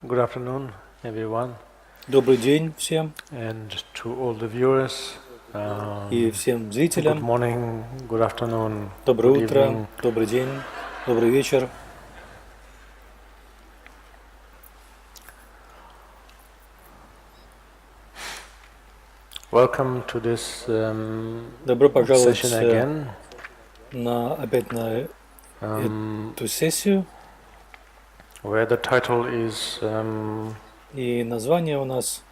Good afternoon, everyone, Добрый день всем and to all the viewers. и всем Good зрителям. morning, good afternoon, Доброе good утро, evening. добрый день, добрый вечер. Welcome to this Добро пожаловать session again. опять на эту сессию. Where the title is И название у нас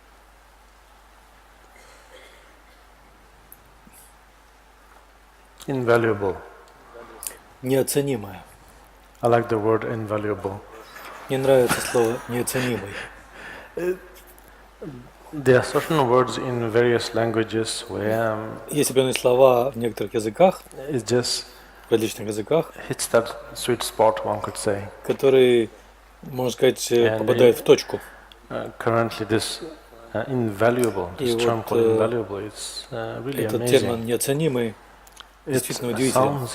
invaluable. неоценимое. I like the word invaluable. Мне нравится слово неоценимый. There are certain words in various languages where Есть определенные слова в некоторых языках, it just в различных языках, hits that sweet spot, one could say. которые, можно сказать, попадают в точку. Currently, this invaluable, this term called invaluable, it's really Этот amazing. термин неоценимый действительно удивителен.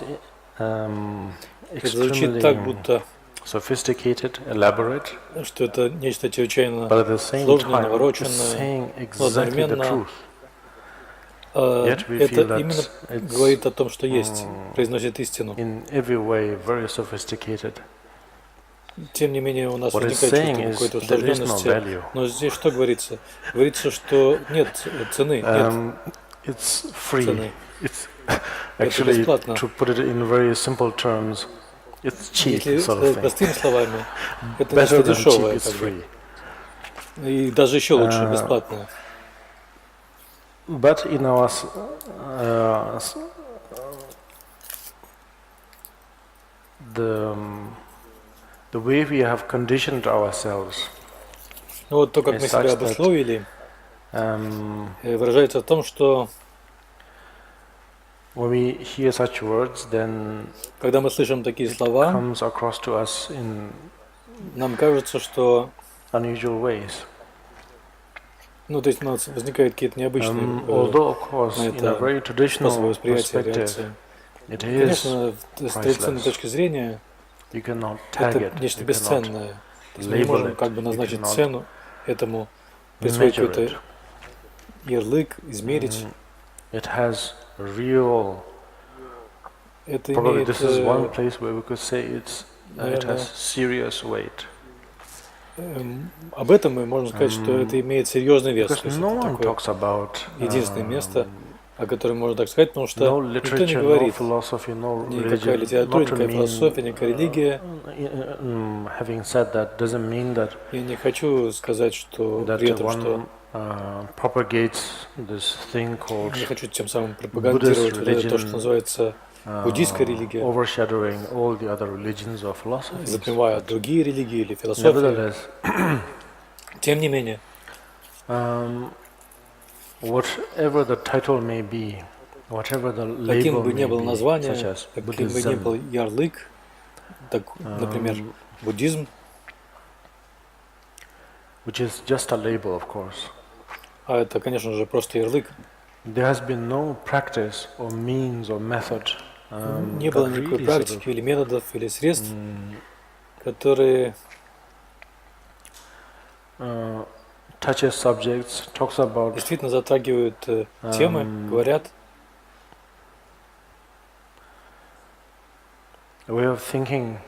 Это звучит так, будто sophisticated, elaborate, что это нечто чрезвычайно but at the same сложное, time, it's навороченное, saying но exactly the одновременно truth. Yet we feel это that именно it's говорит о том, что есть, произносит истину. in every way very sophisticated. Тем не менее, у нас What возникает it's saying чувство is какой-то there is no усложненности. value. Но здесь что говорится? Говорится, что нет цены, нет It's free. цены. It's Это actually, бесплатно. to put it in very simple terms, it's cheap, Если sort of сказать thing. простыми словами, это Better нечто than cheap, дешевое, it's как бы. free. И даже еще лучше, бесплатное. But in our the way we have conditioned ourselves Ну вот то, как is мы себя such that обусловили, выражается в том, что when we hear such words, then когда мы слышим такие it слова, comes across to us in нам кажется, что unusual ways. ну, то есть у нас возникают какие-то необычные Although, of course, на in a это very traditional способы восприятия, perspective, реакции. it Конечно, is с традиционной priceless. точки зрения You cannot tag это it, нечто you cannot бесценное. То есть мы не label можем it, как бы you назначить cannot цену этому, присвоить measure какой-то it. ярлык, измерить. It has real. Это Probably имеет, this is one place where we could say it наверное, has serious weight. об этом мы можем сказать, что это имеет серьезный вес. Because То есть no это one такое talks about единственное место, о котором можно так сказать, потому что no никто не literature, no говорит, philosophy, no никакая religion. литература, Not to никакая философия, никакая религия. Having said that, doesn't mean that Я не хочу сказать, что при этом, что propagates this thing called не хочу тем самым пропагандировать вот это то, что называется буддийская религия, overshadowing all the other religions or philosophies. затмевая другие религии или философии. Nevertheless, Тем не менее, whatever the title may be, whatever the каким label бы ни may было be, название, such as каким бы ни был Buddhism, ярлык, так, например, буддизм, which is just a label, of course. а это, конечно же, просто ярлык, There has been no practice or means or method не было that никакой really практики или методов, или средств, которые touches subjects, talks about действительно затрагивают темы, говорят a way of thinking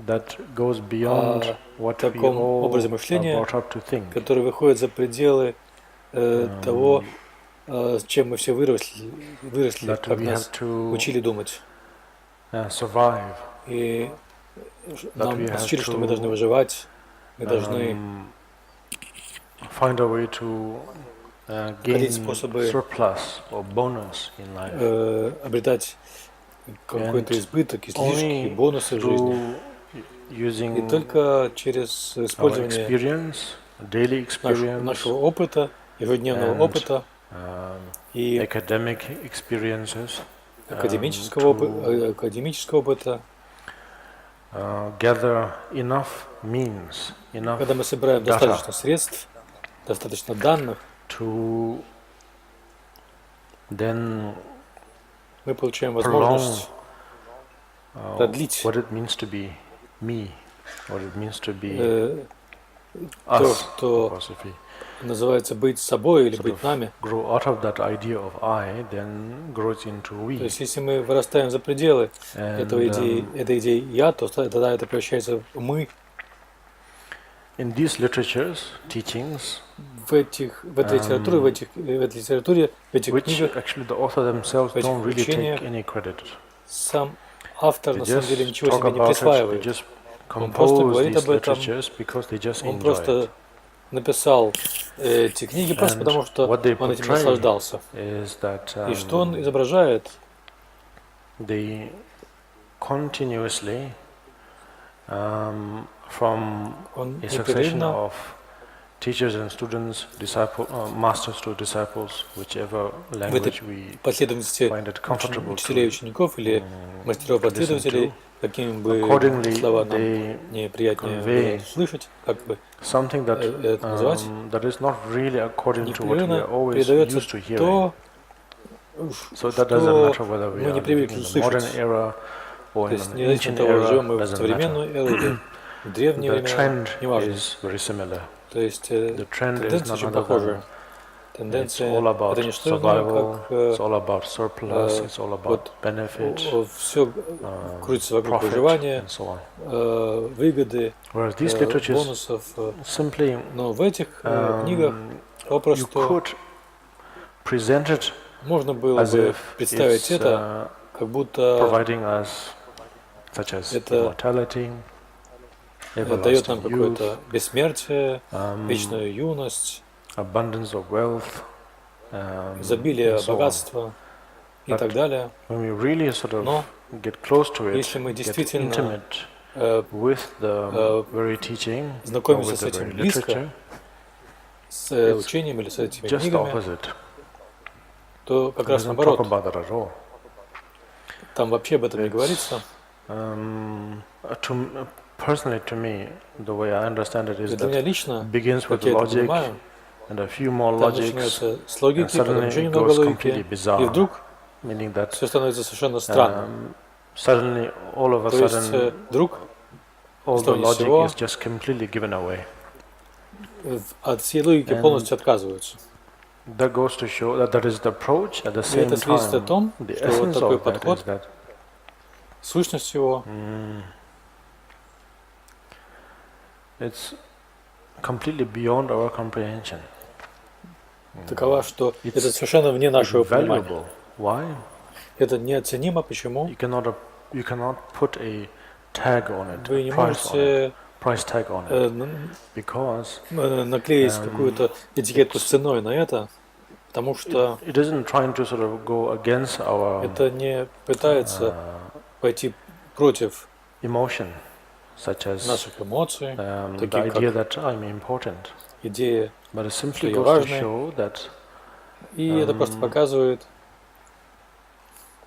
that goes beyond what we таком all образе are мышления, brought up to think. который выходит за пределы того, с чем мы все выросли, That как we нас have to учили думать. survive. И нам we have учили, что мы to, должны выживать, мы должны find a way to gain способы surplus or bonus in life. Обретать какой-то избыток, излишки, бонусы в жизни. И только через использование нашего опыта, ежедневного опыта и академического опыта, когда мы собираем достаточно средств, достаточно данных, мы получаем возможность продлить то, что называется быть собой или быть нами. То есть, если мы вырастаем за пределы этой идеи «я», то тогда это превращается в «мы». In these literatures, teachings, в этой литературе, в этих книгах, actually the author themselves в этих don't really take учениях, any credit. сам автор They на самом деле just ничего talk себе не about it, they присваивает. just Он просто compose говорит these об этом, literatures because they just он enjoy просто it. написал эти книги просто And потому, что what they он этим portray наслаждался. is that И что он изображает? they continuously from Он a succession непрерывно of teachers and students, masters to disciples, whichever в этой language we последовательности find it comfortable учителей и to учеников или мастеров-последователей, какими бы accordingly слова нам they не приятнее convey было слышать, как бы something that это назвать, that is not really according to what we непрерывно are always передается used to hearing. то, So that doesn't matter что whether we мы не are living привыкли in the modern слышать. era or То in есть, an независимо ancient от того, живем era, мы в doesn't matter. современную эру или в древние The времена, trend неважно. is very similar. То есть The trend is тенденции none очень other похожи. than it's Тенденция all about это не что иное, survival, как it's all about surplus, it's all about вот benefit, все крутится вокруг profit, выживания, and so on. выгоды, Whereas these literatures бонусов. simply Но в этих книгах you попросту could present it можно было as бы if представить it's это, как будто providing us such as это immortality, дает нам everlasting какое-то youth, бессмертие, вечную юность, abundance of wealth, изобилие and so on. богатства и But так далее. when we really sort of Но get close to it, если мы get действительно intimate with the very teaching, or знакомимся with с the этим very близко, literature, с учением или с этими just the книгами, opposite. то как It раз doesn't наоборот. talk about that at all. Там вообще об этом не говорится. Personally, to me, the way I understand it is Для меня that лично, it begins with как я это logic понимаю, and a few more там logics, начинается с and логики, потом suddenly еще it немного goes completely логики, и bizarre, вдруг meaning that все становится совершенно странным. suddenly, all of a То есть sudden, вдруг all ни с того the ни с logic сего is just completely given away. от всей логики And полностью отказываются. that goes to show that that is the approach. At the И это same свидетельствует о time, том, the что вот essence такой of that подход, is that сущность его, it's completely beyond our comprehension. такова, что It's это совершенно вне нашего понимания. valuable. Why? Это неоценимо. Почему? You cannot put a tag on it, Вы a не price on it, можете price tag on it, because наклеить какую-то этикетку с ценой на это, потому что it isn't trying to sort of go against our это не пытается пойти против emotion, such as наших эмоций, the таких idea как that I'm important. идея, But it что simply я goes to важный, show that и это просто показывает,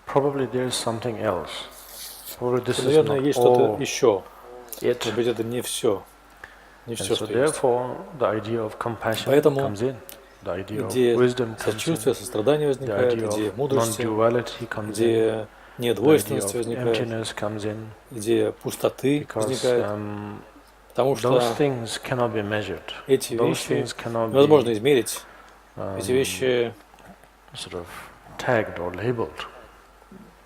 probably there is something else. Probably this что, is наверное, not есть что-то all еще. it. Может быть, это не все, не And все, so что есть. therefore, the idea of compassion Поэтому comes in. The idea of идея wisdom comes in. сочувствия, сострадания The возникает, idea идея of мудрости, non-duality comes in. идея The idea недвойственности of возникает, emptiness comes in. идея пустоты Because возникает, потому что those things cannot be measured. эти Those вещи things cannot невозможно be измерить. Эти вещи sort of tagged or labeled.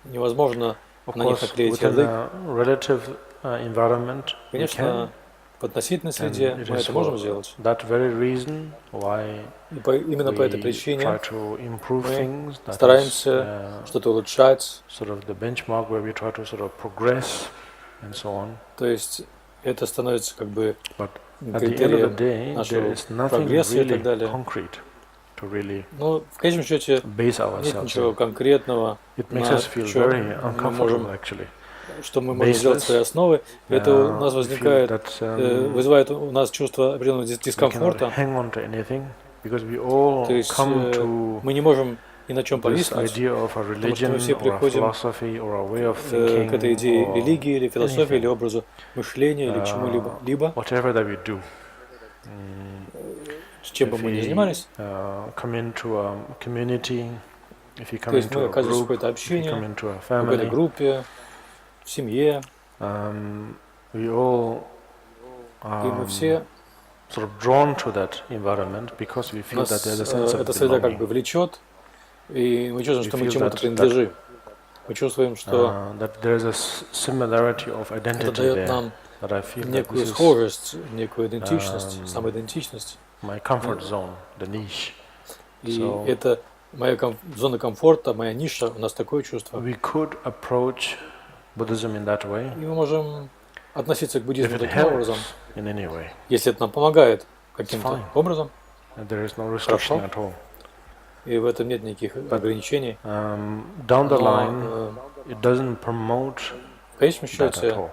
невозможно Of на них course, наклеить within ярлык. a relative environment, we can. Конечно, в относительной And среде it мы is это можем for сделать. that very reason why И именно по этой we причине try to improve мы things. That is стараемся что-то улучшать. sort of the benchmark where we try to sort of progress and so on. То есть это становится как бы But at the end of the критерием day, there нашего is nothing прогресса и really так далее. concrete to really Но в конечном счете base нет ourselves ничего on. конкретного, It makes на us feel чем very мы uncomfortable можем, actually. что мы можем сделать свои основы. Это у нас We feel возникает, that вызывает у нас чувство определенного we cannot дискомфорта. hang on to anything because we all То есть come to мы не можем ни на чем this повиснуть, idea of a потому что мы religion все or a приходим philosophy or a way of к этой thinking идее or религии или философии, или anything, образу мышления, или к чему-либо, whatever that we do. с чем бы If мы ни we занимались. come into a community, if you come То есть into мы a оказываемся в group, какой-то if you общине, come into a в какой-то family, группе, в семье, we all и мы все sort of drawn to that environment because we feel that there's a sense of эта среда как бы belonging. влечет, и мы чувствуем, что мы feel чему-то that- принадлежим. Мы чувствуем, что That there's a similarity of это identity дает there. нам That I feel that некую this is схожесть, некую идентичность, самоидентичность. my comfort zone, the niche. И So- это моя зона комфорта, моя ниша, у нас такое чувство. We could approach Buddhism in that way И мы можем относиться к if буддизму it таким образом, helps in any way. если это нам помогает каким-то fine. образом, And there is no restriction at all. и в этом нет никаких ограничений. Down the Но, line, it doesn't promote в конечном that at счете all.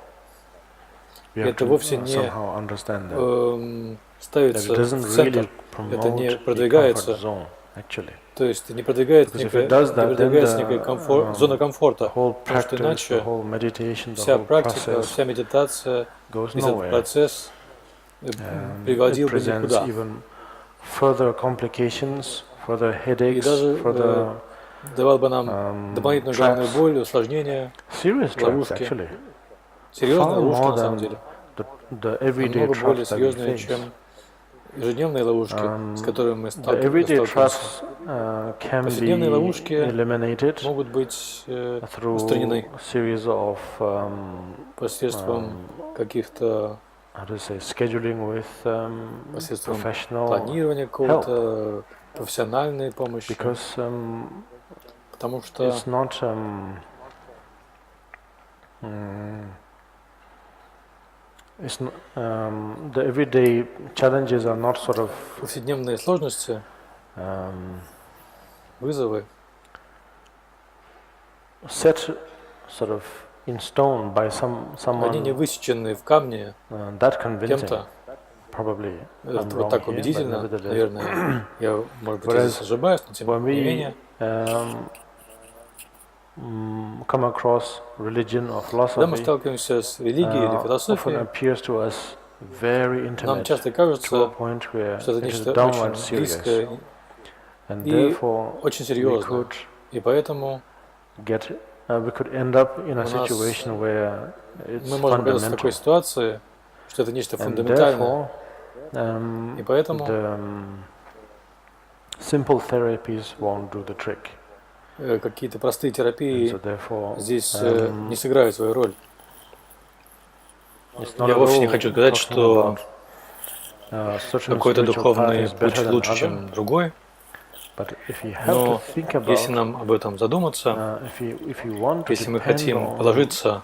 We have это to вовсе не somehow understand that. That ставится it в doesn't центр, really это не promote the продвигается, comfort zone, actually. то есть не продвигается Because if некая, it does that, не продвигается then некая the, зона комфорта, The whole потому что practice, the иначе whole meditation, the вся whole практика, process вся медитация, goes весь этот nowhere. процесс It приводил бы presents никуда. even further complications, further И headaches, даже further давал бы нам дополнительную головную traps. боль, усложнения, serious traps, ловушки. actually. Серьезные Far ловушки more на самом than деле. the everyday Намного более traps that we серьезные, face. чем ежедневные ловушки, с которыми мы The everyday сталкиваемся. traps can Повседневные be ловушки eliminated могут быть through устранены a series of посредством каких-то, how to say, scheduling with посредством professional планирования help, какого-то, профессиональной помощи, because потому что it's not it's not, the everyday challenges are not sort of повседневные сложности, вызовы set sort of in stone by они не someone высечены в камне that convincing. кем-то. Probably I'm Это wrong вот так here, but убедительно, nevertheless. наверное. Я, может быть, Whereas здесь ошибаюсь, но тем When не we менее. come across religion or Когда мы philosophy, сталкиваемся с религией или often философией, appears to us very нам intimate часто to a кажется, point where что это it is нечто downright очень serious. близкое And и therefore, очень we серьезное. could И поэтому we could end up in a У нас situation where it's мы можем оказаться в такой fundamental. ситуации, что это нечто And фундаментальное. therefore, И поэтому the simple therapies won't do the trick. какие-то простые And терапии so therefore, здесь не сыграют свою роль. it's not Я at вовсе не all хочу сказать, talking что certain какой-то spiritual path духовный is путь better than лучше, other. чем другой, But if you have to но think about, если нам об этом задуматься, if you want to если мы depend хотим on положиться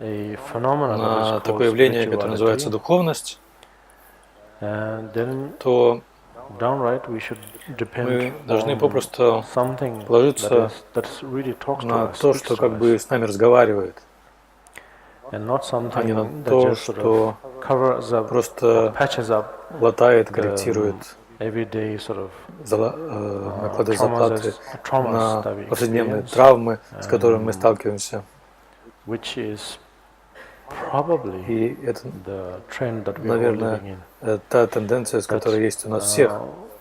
a phenomenon that на is called такое явление, которое называется spirituality, духовность, then то downright we should depend мы должны on попросту something положиться that really talks to на us, то, speaks что to как us, бы с нами разговаривает, and not а не на something that то, just sort что of covers up, просто patches up латает, корректирует everyday sort of накладывает заплаты traumas на that we повседневные experience, травмы, с которыми мы сталкиваемся. which is probably И это, the trend that we are all наверное, living in. та тенденция, с которой есть у нас всех.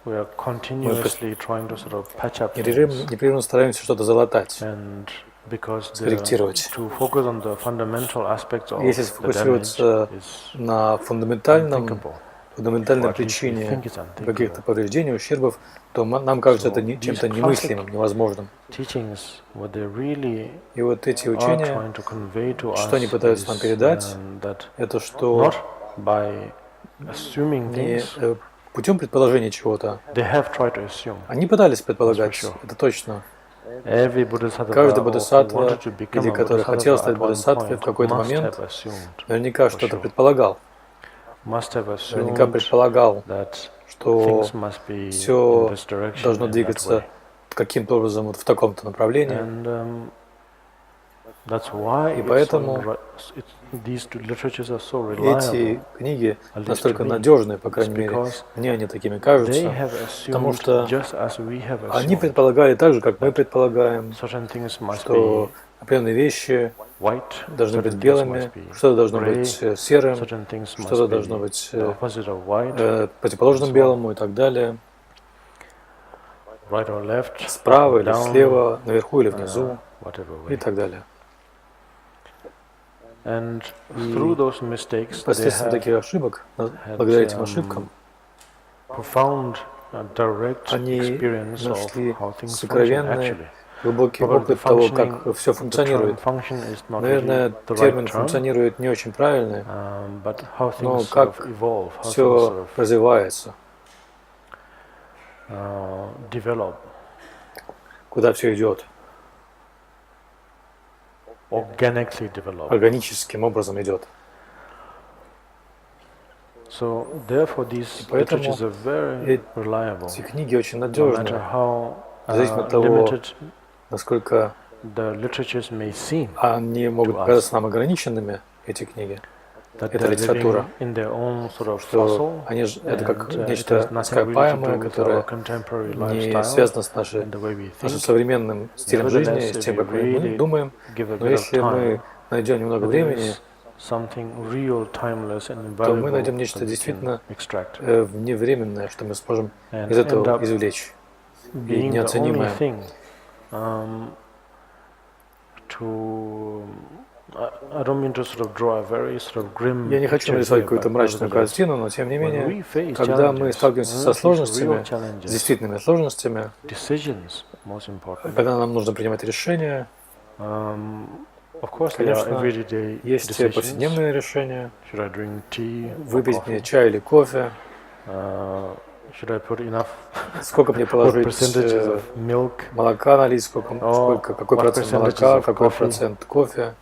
We are continuously trying to sort of patch up things, Непрерывно стараемся что-то залатать. and because скорректировать. to focus on the fundamental aspects of Если the сфокусироваться damage is на фундаментальной unthinkable. Or at least we причине think it's unthinkable. каких-то повреждений, ущербов, то нам кажется это these чем-то classic немыслимым, невозможным. Teachings, what they really И вот эти are учения, trying to convey to что они us пытаются нам is передать, that это что not by assuming не things, путем предположения чего-то. they have tried to assume. Они пытались предполагать, That's for sure. это точно. Every bodhisattva Каждый who бодхисаттва, wanted to become или a который хотел bodhisattva стать at one бодхисаттвой в point какой-то must момент, have assumed, наверняка for что-то sure. предполагал. Must have Наверняка assumed предполагал, that что things must be все in this direction, должно in that двигаться way. каким-то образом вот в таком-то направлении. And that's why И it's поэтому these two literatures are so эти reliable. книги At least настолько to me. надежные, по крайней It's мере, because мне они такими They кажутся, have потому assumed, что just as we have они assumed, предполагали так же, как мы предполагаем, certain things must что be определенные вещи white, должны быть certain things белыми, must be что-то должно gray, быть серым, certain things что-то must должно be быть the opposite of white, противоположным so on. белому и так далее, right or left, справа up or или down, слева, наверху или внизу whatever и way. так далее. And through those mistakes, they Посредством таких ошибок, благодаря этим ошибкам, profound, direct они experience of нашли how things function сокровенный, actually. глубокий опыт того, как все функционирует. Наверное, термин функционирует не очень правильный, но как все развивается, куда все идет, органическим образом идет. Поэтому эти книги очень надежны, независимо от того, насколько они могут казаться нам ограниченными, эти книги, эта литература, что они, это как нечто ископаемое, которое не связано с нашим современным стилем жизни, с тем, как мы думаем. Но если мы найдем немного времени, то мы найдем нечто действительно вневременное, что мы сможем из этого извлечь, и неоценимое. Я не хочу нарисовать какую-то мрачную картину, но тем не менее, когда мы сталкиваемся со сложностями, с действительными сложностями, когда нам нужно принимать решения, конечно, есть повседневные решения, выпить мне чай или кофе, сколько мне положить молока налить, какой процент молока, какой процент кофе,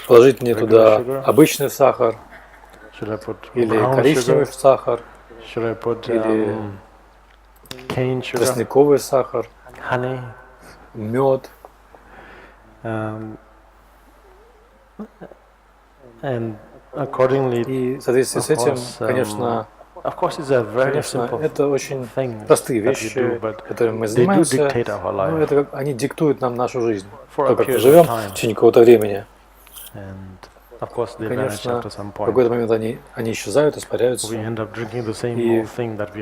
положить мне туда обычный сахар, или коричневый сахар, или тростниковый сахар, мед. И в соответствии с этим, конечно, это очень простые вещи, которыми мы занимаемся, но это как они диктуют нам нашу жизнь, то, как мы живем в течение какого-то времени. Конечно, в какой-то момент они исчезают, испаряются, и в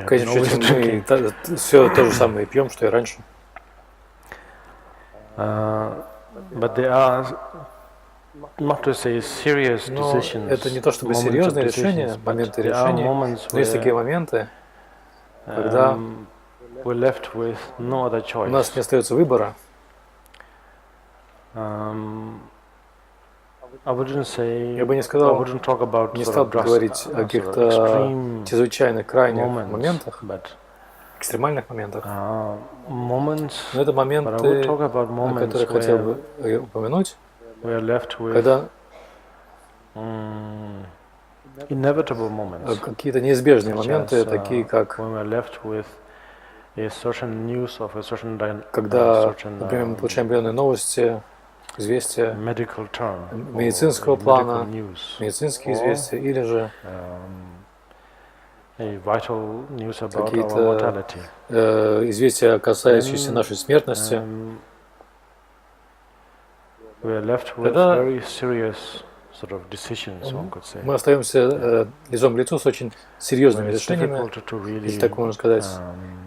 конечном счете мы все то же самое пьем, что и раньше. Но это не то чтобы серьезные решения, моменты решения, но есть такие моменты, когда у нас не остается выбора. Я бы не сказал, не стал бы говорить о каких-то чрезвычайных крайних моментах, экстремальных моментах. Но это моменты, о которых хотел бы упомянуть, когда какие-то неизбежные моменты, такие как когда, например, мы получаем определенные новости, известия медицинского плана, медицинские известия, или же какие-то известия, касающиеся нашей смертности. Тогда мы остаемся лицом к лицу с очень серьезными решениями, если так можно сказать.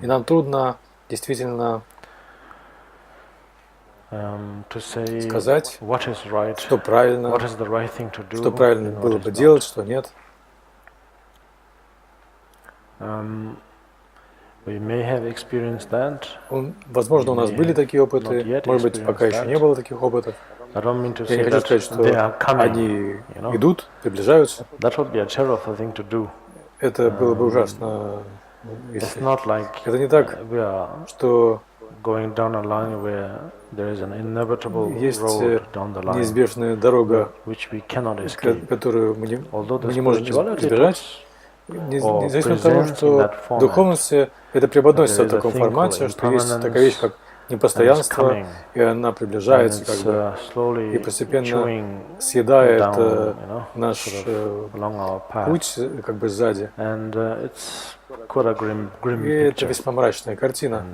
И нам трудно действительно сказать, что правильно, что правильно было бы делать, что нет. Возможно, у нас были такие опыты, может быть, пока еще не было таких опытов. Я не хочу сказать, что они идут, приближаются. Это было бы ужасно. Это не так, что есть неизбежная дорога, которую мы не можем избежать. Независимо от того, что в духовности это преподносится в таком формате, что есть такая вещь, как непостоянство, и она приближается как бы, и постепенно съедает наш путь как бы сзади. И это весьма мрачная картина.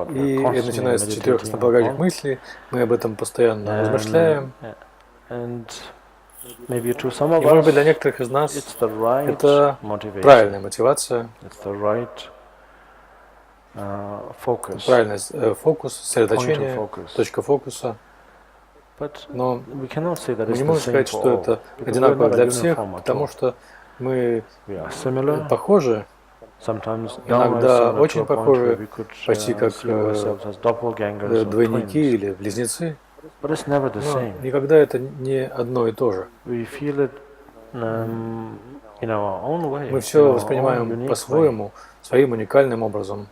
И начиная с 4 основополагающих мыслей, мы об этом постоянно размышляем. И, может быть, для некоторых из нас это правильная мотивация, правильный фокус, сосредоточение, точка фокуса. Но мы не можем сказать, что это одинаково для всех, потому что мы похожи, иногда очень похожи, почти как двойники или близнецы, но никогда это не одно и то же. Мы все воспринимаем по-своему, своим уникальным образом.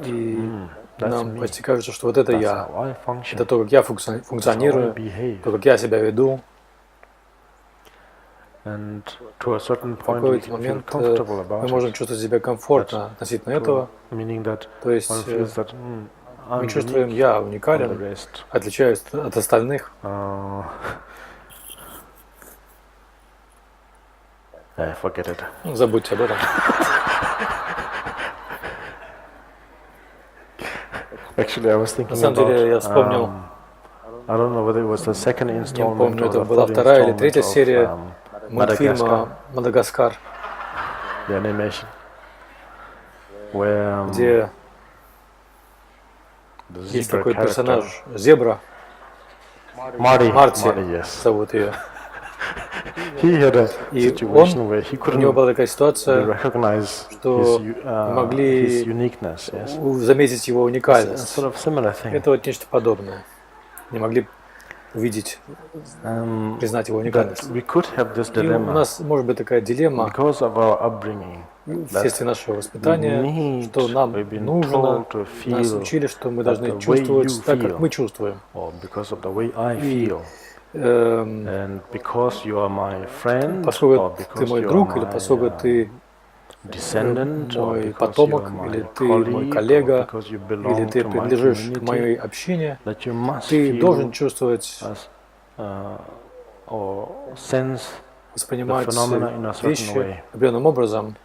И нам почти кажется, что вот это я, это то, как я функционирую, то, как я себя веду. В какой-то момент мы можем чувствовать себя комфортно относительно этого. То есть мы чувствуем, я уникален, отличаюсь от остальных. Забудьте об этом. На самом деле я вспомнил, не помню, это была вторая или третья серия мультфильма «Мадагаскар», где есть такой персонаж, зебра, Марти зовут ее. И у него была такая ситуация, что могли заметить его уникальность. Это вот нечто подобное. Не могли увидеть, признать его уникальность. И у нас может быть такая дилемма вследствие нашего воспитания, что нам нужно, нас учили, что мы должны чувствовать так, как мы чувствуем. Поскольку ты мой друг, или поскольку ты мой потомок, или ты мой коллега, или ты принадлежишь к моей общине, ты должен чувствовать, воспринимать вещи определенным образом.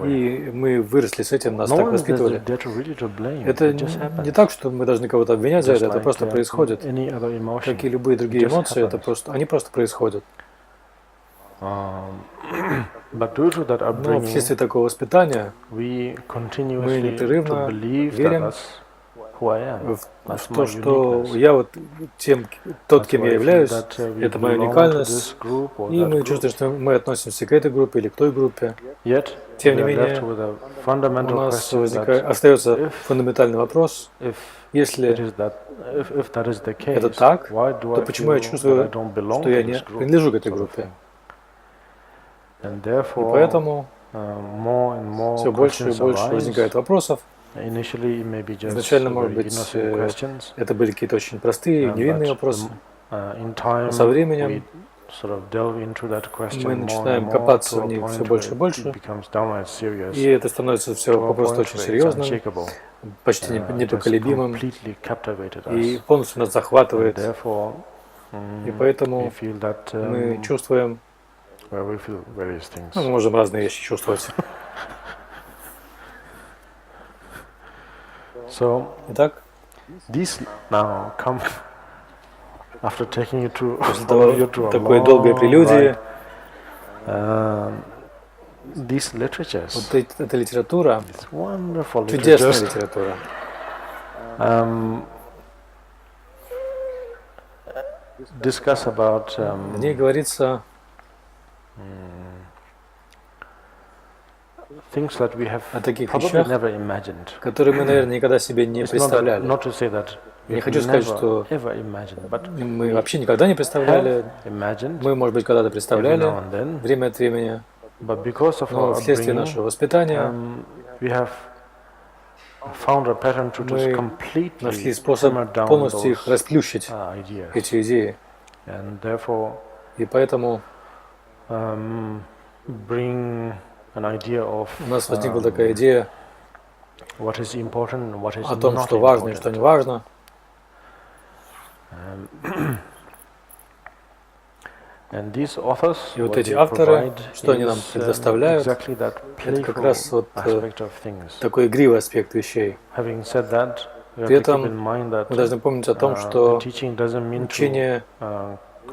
И мы выросли с этим, нас так воспитывали. Это не так, что мы должны кого-то обвинять за это просто происходит. Как и любые другие эмоции, они просто происходят. Но вследствие такого воспитания мы непрерывно верим в то, что я вот тот, кем я являюсь, это моя уникальность, и мы чувствуем, что мы относимся к этой группе или к той группе. Тем не менее, у нас остается фундаментальный вопрос, если это так, то почему я чувствую, что я не принадлежу к этой группе? И поэтому все больше и больше возникает вопросов. Изначально, может быть, это были какие-то очень простые, невинные вопросы. Но со временем мы начинаем копаться в них все больше и больше, и это становится все попросту очень серьезным, почти непоколебимым, и полностью нас захватывает. И поэтому мы чувствуем, мы можем разные вещи чувствовать. Итак, после такой долгой прелюдии, вот эта литература, чудесная литература, в ней говорится о таких вещах, которые мы, наверное, никогда себе не представляли. Я не хочу сказать, что мы вообще никогда не представляли. Мы, может быть, когда-то представляли время от времени, но вследствие нашего воспитания мы нашли способ полностью их расплющить, эти идеи. И поэтому у нас возникла такая идея о том, что важно и что не важно. И вот эти авторы, что они нам предоставляют, это как раз вот такой игривый аспект вещей. При этом мы должны помнить о том, что учение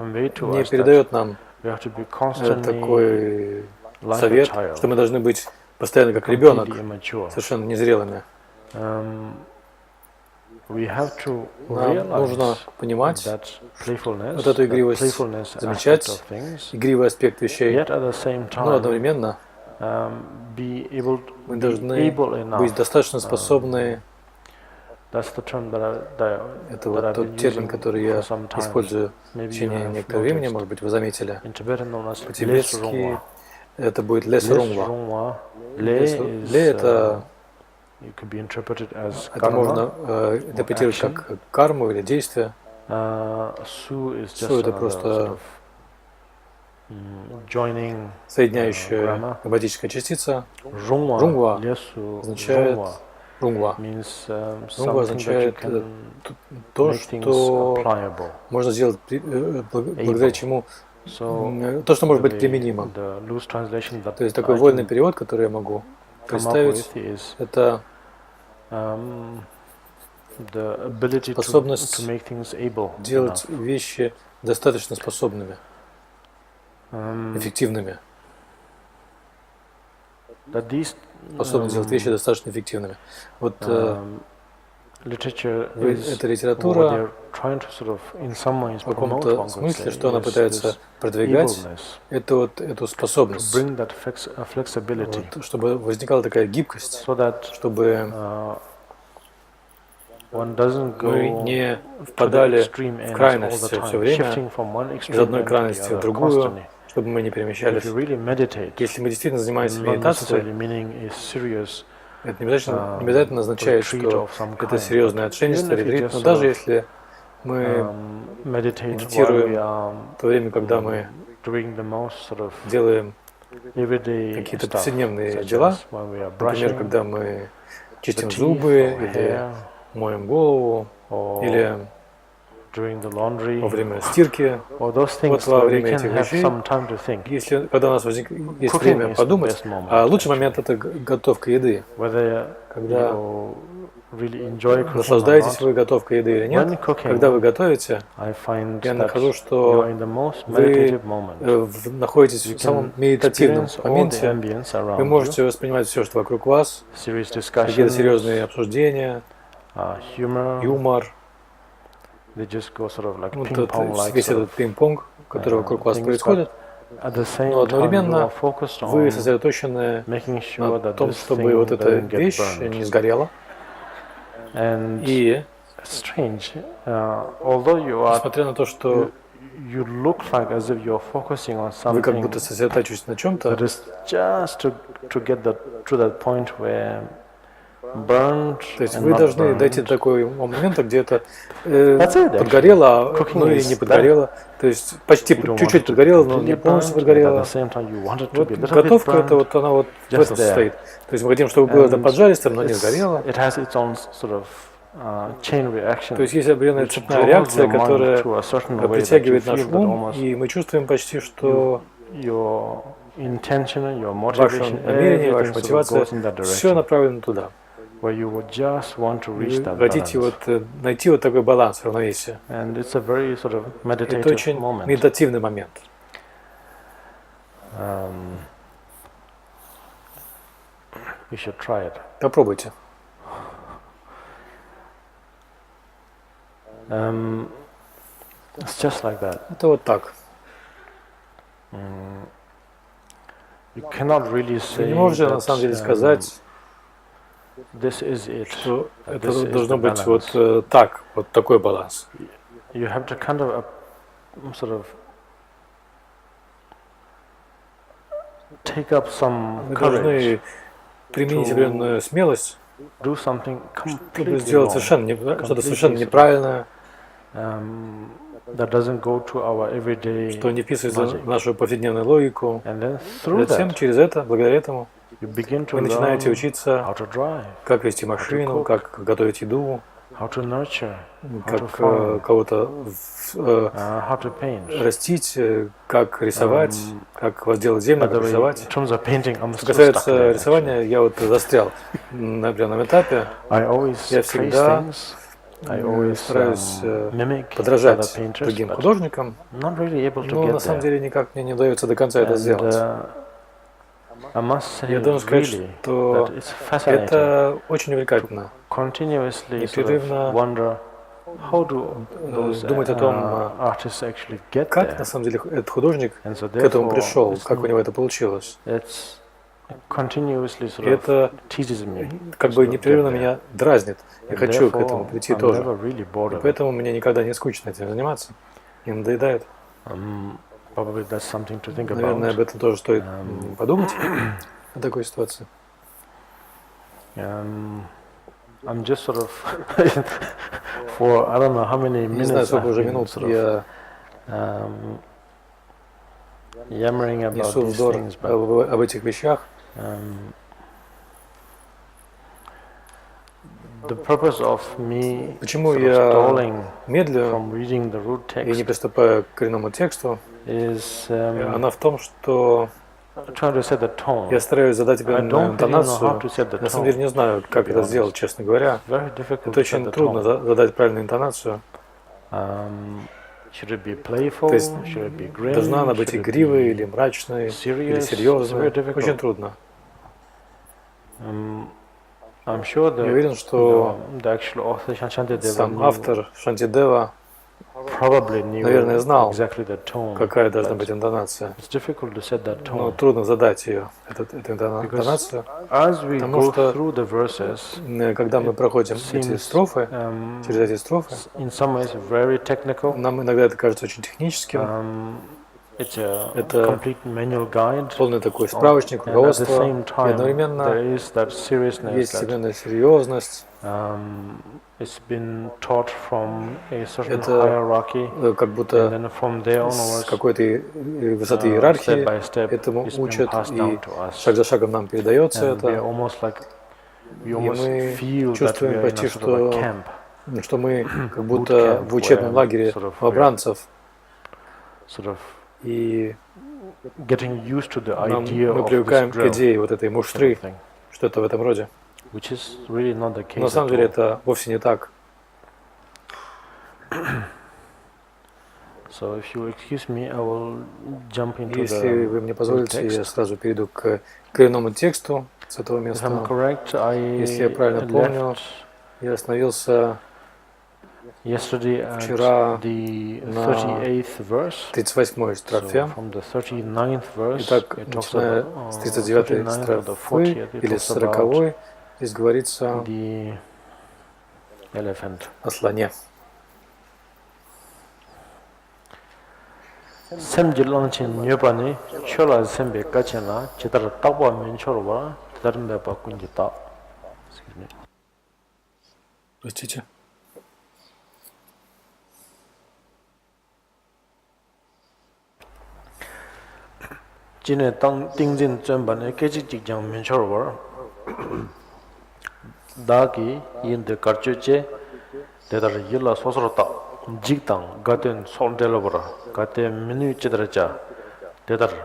не передает нам такой совет, что мы должны быть постоянно как ребенок, совершенно незрелыми. Нам нужно понимать вот эту игривость, замечать игривый аспект вещей, но одновременно мы должны быть достаточно способны. Это вот тот термин, который я использую в течение некоторого времени, может быть, вы заметили. По-тибетски это будет лесрунгва. Ле это можно интерпретировать как карму или действие. Су это просто соединяющая грамматическая частица. Рунгва означает рунгва. Рунгва означает то, что можно сделать, благодаря чему то, что может быть применимо. То есть такой вольный перевод, который я могу представить, это способность делать вещи достаточно способными, эффективными. Способность делать вещи достаточно эффективными. Вот эта литература в каком-то смысле, что она пытается продвигать, это вот эту способность, вот, чтобы возникала такая гибкость, чтобы мы не впадали в крайность все время, из одной крайности в другую, чтобы мы не перемещались. Если мы действительно занимаемся медитацией, это не обязательно означает, что это серьезное отшельничество, ретрит, но даже если мы медитируем в то время, когда мы делаем какие-то повседневные дела, например, когда мы чистим зубы, или моем голову, или во время стирки, вот во время этих вещей, если, когда у нас есть время подумать, а лучший момент – это готовка еды. Когда наслаждаетесь вы готовкой еды или нет, когда вы готовите, я нахожу, что вы находитесь в самом медитативном моменте, вы можете воспринимать все, что вокруг вас, какие-то серьезные обсуждения, юмор, весь этот пинг-понг, который вокруг вас происходит, но одновременно вы сосредоточены на том, чтобы вот эта вещь не сгорела. И несмотря на то, что вы как будто сосредотачиваетесь на чем-то, то есть вы должны дойти до такого момента, где это подгорело, но и не подгорело. То есть почти чуть-чуть подгорело, но не полностью подгорело. Вот готовка, это вот она вот в этом состоит. То есть мы хотим, чтобы было это поджаристым, но не сгорело. То есть есть определенная цепная реакция, которая притягивает наш ум, и мы чувствуем почти, что ваше намерение, ваша мотивация, все направлено туда. Вы хотите вот найти вот такой баланс, равновесие. Это очень медитативный момент. Попробуйте. Это вот так. Вы не можете на самом деле сказать, что это должно быть вот так, вот такой баланс. Вы должны применить определенную смелость, чтобы сделать что-то совершенно неправильное, что не вписывается в нашу повседневную логику. Затем через это, благодаря этому, вы начинаете учиться, как вести машину, как готовить еду, как кого-то растить, как рисовать, как возделать землю, как рисовать. Что касается рисования, я вот застрял на определенном этапе. Я всегда стараюсь подражать другим художникам, но на самом деле никак мне не удается до конца это сделать. Я должен сказать, что это очень увлекательно. Непрерывно думать о том, как на самом деле этот художник к этому пришел, как у него это получилось. И это как бы непрерывно меня дразнит. Я хочу к этому прийти тоже. И поэтому мне никогда не скучно этим заниматься. Не надоедает. Наверное, об этом тоже стоит подумать, о такой ситуации. I'm just sort of for I don't know how many minutes. Не знаю, сколько уже минут я несу вздор об этих вещах. Почему я медлю и не приступаю к коренному тексту, она в том, что я стараюсь задать определенную интонацию. На самом деле не знаю, как это сделать, честно говоря. Это очень трудно задать правильную интонацию. То есть должна она быть игривой, или мрачной, или серьезной. Очень трудно. Я уверен, что сам автор Шантидева, наверное, знал, какая должна быть интонация. Но трудно задать ее, эту интонацию, потому что, когда мы проходим эти строфы, через эти строфы, нам иногда это кажется очень техническим. Это полный такой справочник, руководство, и одновременно есть определенная серьезность. Это как будто с какой-то высоты иерархии этому учат, и шаг за шагом нам передается это. И мы чувствуем почти, что мы как будто в учебном лагере новобранцев. И мы привыкаем к идее вот этой муштры, что-то в этом роде. Но на самом деле это вовсе не так. Если вы мне позволите, я сразу перейду к коренному тексту с этого места. Если я правильно помню, я остановился вчера на 38-й строфе. Итак, начиная с 39-й строфы или с 40-й, здесь говорится о слоне. Простите. 진에 땅 띵진 전반에 깨지 직장 면처럼 다기 인데 가르쳐제 대다를 일라 소소로다 직당 가든 손델로버라 가데 미니치더자 대다를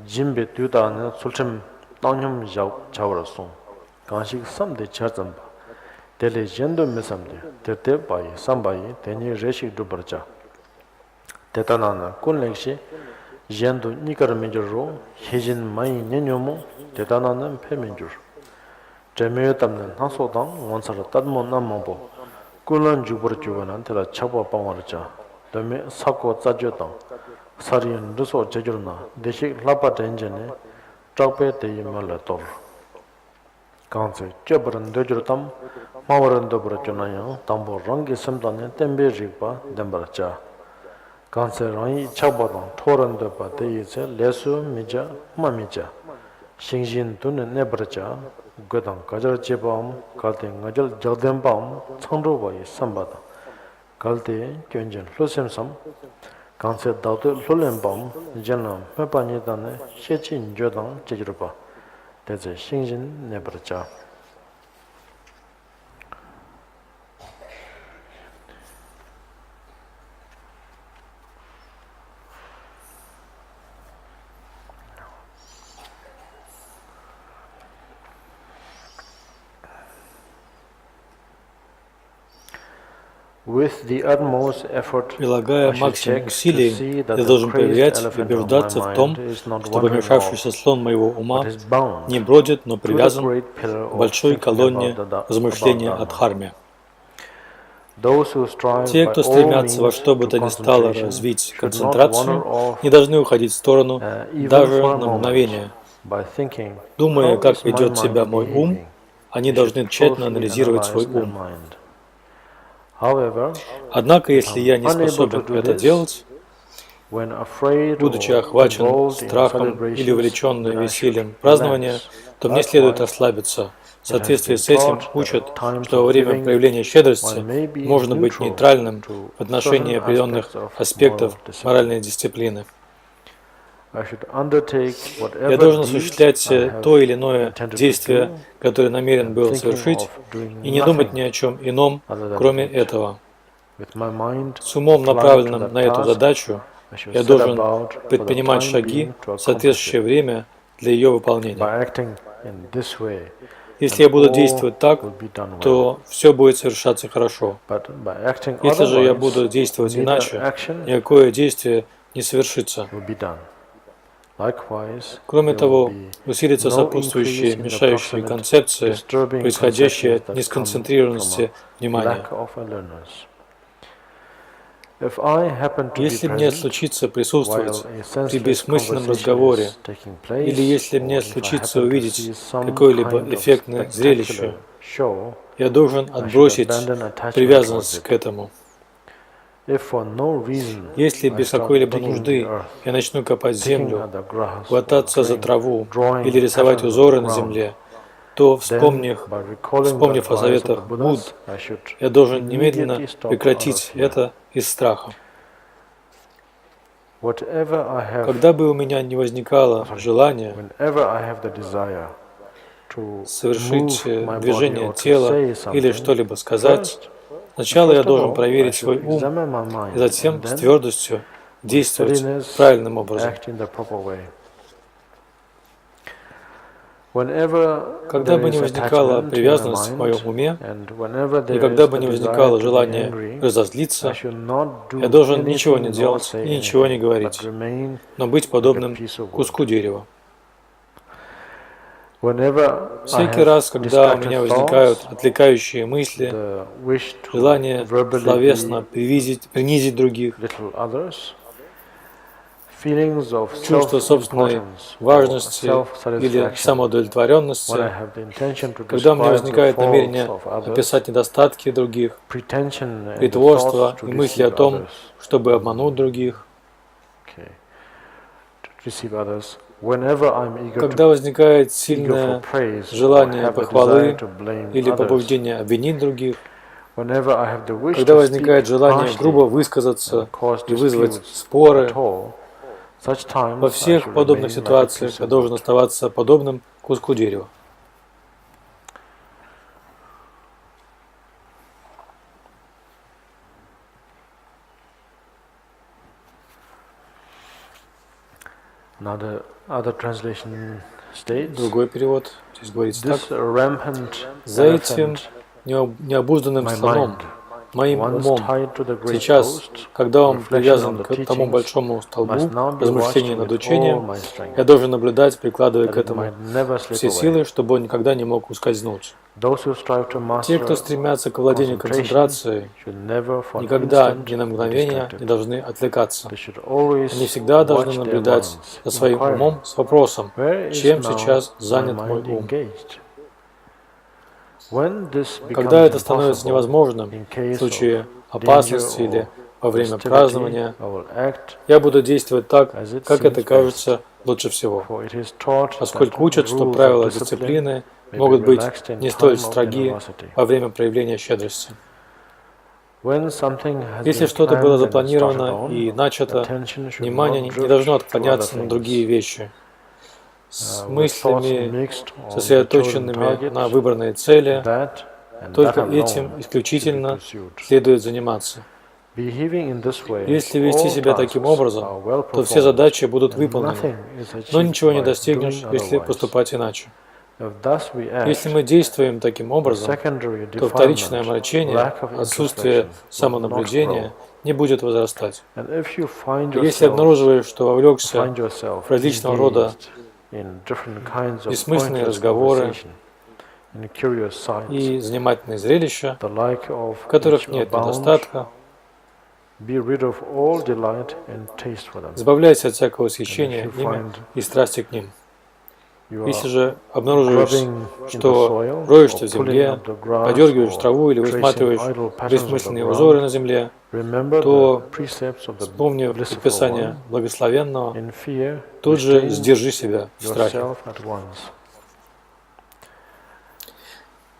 짐베 뒤다는 술침 땅념 자워라송 간식 삼대 차점 델레 젠도 메삼데 데데 바이 삼바이 데니 레시 두버자 대단하나 콘렉시 젠도 니카르민저로 해진 마이 년요모 대단한 페민저 제메 담는 하소당 원사라 따드모 남모보 꿀런 주버주원한테라 차보 방어르자 데메 사고 짜죠당 사리엔 르소 제저나 대식 라바덴제네 적배 대임말라도 간세 쩨버른 되저담 마워런도 버르잖아요 담보 랑게 섬단에 템베지바 덴버자 간세랑이 차보당 토런도 바데이세 레수 미자 마미자 싱신 돈은 내버려자 고당 가절 제범 갈때 가절 저dem밤 청로바이 삼바다 갈때 견전 로셈섬 간세 다도 롤렘밤 전남 페파니다네 셰친 조당 제주로바 대제 싱신 내버려자 Прилагая максимум усилий, я должен проверять и убеждаться в том, что помешавшийся слон моего ума не бродит, но привязан к большой колонне размышления о дхарме. Те, кто стремятся во что бы то ни стало развить концентрацию, не должны уходить в сторону даже на мгновение. Думая, как ведет себя мой ум, они должны тщательно анализировать свой ум. Однако, если я не способен это делать, будучи охвачен страхом или увлечен весельем празднования, то мне следует расслабиться. В соответствии с этим учат, что во время проявления щедрости можно быть нейтральным в отношении определенных аспектов моральной дисциплины. Я должен осуществлять то или иное действие, которое намерен был совершить, и не думать ни о чем ином, кроме этого. С умом, направленным на эту задачу, я должен предпринимать шаги в соответствующее время для ее выполнения. Если я буду действовать так, то все будет совершаться хорошо. Если же я буду действовать иначе, никакое действие не совершится. Кроме того, усилятся сопутствующие, мешающие концепции, происходящие от несконцентрированности внимания. Если мне случится присутствовать при бессмысленном разговоре, или если мне случится увидеть какое-либо эффектное зрелище, я должен отбросить привязанность к этому. Если без какой-либо нужды я начну копать землю, хвататься за траву или рисовать узоры на земле, то, вспомнив о советах Будд, я должен немедленно прекратить это из страха. Когда бы у меня не возникало желания совершить движение тела или что-либо сказать, сначала я должен проверить свой ум и затем с твердостью действовать правильным образом. Когда бы не возникала привязанность в моем уме, и когда бы не возникало желание разозлиться, я должен ничего не делать и ничего не говорить, но быть подобным куску дерева. Всякий раз, когда у меня возникают отвлекающие мысли, желание словесно принизить других, чувство собственной важности или самоудовлетворенности, когда у меня возникает намерение описать недостатки других, притворство и мысли о том, чтобы обмануть других, когда возникает сильное желание похвалы или побуждение обвинить других, когда возникает желание грубо высказаться и вызвать споры, во всех подобных ситуациях я должен оставаться подобным куску дерева. Другой перевод здесь говорится так: за этим необузданным слоном, моим умом, сейчас, когда он привязан к тому большому столбу размышлений над учением, я должен наблюдать, прикладывая к этому все силы, чтобы он никогда не мог ускользнуть. Те, кто стремятся к владению концентрацией, никогда ни на мгновение не должны отвлекаться. Они всегда должны наблюдать за своим умом с вопросом, чем сейчас занят мой ум. Когда это становится невозможным, в случае опасности или во время празднования, я буду действовать так, как это кажется лучше всего, поскольку учат, что правила дисциплины могут быть не столь строги во время проявления щедрости. Если что-то было запланировано и начато, внимание не должно отклоняться на другие вещи. С мыслями, сосредоточенными на выбранной цели, только этим исключительно следует заниматься. Если вести себя таким образом, то все задачи будут выполнены, но ничего не достигнешь, если поступать иначе. Если мы действуем таким образом, то вторичное омрачение, отсутствие самонаблюдения не будет возрастать. Если обнаруживаешь, что вовлекся в различного рода бессмысленные разговоры и занимательные зрелища, в которых нет недостатка, избавляйся от всякого восхищения ими и страсти к ним. Если же обнаруживаешь, что роешься в земле, подергиваешь траву или высматриваешь бессмысленные узоры на земле, то, вспомнив предписание благословенного, тут же сдержи себя в страхе.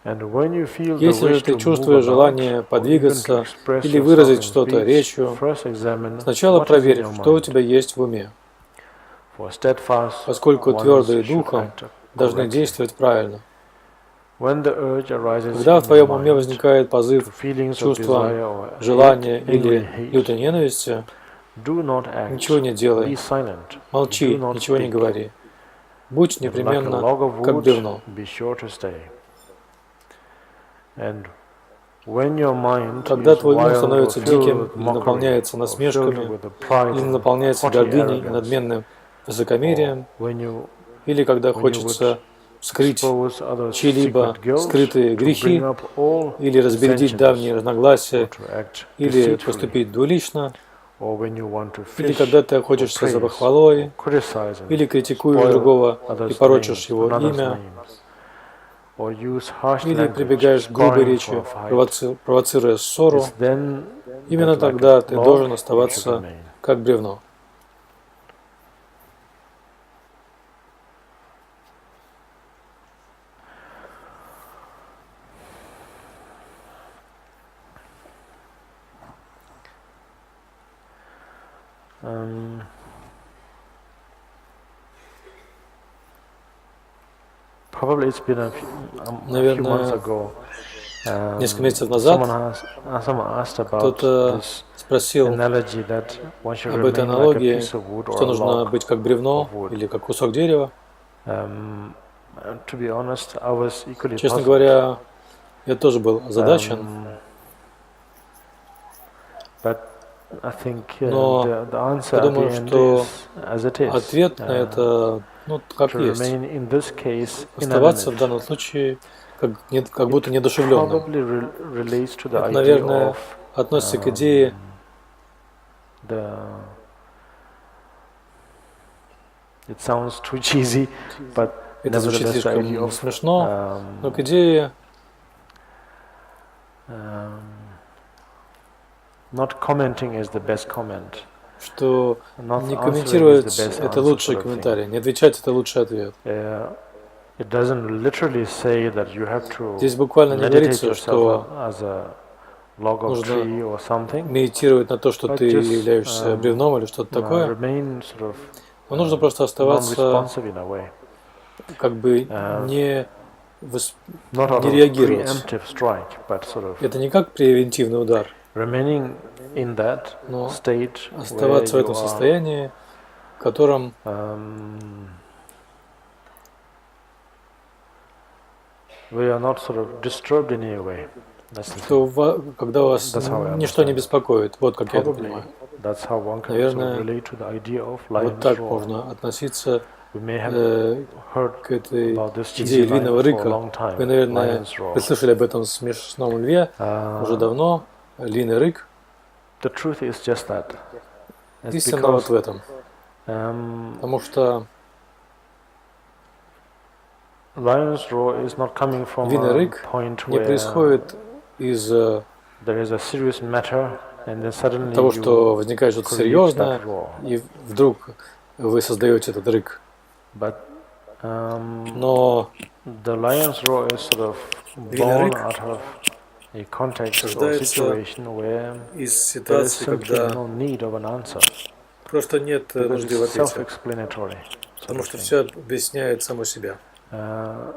Если же ты чувствуешь желание подвигаться или выразить что-то речью, сначала проверь, что у тебя есть в уме, поскольку твердые духом должны действовать правильно. Когда в твоем уме возникает позыв чувства, желания или лютой ненависти, ничего не делай, молчи, ничего не говори. Будь непременно как бревно. Когда твой ум становится диким, или наполняется насмешками, или наполняется гордыней и надменным высокомерием, или когда хочется скрыть чьи-либо скрытые грехи, или разбередить давние разногласия, или поступить двулично, или когда ты охотишься за похвалой, или критикуешь другого и порочишь его имя, или прибегаешь к грубой речи, провоцируя ссору, именно тогда ты должен оставаться как бревно. Наверное, несколько месяцев назад кто-то спросил об этой аналогии, что нужно быть как бревно или как кусок дерева. Честно говоря, я тоже был озадачен. Но я думаю, что ответ на это, как есть. Оставаться в данном случае как будто неодушевленным. Это, наверное, относится к идее это звучит слишком смешно, но к идее что не комментировать – это лучший комментарий, не отвечать – это лучший ответ. Здесь буквально не говорится, что нужно медитировать на то, что ты являешься бревном или что-то такое. Но нужно просто оставаться, как бы не реагировать. Это не как превентивный удар. Но оставаться в этом состоянии, в котором что когда вас ничто не беспокоит, вот как я это понимаю. Наверное, вот так можно относиться к этой идее львиного рыка. Вы, наверное, слышали об этом смешном льве уже давно. Львиный рык. Истина вот в этом. Потому что львиный рык не происходит из того, что возникает что-то серьезное, и вдруг вы создаете этот рык. Но львиный рык рождается из ситуации, когда просто нет нужды в ответе, потому что все объясняет само себя. То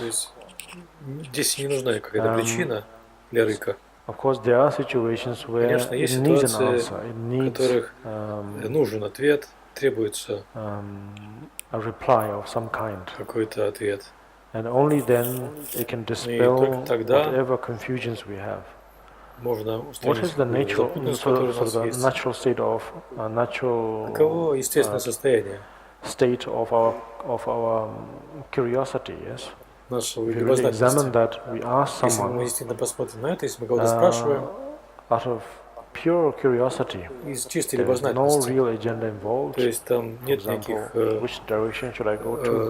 есть здесь не нужна какая-то причина для рыка. Конечно, есть ситуации, в которых нужен ответ, требуется a reply of some kind. Какой-то ответ. And only then it can dispel whatever confusions we have. Можно What is the natural state of Каково естественное состояние state of our curiosity? Yes. Нашего If we really examine that, we ask Если мы someone действительно посмотрим на это, если мы кого-то спрашиваем, out of pure curiosity, из чистой there is no любознательности, real agenda involved. то есть там нет никаких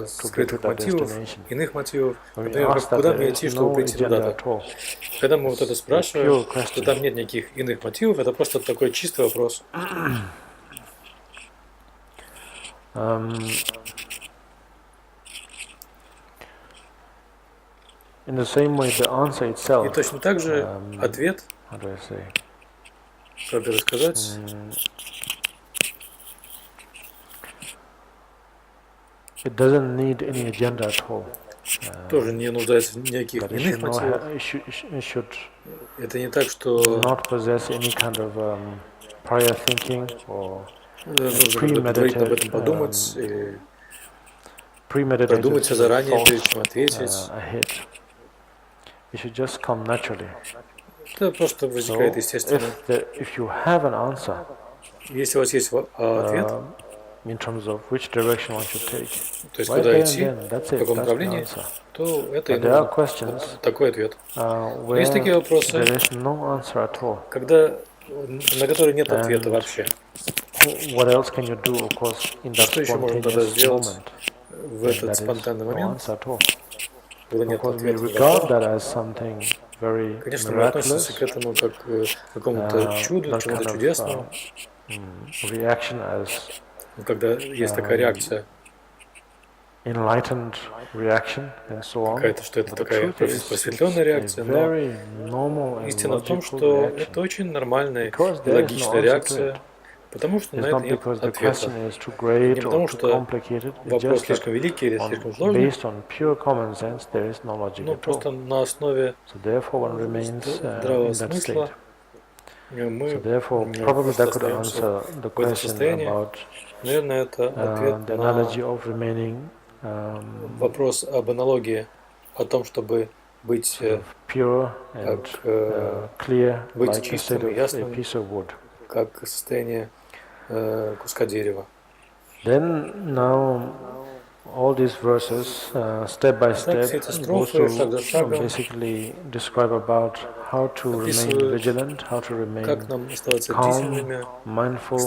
скрытых мотивов, иных мотивов, например, куда мне идти, чтобы прийти туда-то. Когда мы вот это спрашиваем, что там нет никаких иных мотивов, это просто такой чистый вопрос. In the same way, the answer itself, и точно так же ответ, как бы рассказать, it doesn't need any agenda at all. Тоже не нуждается в никаких иных мотивах. Это не так, что not possess any kind of prior thinking or нужно предварительно об этом подумать или продумать все заранее, прежде чем ответить. It should just come naturally. Это просто возникает естественно. If you have an answer, если у вас есть ответ, in terms of which direction one should take, то есть куда идти, в каком направлении, то это и нужно. Такой ответ. Но есть такие вопросы, когда, на которые нет ответа вообще. Что еще можно тогда сделать в этот спонтанный момент, когда нет ответа? Конечно, мы относимся к этому как к какому-то чуду, чему-то чудесному. Когда есть такая реакция, какая-то, что это такая просветленная реакция, но истина в том, что это очень нормальная и логичная реакция, потому что на это нет ответа. Не потому что вопрос слишком великий или слишком сложный, но просто на основе здравого смысла мы остаемся в этом состоянии. Наверное, это ответ на вопрос об аналогии, о том, чтобы быть быть чистым и ясным, как состояние куска дерева. Then now all these verses, step by step, basically describe about how to remain vigilant, how to remain calm, mindful,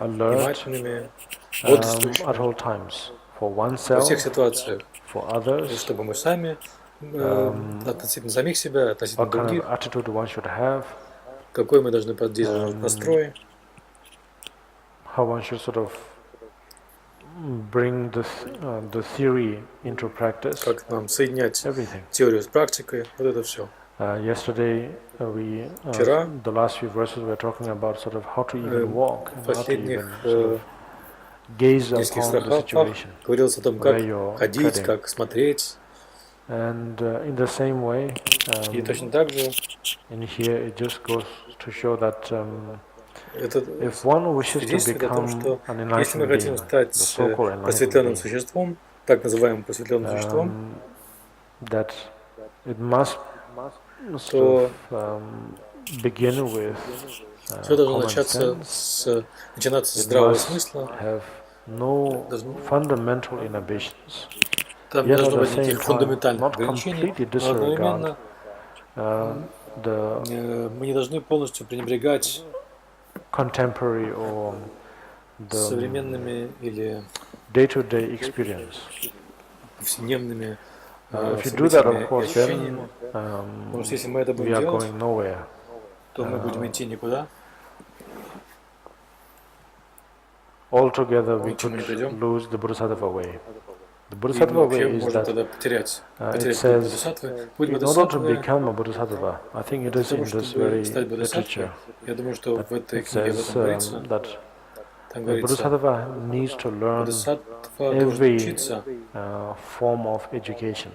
alert at all times, for oneself, for others, чтобы мы сами, относительно самих себя, относительно других, какой мы должны поддерживать настрой, how one should sort of bring the theory into practice. Как нам соединять теорию с практикой, вот это все. Yesterday Вчера, the last few verses we were talking about sort of how to even walk, в последних нескольких стихах говорилось о том, как ходить, как смотреть. And in the same way, и точно так же, in here it just goes to show that это if one wishes to become an enlightened если мы хотим стать просветленным существом, так называемым просветленным существом, that it must sort of begin with все должно начинаться с здравого смысла. No fundamental inhibitions. Там не должно быть никаких фундаментальных ограничений, но одновременно мы не должны полностью пренебрегать современными или повседневными ощущениями. Потому что если мы это будем делать, то мы будем идти никуда. Altogether we could lose the Bodhisattva way. The Bodhisattva way is that it says, in order to become a Bodhisattva, I think it is in this very literature, that it says that the Bodhisattva needs to learn every form of education,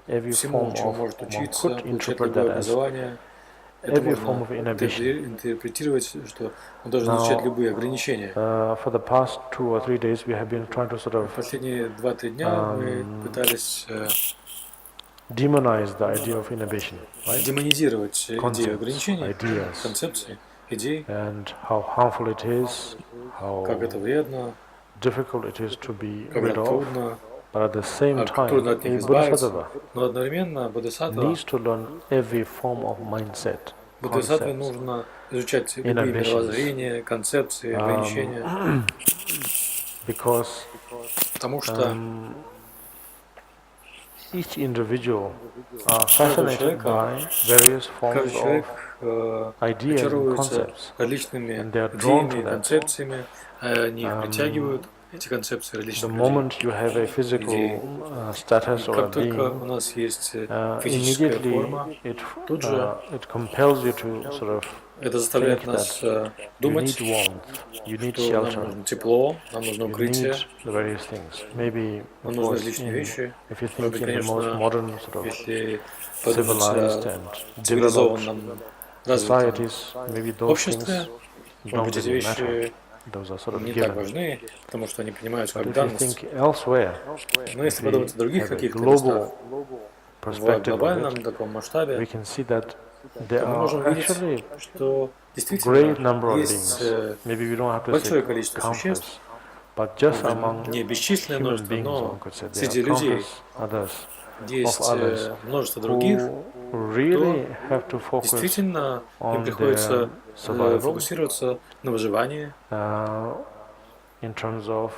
every form of, one could interpret that as every form of inhibition. Интерпретировать, что он должен изучать любые ограничения. For the past 2 or 3 days, we have been trying to sort of последние 2-3 дня мы пытались demonize the idea of inhibition, right? Демонизировать идею ограничений, концепции, идей, and how harmful it is, how как это вредно, difficult it is to be как rid of. трудно, But at the same time, трудно от них a избавиться. Bodhisattva Но одновременно Бодхисаттва needs to learn every form of mindset, Бодхисаттве concepts, нужно изучать любые мировоззрения, концепции, ограничения, because потому что each individual are fascinated by various forms of ideas and concepts, различными and they are drawn to идеями, that. концепциями, они их притягивают, эти концепции The различных moment you have a physical status or a Как только being, у нас есть физическая immediately форма, тут же it compels you to sort of это заставляет think нас that думать, you need warmth, you need что нам shelter, нужно тепло, нам нужно you укрытие, need the various things. Maybe, нам of нужны course, различные вещи. if you Может think быть, in the most конечно, modern sort of если civilized подумать о and developed цивилизованном развитом societies, maybe those обществе, things может don't быть, эти really matter. вещи Those are sort of не так given. важны, потому что они принимаются But как if you данность. think elsewhere, Но если if we подумать о других have a каких-то местах, global в perspective of глобальном it, таком масштабе, we can see that there то мы are можем видеть, actually что great действительно number of есть beings. Maybe we don't have to большое say количество существ, countless, but just among не бесчисленное human множество, beings, но one could say there среди are людей countless others есть of others множество других, who really have to focus действительно им on приходится their survival, фокусироваться на выживании. In terms of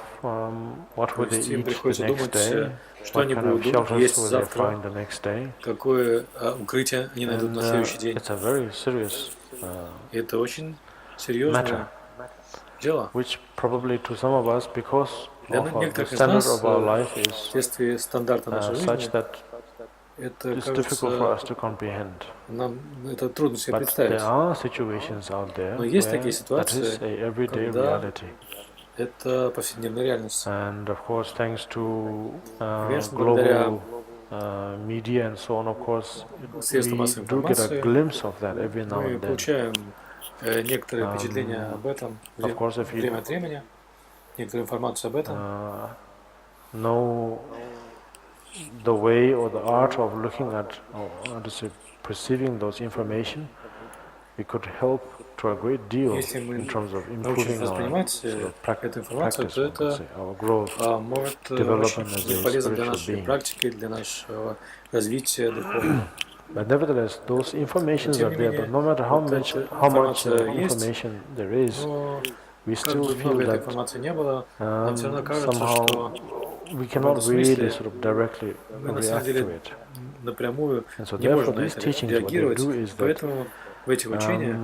what will То they есть им eat the приходится next думать, day, что what они kind of будут shelters есть will they завтра, find the next day. какое укрытие они найдут на следующий день. It's a very serious Это очень серьезное дело. Which probably to some of us, because Для of the некоторых из standard нас, of our life is вследствие стандарта нашей such жизни, that это it's difficult for кажется, us to comprehend. нам это трудно себе But представить. there are situations out there Но есть where такие that ситуации, is a everyday когда reality. это повседневная реальность. And of course, thanks to Конечно, благодаря global media and so on, of course, средствам we массовой do get a информации glimpse of that every now мы and then. получаем некоторые впечатления об этом Of course, if время you от времени, некоторую информацию об этом. know the way or the art of looking at, or to say, perceiving those information, we could help to a great deal Если мы in terms of научимся improving our воспринимать sort of эту информацию, practice, то one could это say, our growth, может development as очень a полезно для spiritual нашей being. практики, для нашего развития духовного. But nevertheless, those informations Тем are не there. менее, But no matter how вот much эта информация есть, information there is, но we как still бы feel много этой that информации не было, нам все равно кажется, somehow что we в cannot этом really смысле sort of directly мы на самом react to деле it. напрямую And so не therefore, можем на these это teachings, what they реагировать. do is that Поэтому в этих учениях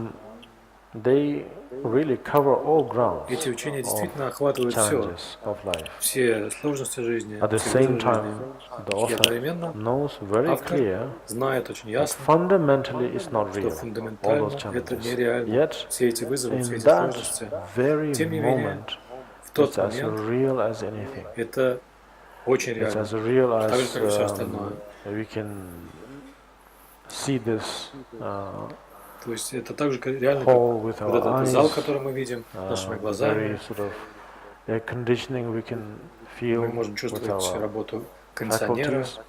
they really cover all grounds эти учения of действительно охватывают все, challenges of life. все сложности жизни, At the все same вызовы time, жизни. the И author одновременно knows very автор clear знает очень that ясно, fundamentally it's not что real, all фундаментально those это challenges. нереально. Yet, Все эти вызовы, все in эти that сложности. very Тем не менее, moment, в тот it's as момент real as anything. это очень It's реально. as real Так же, as как и все остальное. we can see this То есть это так же реально, hall как with вот our этот eyes, зал, который мы видим нашими very глазами. sort of air conditioning we can Мы feel можем with чувствовать our работу кондиционера faculties.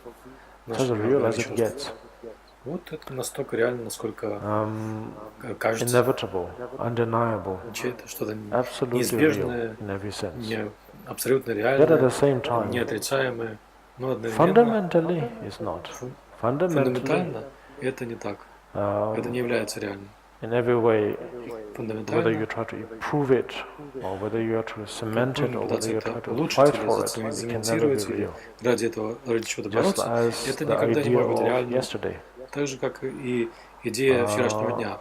It's as нашими real органами as it чувств. gets. Вот это настолько реально, насколько кажется. Inevitable, undeniable, Это что-то absolutely неизбежное, real in every sense. абсолютно Yet at реальное, the same time, неотрицаемое, но одновременно fundamentally it's not. Fundamentally, фундаментально это не так. Это не является реальным. in every way, whether Фундаментально, you try to improve it, or whether you try to cement it, or whether пытаться you это try to улучшить fight или for it, it can never be замонтировать, или real. ради этого, ради чего-то Just бороться, as это the никогда не idea может быть of реальным. yesterday. Так же, как и идея вчерашнего дня.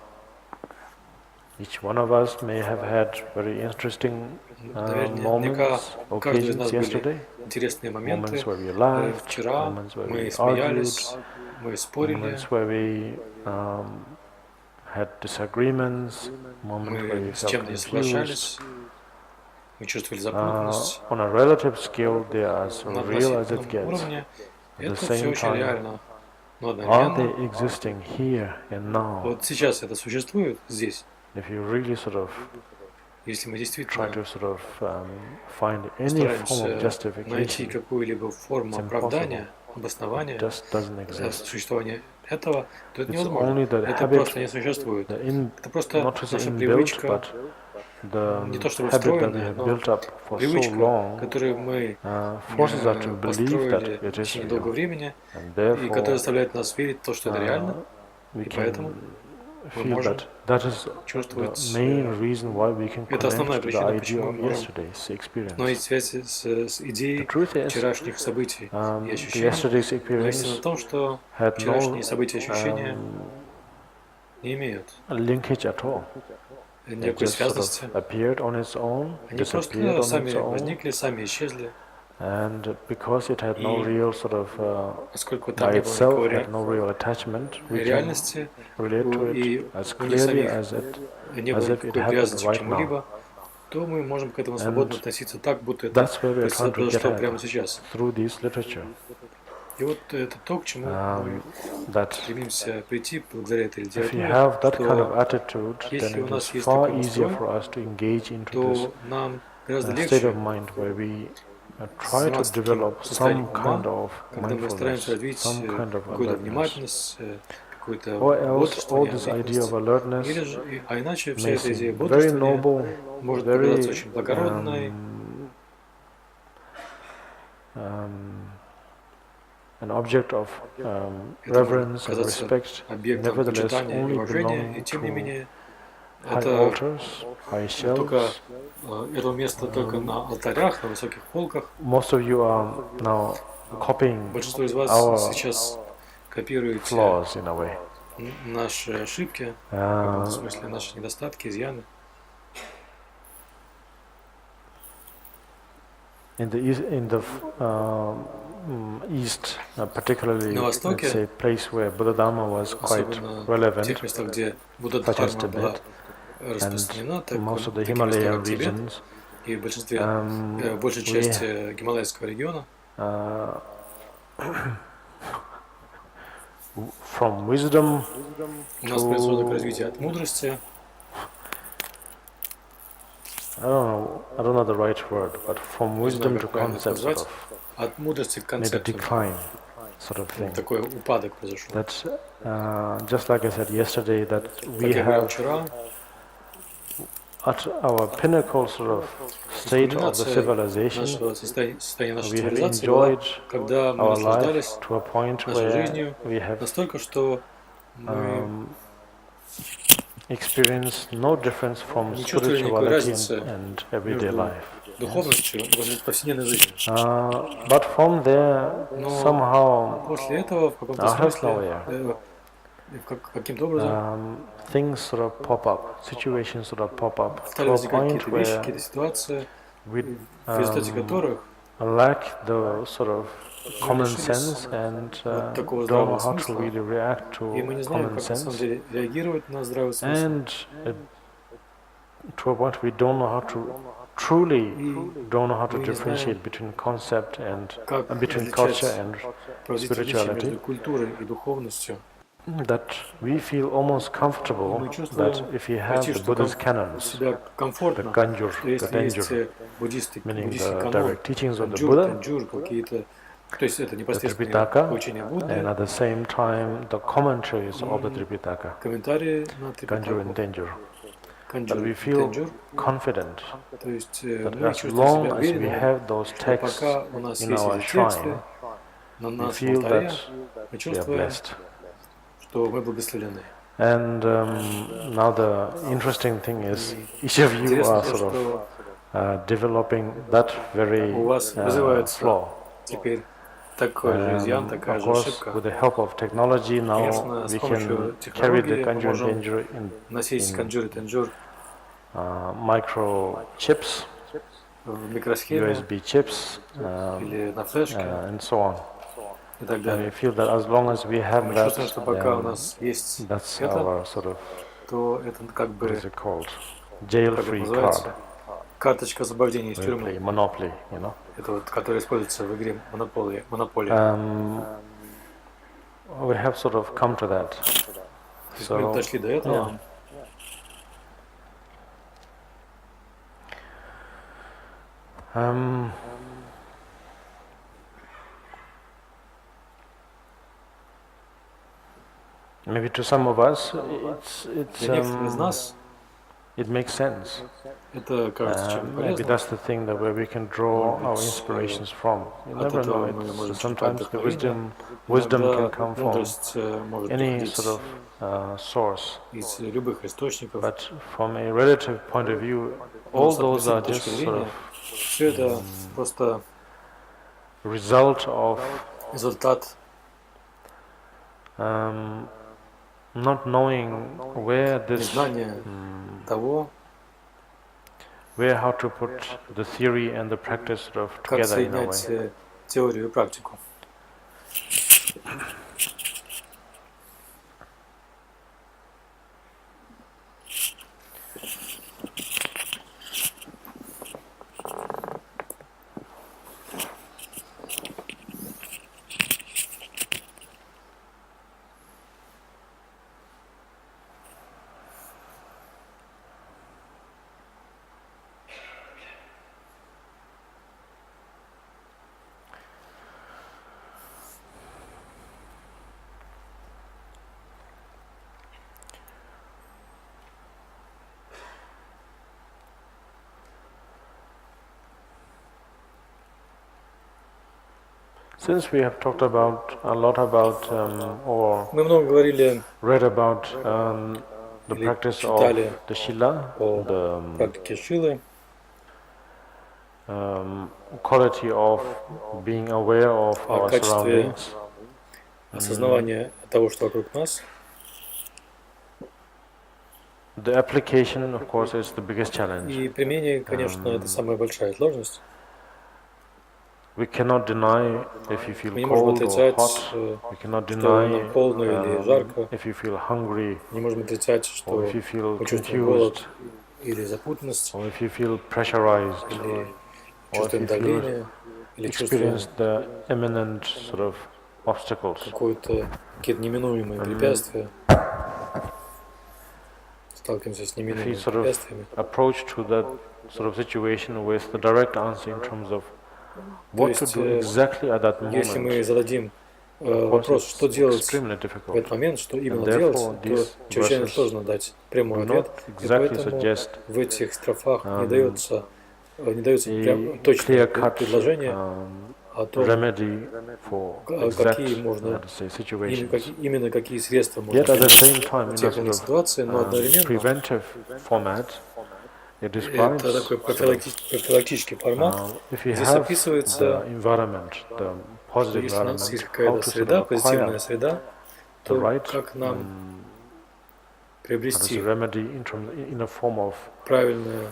Each one of us may have had very interesting Наверняка moments, у каждого из occasions нас были yesterday, интересные моменты. moments where we laughed, Вчера moments where мы we смеялись, argued, мы спорили, moments where we had disagreements, moments where we мы с felt чем-то не confused. соглашались, мы чувствовали запутанность. On a relative scale, they are as На real as it относительном gets. уровне At the это все same очень time, реально. но одновременно, they existing here and now? Вот сейчас это существует здесь. If you really sort of если мы действительно try to sort of find any form of стараемся найти justification, какую-либо форму оправдания, обоснования it just doesn't exist. существования этого, то это It's невозможно. only the Это habit, просто не существует. Это просто not just наша inbuilt, привычка, but the не то чтобы habit that we встроенная, have но built up for so привычка, long которую мы forces us to believe that построили it в is течение долгого real. времени, And и которая therefore, заставляет нас верить в то, что это реально, we и поэтому мы feel можем that that is the чувствовать, main reason why we can это основная connect to the причина, idea почему of мы можем yesterday's experience. установить связь с идеей The truth is, вчерашних событий и the ощущений. yesterday's Но истина в experience том, что had вчерашние no события и ощущения не имеют linkage at all. It никакой just sort связности. of appeared on its own, Они disappeared просто on its сами own, возникли, сами исчезли. and because it had no И real sort of поскольку там by не было itself никакой had no real attachment, we can реальности, relate to и it as у них clearly самих не as было if it никакой happened привязанности к right now. чему-либо, то мы можем к этому свободно относиться так, будто это That's where we are trying to get произошло at прямо сейчас. through this literature. И вот это то, к чему мы That стремимся прийти благодаря этой if you литературе, have that kind of что attitude, если then у it нас is есть far такой easier настрой, for us to engage into this то нам гораздо state легче of mind where we try to заниматься таким develop some состоянием kind ума, of когда мы стараемся mindfulness, развить some kind of какую-то alertness. внимательность, какое-то Or else all бодрствование, this idea of бдительность. alertness А иначе вся may эта идея seem very бодрствования noble, может показаться very очень благородной, an object of это может reverence and казаться respect, объектом nevertheless почитания и only уважения, и belong тем не to менее high это altars, high только shelves. это место только на алтарях, на высоких полках. Most of you are now copying Большинство из вас our сейчас копируете flaws in a way. наши ошибки, в каком-то смысле наши недостатки, изъяны. In the East, particularly, let's say, place where Buddha Dharma was quite relevant, в тех местах, где Будда such as Дхарма была Tibet, распространена, and most of the такие места, Himalayan как Тибет, regions, и в большинстве, большей части Гималайского региона, from wisdom у нас происходит развитие от мудрости. I don't know the right word, but from wisdom to concept sort of от мудрости к made a концепту. decline sort of thing. Такой упадок произошел. That's just like I said yesterday, that we Как я говорил have вчера, at our pinnacle sort of state of the civilization, состояние нашей we have цивилизации было, enjoyed когда мы our наслаждались life to a point нашей where жизнью we have настолько, что мы experience no difference from не чувствовали никакой spirituality разницы and everyday life. духовностью в повседневной жизни. But from there, Но somehow, после этого, в каком-то смысле, каким-то образом, things sort of pop up, situations sort of pop up стали to a возникать point какие-то вещи, where какие-то ситуации, we в результате которых lack the sort of common sense and такого don't know здравого how to смысла, really react и мы to не знаем, common как на самом sense, деле реагировать на здравый смысл. and to a point we don't know how to truly don't know how to differentiate between concept and between culture and spirituality. Между культурой и духовностью. That we feel almost comfortable that if you have the Buddha's canons, the Ganjur, the Tenjur, meaning the direct teachings of the Buddha, то есть это the непосредственное учение Tripitaka, Будды, and at the same time the commentaries of the Tripitaka, комментарии на Ganjur and Трипитаку, Tenjur. That Канджур we и feel Тенджур. confident То есть that мы as чувствуем long себя as we уверенными, have those что texts пока у нас in есть our эти тексты shrine, на we нашем feel алтаре, that мы we are чувствуем, blessed. что мы благословлены. And now the interesting thing is, each of you are sort of developing that very У вас вызывается flaw. теперь такой же изъян, такая Of же course, ошибка. with the help of technology, now Конечно, с we помощью can carry the технологии мы Ganjur and можем Tenjur носить канджур и тенджур microchips, в микросхеме USB chips, или на флешке and so on. и так And we далее. feel that as long as we have Мы that, чувствуем, что пока у then нас есть that's это, our sort of, то это как what бы, is it called? как это Jail-free называется, card. карточка освобождения из We тюрьмы. play Monopoly, you know. Это вот, которая используется в игре Монополия. we have sort of come to that. So, мы дошли до этого. Maybe to some of us, it makes sense. Maybe that's the thing that where we can draw our inspirations from. You never know. Sometimes the wisdom can come from any sort of source. But from a relative point of view, all those are just sort of result of not knowing where this, where how to put the theory and the practice sort of together in a way. Теорию и практику. Since we have talked about a lot about or read about the practice of the Shila, the quality of being aware of our surroundings, осознавание того, что вокруг нас, the application, of course, is the biggest challenge. И применение, конечно, это самая большая сложность. We cannot deny if you feel cold or hot. We cannot deny if you feel hungry, or if you feel confused, or if you feel pressurized, or if you feel experience the imminent sort of obstacles. Какие-то неминуемые препятствия. Сталкиваемся с неминуемыми препятствиями. Approach to that sort of situation with the direct answer in terms of what to do exactly at that moment. Если мы зададим вопрос, что делать в этот момент, что именно делать, то чрезвычайно сложно дать прямой ответ. И поэтому в этих строфах не дается точное предложение о том, какие можно, именно какие средства можно применить в тех или иных ситуациях, но одновременно это такой профилактический формат, здесь описывается, если у нас есть какая-то среда, позитивная среда, то как нам приобрести правильное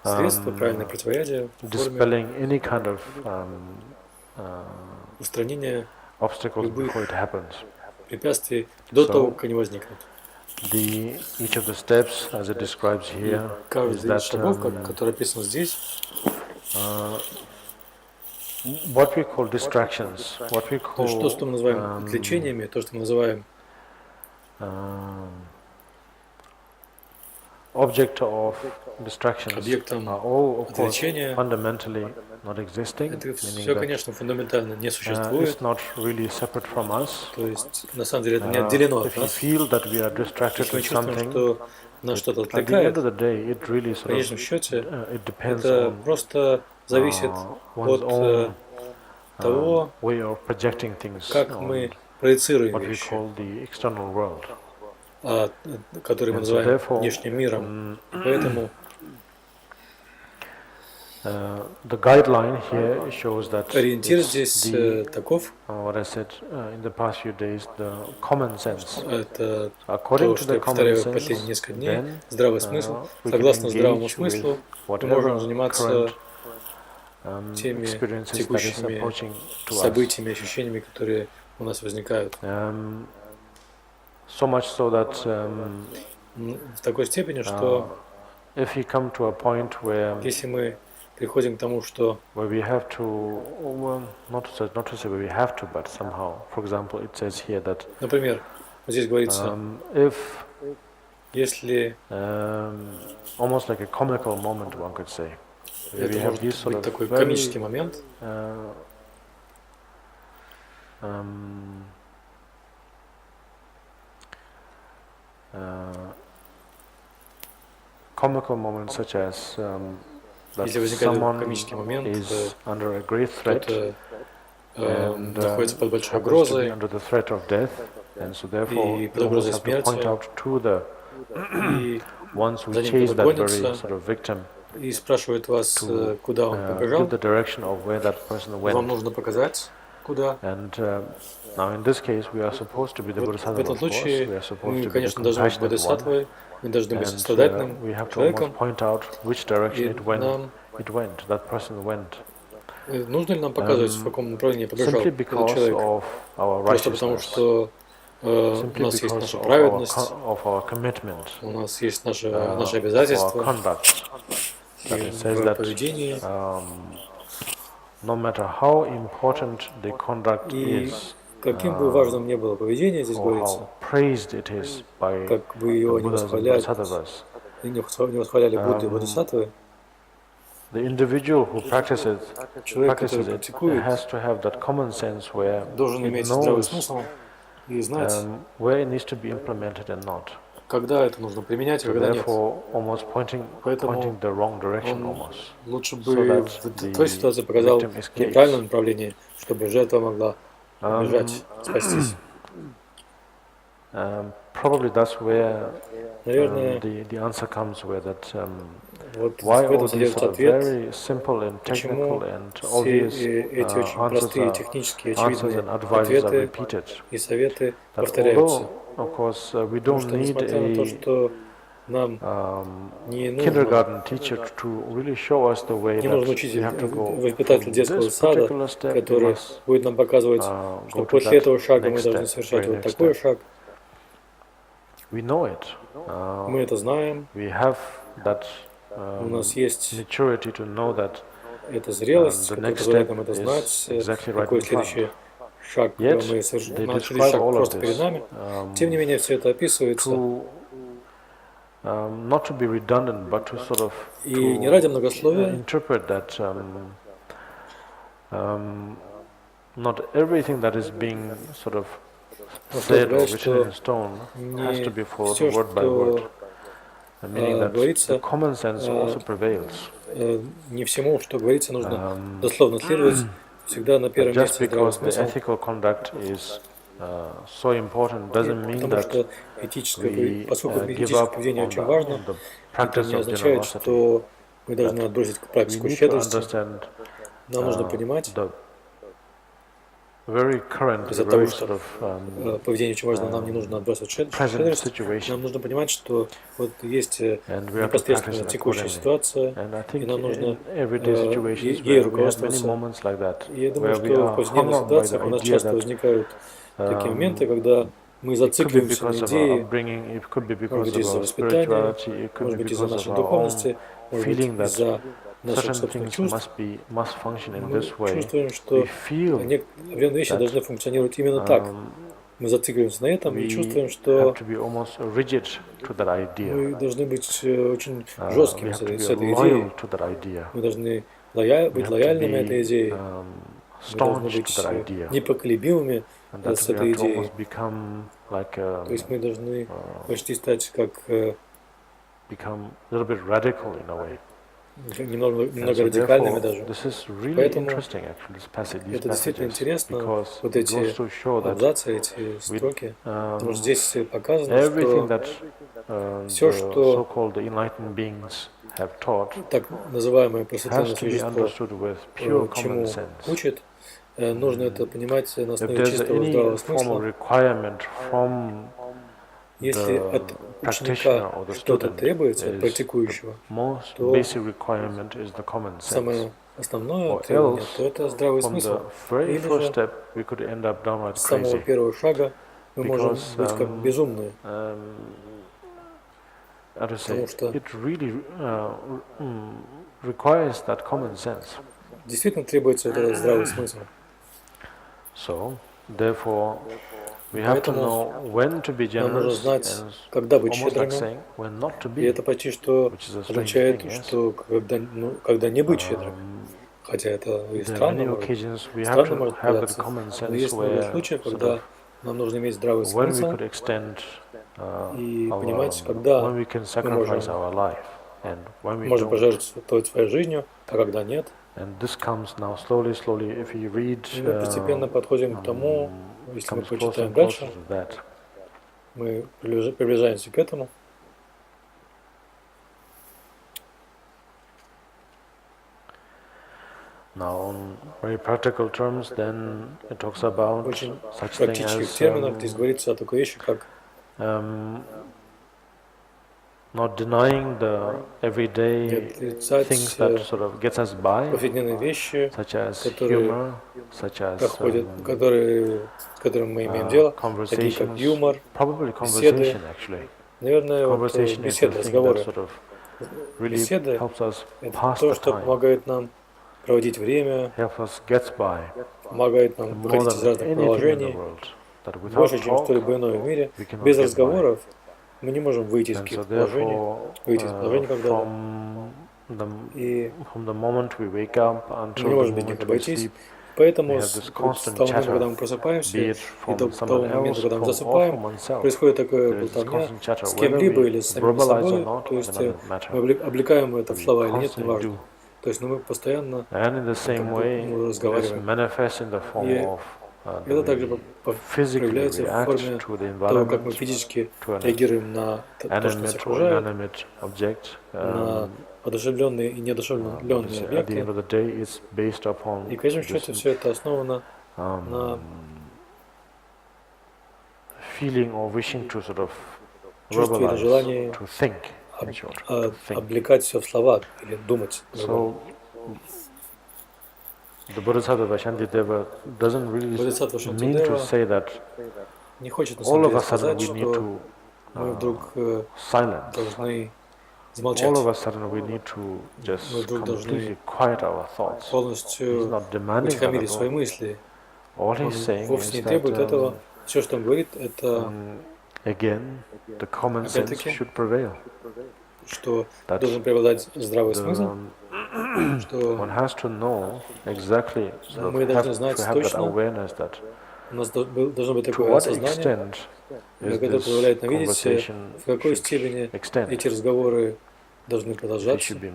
средство, правильное противоядие в форме устранения любых препятствий до того, как они возникнут. Each of the steps, as it describes here, is that what we call distractions, what we call то, что мы называем отвлечениями, то, что мы называем object of distractions, объектом are all, of course, отвлечения. fundamentally not existing. Это все, конечно, фундаментально не существует. It's not really separate from us. То есть, на самом деле, это не отделено от нас. If you feel that we are distracted with something, что нас что-то отвлекает, в конечном счете, это просто зависит от того, как мы проецируем вещи, который мы называем внешним миром. Поэтому the guideline here shows that ориентир здесь таков, what I said in the past few days, the common sense. Это According то, что я повторяю последние несколько дней, здравый смысл. Согласно здравому смыслу, мы можем заниматься теми текущими событиями, ощущениями, которые у нас возникают. So much so that в такой степени, что if you come to a point where если мы приходим к тому, что where we have to, well, not to say where we have to, but somehow, for example, it says here that, например, здесь говорится, если almost like a comical moment, one could say. Это может быть такой комический момент. Comical moments such as that Если возникает someone комический момент, is under a great threat and находится под большой угрозой, under the threat of death, and so therefore и под угрозой have to point смерти, out to the и ones who за ним chase кто-то that very гонится, sort of victim и спрашивает вас, куда он give побежал, the direction of where that person вам went. нужно показать, куда. And now in this case we are supposed to be the Bodhisattva, В этом of course. случае We are supposed мы, to be the конечно, должны быть compassionate one. бодхисаттвой, мы должны быть And сострадательным we have to almost человеком. point out which direction И it went, нам that person went. нужно ли нам показывать, в каком направлении побежал Simply этот because человек? of our Просто потому, righteousness, что у simply нас есть because наша of праведность, our commitment, у нас есть наши of our обязательства, conduct. That и it says в that поведении. no matter how important the conduct И is, каким бы важным ни было поведение, здесь or говорится, how praised it is by как бы the его не Buddhas and восхваляли, Bodhisattvas, не восхваляли Будды и Бодхисаттвы, the individual who practices человек, который it практикует, has to have that common sense where должен it иметь здравый knows смысл и знать, where it needs to be implemented and not. когда это нужно применять, а когда нет. Therefore, almost pointing the wrong direction Он almost. лучше So бы that в той ситуации показал victim escapes. неправильное направление, чтобы жертва могла бежать, спастись. Probably that's where Наверное, the answer comes, where that вот why в all этом these содержится sort of ответ, very simple and почему technical and все obvious эти очень простые, технические, answers очевидные and advices are ответы repeated. и советы That повторяются. although, of course, we Потому don't что, need несмотря на то, a что нам не нужно, kindergarten teacher to really show us the way не that нужен we учитель, have to go воспитатель from детского this сада, particular step, we который must будет нам показывать, go что to после that этого шага мы next должны step, совершать very вот next такой step. шаг. We know it. Мы это знаем, We have that у нас есть maturity to know that эта зрелость, the которая next позволяет step нам это is знать, exactly right какой in следующий front. шаг, Yet, мы they начали describe шаг all of просто перед this нами. Тем не менее, все это описывается. Not to be redundant, but to sort of И не ради многословия, interpret that not everything that is being sort of said or written in stone has to be followed все, word by word. Meaning that the говорится, common sense also prevails. не всему, что говорится, нужно дословно следовать. Всегда на первом Just месте здравый because the смысл. ethical conduct is so important doesn't mean Потому that что этическое, поскольку give этическое up поведение on очень важно, the это practice не of означает, generosity. что мы должны отбросить We практику need to щедрости. understand Нам нужно понимать, the very current, из-за very того, sort что of поведение очень важно, нам не нужно отбрасывать present щедрость. situation. Нам нужно понимать, что вот есть And we have to непосредственно practice it текущая accordingly. ситуация, And I и think нам нужно in everyday situations ей where we have many руководствоваться. moments like that, И я думаю, where we что в are hung повседневных up by the ситуациях у нас idea часто that возникают такие моменты, когда мы it could be зацикливаемся because на of our идее, upbringing, it could be может because быть, of из-за our воспитания, spirituality, it could может be быть, из-за because of нашей our own духовности, может быть, feeling that из-за наших certain собственных things чувств. must function in Мы this way. чувствуем, что We feel определенные вещи that должны функционировать именно так. Мы зацикливаемся на этом и we чувствуем, have что to be almost rigid to that idea. мы должны быть очень We жесткими have to be с этой loyal идеей. to that idea. Мы должны We быть have to лояльными этой be идее. Мы должны staunch to быть that idea. непоколебимыми And that с we этой have to идеей. almost become like То есть мы должны почти стать как become a little bit radical in a way. немного радикальными даже. This is really Поэтому interesting, actually, this passage, these это действительно passages, интересно, because вот it эти goes to show that абзацы, эти строки, потому что здесь показано, everything что that все, the что so-called enlightened beings have taught так называемое has просветленное to be существо understood with pure common чему sense. учит, нужно это понимать на If основе there's чистого any здравого form of смысла. requirement from Если the от practitioner ученика or the что-то student, требуется, от is практикующего, most то basic requirement is the common sense. самое основное Or требование, else, то это здравый from смысл. the very Или first же step, we could end up downright с самого crazy. первого шага мы можем Because, быть как безумные, how to say, потому что it really requires that common sense. Действительно требуется этот здравый смысл. So, therefore, we have to know when to be Нам нужно generous знать, and когда быть almost like щедрым, saying when not to и be, это почти что which is a strange означает, thing, yes? что когда не быть щедрым. Хотя это и странно может показаться, но есть много случаев, когда нам нужно иметь здравый смысл и понимать, когда мы можем пожертвовать своей жизнью, а когда нет. И мы постепенно подходим к тому, если мы почитаем дальше, мы приближаемся к этому. Now, on very practical terms, then it talks about очень such thing практических терминах здесь говорится о такой вещи, как not denying the everyday things that sort of gets us by, повседневные вещи, such as которые humor, such as с которыми мы имеем дело, такие как юмор, беседы. Наверное, беседы, разговоры. Беседы — это то, что помогает нам проводить время, помогает нам выходить из разных положений, больше, чем что-либо иное в мире. Без разговоров мы не можем выйти из каких-то положений, когда-то. И мы не можем без них обойтись. Поэтому с того момента, когда мы просыпаемся, и до того момента, когда мы засыпаем, происходит такая болтовня с кем-либо или с самим собой, то есть мы облекаем это в слова или нет, неважно. То есть мы постоянно разговариваем. И это также проявляется в форме того, как мы физически реагируем на то, что нас окружает, на одушевленные и неодушевленные объекты. И в конечном счете все это основано на чувстве или желании облекать все в слова или думать. The Bodhisattva Shantideva doesn't really mean to say that не хочет на самом деле сказать, что мы вдруг all должны замолчать. of a sudden we need to just completely quiet our thoughts. Полностью утихомирить свои мысли. Он вовсе не требует этого. Все, что он говорит, это опять-таки, что должен преобладать здравый смысл, что мы должны знать точно, у нас должно быть такое осознание, которое позволяет нам видеть, в какой степени эти разговоры должны продолжаться. То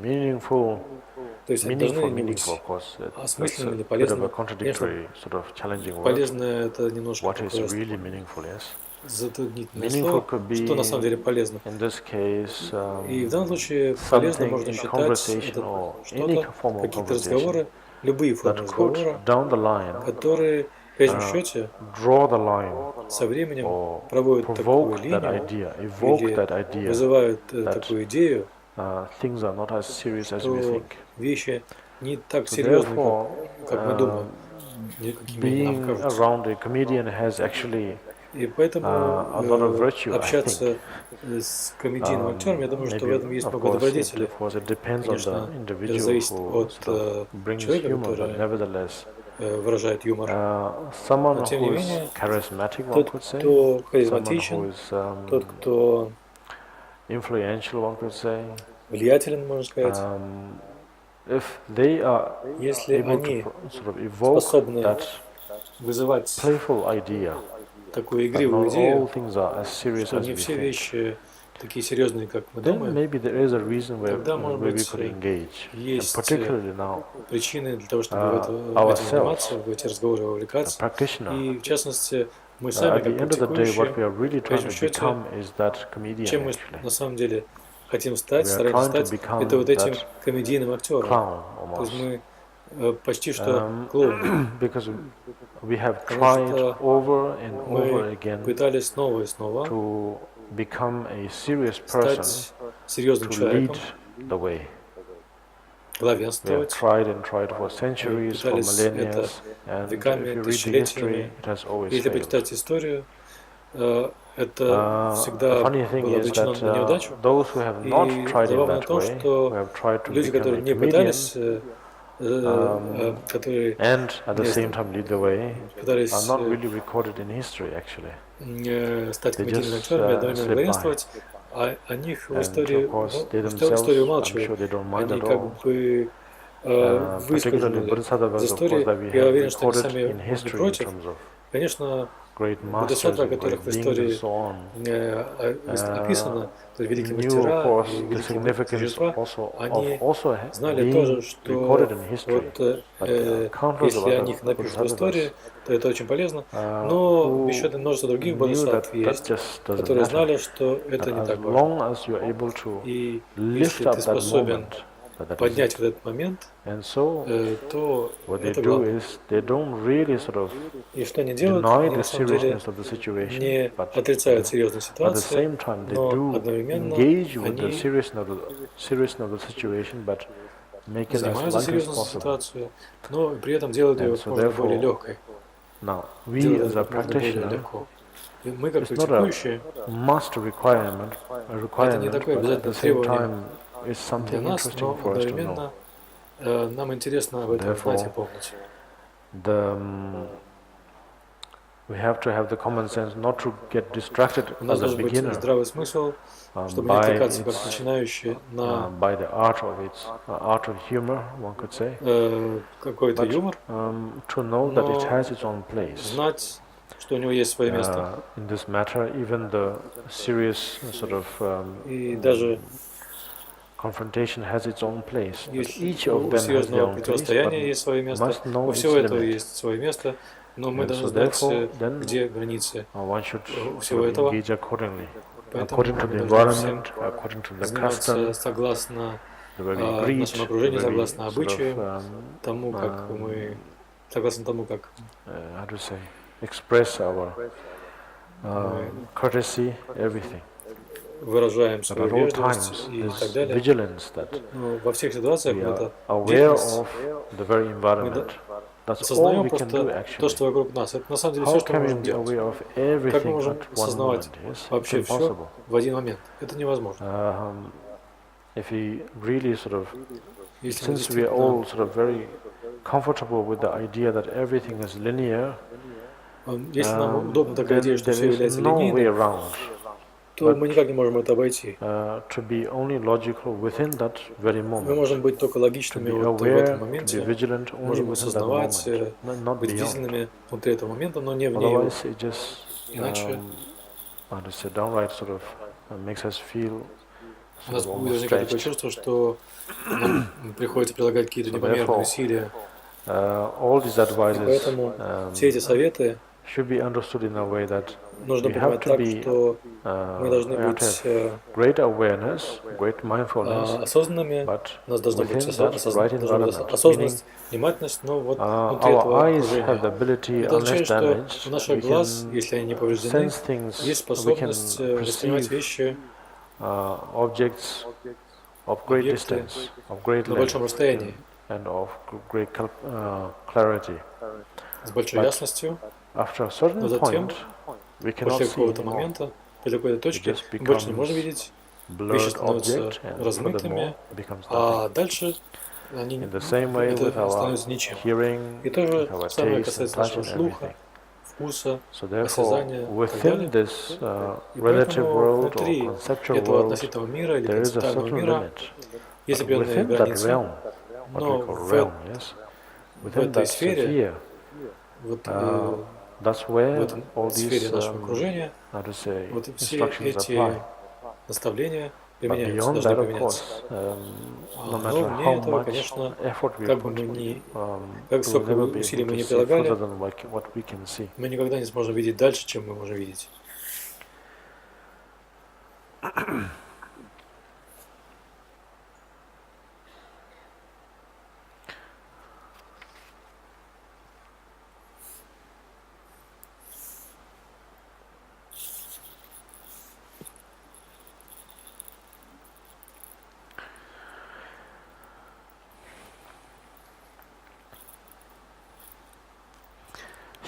есть они должны быть осмысленными или полезными. Конечно, полезное — это немножко такое затруднительное слово, что на самом деле полезно. И в данном случае полезно можно считать что-то, какие-то разговоры, любые формы разговора, которые в конечном счете со временем проводят такую линию или вызывают такую идею, что вещи не так серьезны, как мы думаем, какими нам кажутся. И поэтому общаться с комедийным актером, я думаю, что в этом есть много добродетелей. Конечно, это зависит от человека, который выражает юмор. Но тем не менее, тот, кто харизматичен, тот, кто влиятелен, можно сказать, если они способны вызывать такую игривую идею, что не все вещи такие серьезные, как мы думаем, тогда, может быть, есть причины для того, чтобы этим заниматься, в эти разговоры вовлекаться. И, в частности, мы сами, как практикующие, в конечном счете, чем мы на самом деле хотим стать, стараемся стать, это вот этим комедийным актером. То есть мы почти что клоуны. Потому что мы пытались снова и снова стать серьезным человеком, главенствовать. Мы пытались это веками, тысячелетиями. Если почитать историю, это всегда было обречено на неудачу. И забавно то, что люди, которые не пытались, которые пытались стать комедийными актерами, одновременно главенствовать, о них в истории умалчивают. Они как бы выскользнули из истории. Я уверен, что они сами не против. Конечно, Бодхисаттва, которых в истории описано, то есть великие мастера и великие божества, они знали тоже, что если о них напишут в истории, то это очень полезно. Но еще множество других бодхисаттв есть, которые знали, что это не так важно. И если ты способен поднять в этот момент, то это главное. И что они делают? Они на самом деле не отрицают серьезную ситуацию, но одновременно они занимаются серьезной ситуацией, но при этом делают ее как можно более легкой. Делают ее как можно более легко. И мы, как практикующие, это не такое обязательное требование для нас, но одновременно нам интересно об этом знать и помнить. У нас должен быть здравый смысл, чтобы не отвлекаться как начинающий на какой-то юмор, но знать, что у него есть свое место. И даже если у серьезного противостояния есть свое место, у всего этого есть свое место, но мы должны знать, где границы всего этого. Поэтому мы должны всем заниматься согласно нашему окружению, согласно обычаям, тому, как мы, согласно тому, как выражаем свою вежливость и так далее. Но во всех ситуациях это деятельность. Мы осознаем просто то, что вокруг нас. Это на самом деле все, что мы можем делать. Как мы можем осознавать вообще все в один момент? Это невозможно. Если мы действительно если нам удобна такая идея, что все является линейным, то мы никак не можем это обойти. Мы можем быть только логичными вот в этом моменте, можем осознавать, быть бдительными внутри этого момента, но не вне его. Иначе у нас будет возникать такое чувство, что нам приходится прилагать какие-то непомерные усилия. И поэтому все эти советы нужно понимать так, что мы должны быть осознанными, у нас должна быть осознанность, внимательность, но вот внутри этого окружения. Это означает, что у наших глаз, если они не повреждены, есть способность воспринимать вещи, объекты на большом расстоянии, с большой ясностью, но затем, после какого-то момента, после какой-то точки, мы больше не можем видеть, вещи становятся размытыми, а дальше это становится ничем. И то же самое касается нашего слуха, вкуса, осязания и так далее. И поэтому внутри этого относительного мира или концептуального мира есть определенные границы, но в этой сфере, в этой сфере нашего окружения, вот все эти наставления применяются, должны применяться. Но вне этого, конечно, как бы мы как сколько усилий мы не прилагали, мы никогда не сможем видеть дальше, чем мы можем видеть.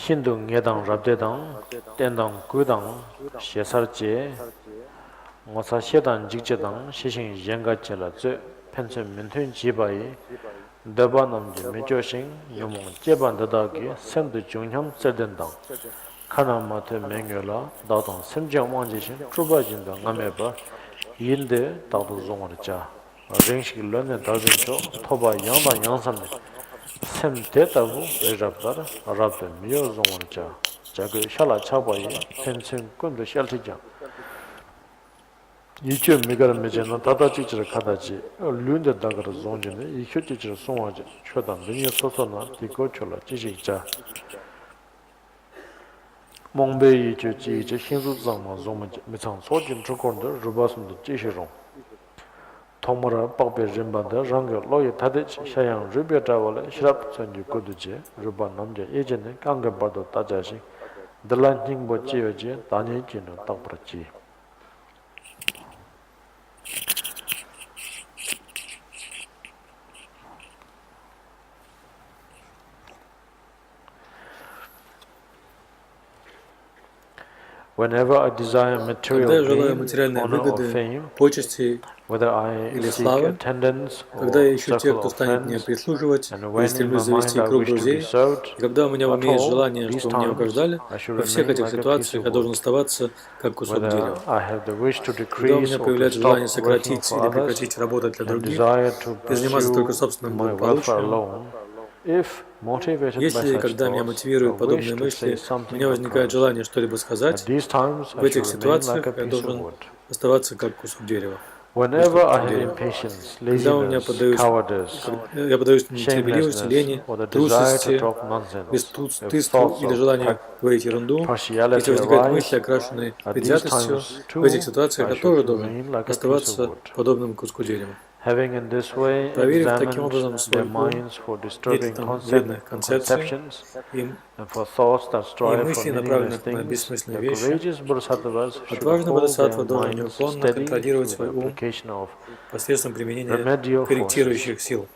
신도 녜당 rab대당 땐당 구당 시살제 모사 시단 직제당 시신 연가체라 저 펜션 멘튼 지바이 더반남지 메조신 요몽 제반다다기 샘도 중형 세된당 카나마테 맹여라 다동 샘정왕지신 주바진도 남에바 인데 다도 종어자 랭식 런네 다진초 토바 양반 양산네 샘대다고 에잡다라 아랍데 미어 종어자 자그 샬라 차바이 펜션 군도 샬티장 이쪽 메가르 메제나 다다지지를 가다지 륜데 다가르 종진네 이 효지지를 송하지 초단 미니 소소나 디고초라 지지자 몽베이 주지 신수장마 종마 메창 소진 주권의 루바스도 지시롱 통모라 박베 림반다 랑게 로이 타데 샤양 르베타월에 시랍 선주 고드제 루바 남제 예전에 강게 바도 따자시 들란팅 보지여지 다니지는 딱브르지 Whenever I desire material gain, honor or fame, whether I seek attendance or circle of friends, and when in my mind I wish to be served, at all, these times I should remain like a piece of wood. Whether I have the wish to decrease or to stop working for others, and desire to pursue my welfare alone, Если, когда меня мотивируют подобные мысли, у меня возникает желание что-либо сказать, в этих ситуациях я должен оставаться как кусок дерева. Когда я поддаюсь нетерпеливости, лени, трусости, бесстыдству или желанию говорить ерунду, если возникают мысли, окрашенные предвзятостью, в этих ситуациях я тоже должен оставаться подобным куску дерева. Проверив таким образом свой ум, нет там вредных концепций и мыслей, направленных на бессмысленные вещи, отважный бодхисаттва должен неуклонно контролировать свой ум посредством применения корректирующих сил.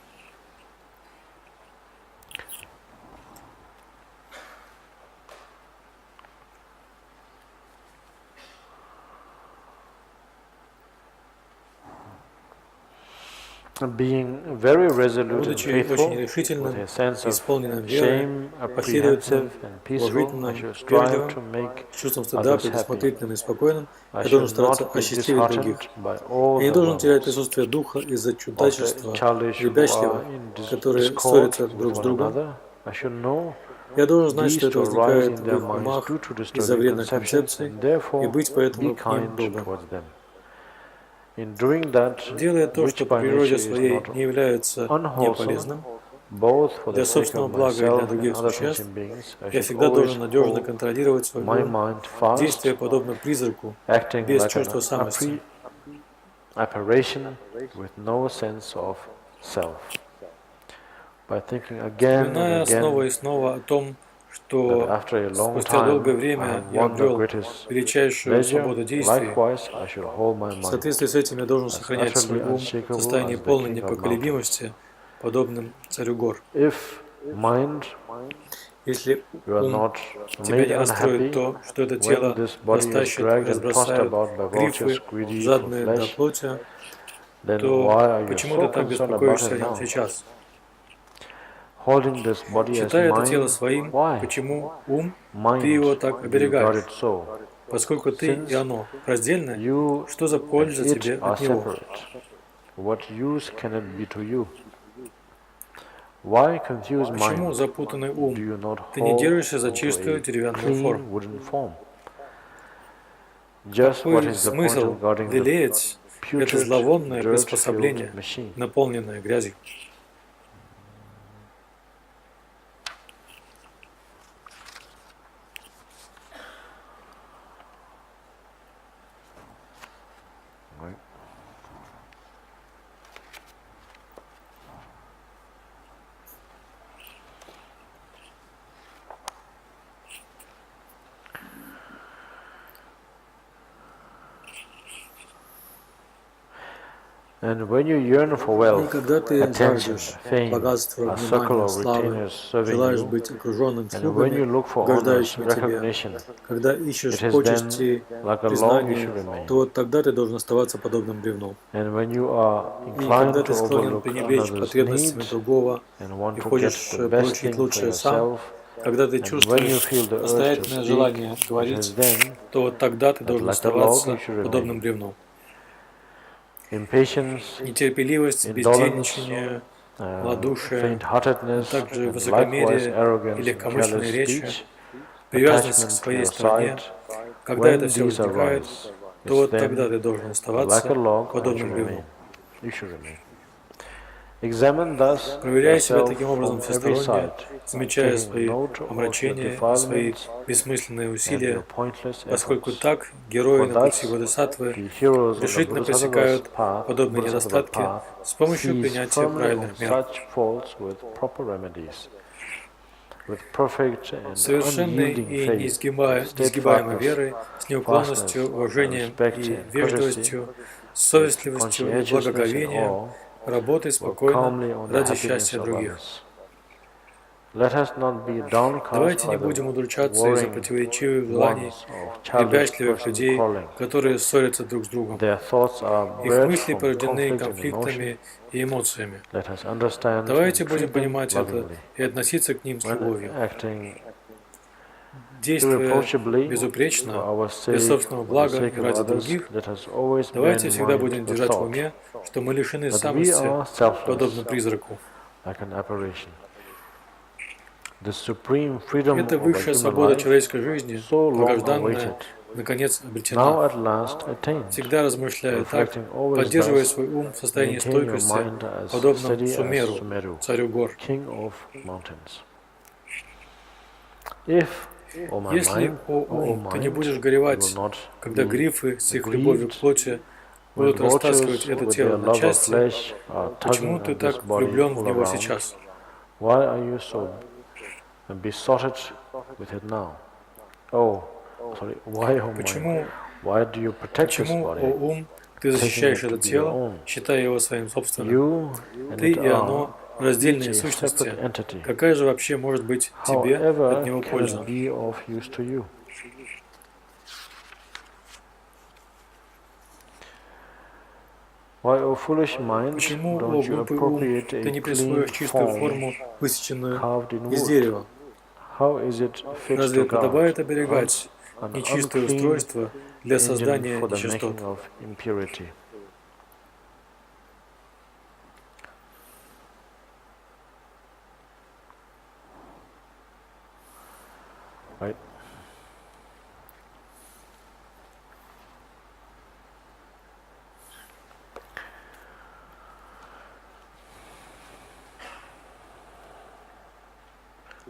Будучи очень решительным, исполненным верой, последовательным, положительным, вежливым, с чувством стыда, предусмотрительным и спокойным, я должен стараться осчастливить других. Я не должен терять присутствие духа из-за чудачества, ребячливых, которые ссорятся друг с другом. Я должен знать, что это возникает в их умах из-за вредных концепций, и быть поэтому к ним добрым. Делая то, что по природе своей не является неполезным, для собственного блага и для других существ, я всегда должен надежно контролировать свой ум, действия подобно призраку, без чувства самости. Вспоминая снова и снова о том, что спустя долгое время я обрел величайшую свободу действий, в соответствии с этим я должен сохранять свой ум в состоянии полной непоколебимости, подобным царю гор. Если ум тебя не расстроит то, что это тело растащит и разбросает грифы, жадные до плоти, то почему ты так беспокоишься о нем сейчас? Считая это тело своим, почему ум, ты его так оберегаешь? Поскольку ты и оно раздельны, что за польза тебе от него? Почему запутанный ум? Ты не держишься за чистую деревянную форму. Какой смысл лелеять это зловонное приспособление, наполненное грязью? And when you yearn for wealth, когда ты attention, жаждешь fame, богатства, a circle внимания, of славы, retainers serving желаешь you, быть окруженным and when you слугами, look for honors, угождающими тебе, recognition, когда it ищешь is почести, then like a log you признания, should remain. то вот тогда ты должен оставаться подобным бревну. And when you are И когда inclined ты to склонен overlook пренебречь another's потребностями need другого and want и to get хочешь the best получить thing for лучшее сам, yourself, когда ты and when you чувствуешь feel the urge to настоятельное speak, желание it is говорить, then то вот тогда ты that должен like a log you оставаться should подобным remain. бревну. Impatience, Нетерпеливость, indolence, бездельничание, малодушие, а faint-heartedness, также and likewise высокомерие и arrogance and легкомысленные careless речи, speech, привязанность к attachment to своей your стране, sight, когда это when все these возникает, arise, то it's вот тогда then ты должен like a оставаться log that you подобным бревну. remain. You should remain. Examine thus Проверяй себя yourself таким образом from every всесторонне, side, замечая taking свои note of your омрачения и свои defilements бессмысленные and your усилия, pointless поскольку efforts. так герои For на пути thus, Бодхисаттвы the heroes of the решительно Bodhisattva's пресекают path, подобные Bodhisattva недостатки path, с помощью seize принятия firmly on правильных мер. such faults with proper remedies, with perfect and Совершенной unyielding и faith, неизгибаемой steadfastness, верой, с неуклонностью, fastness, уважением respect и and courtesy, вежливостью, с with совестливостью и conscientiousness and благоговением, awe, работай work спокойно calmly on the ради happiness счастья of других. others. Let us not be downcast Давайте by не the будем удручаться из-за warring противоречивых желаний ones of и childish припятливых person людей, quarreling. которые ссорятся друг с другом. Their thoughts are Их bred мысли from порождены conflict and emotion. конфликтами и эмоциями. Let us understand Давайте and будем treat them понимать это lovingly. и относиться к ним с When любовью. acting Действуя irreproachably for безупречно our для sake, собственного for the блага sake и of ради others, других, let us always bear давайте in всегда mind будем the держать в thought уме, что мы лишены that we самости, are selfless, подобно призраку. like an apparition. The supreme freedom Эта of a высшая human свобода life, человеческой жизни, so long долгожданная, awaited, наконец now обретена. at last attained. Всегда размышляя так, Reflecting always поддерживая thus, свой ум в состоянии maintain your стойкости, mind as подобно steady as Сумеру, Sumeru, царю гор. king of mountains. If, O my Если, mind, о ум, ты не будешь горевать, когда грифы с их любовью к плоти будут растаскивать это тело на части, почему ты так влюблен в него сейчас? Why are you so besotted with it now? Oh, sorry, why, oh Почему, my, why do you protect this о body, ум, ты защищаешь это тело, считая его своим собственным? Ты и оно раздельные сущности. Какая же вообще может быть тебе от него польза? Почему, о глупый ум, ты не присвоишь чистую форму, высеченную из дерева? Разве подобает оберегать нечистое устройство для создания нечистот? Right.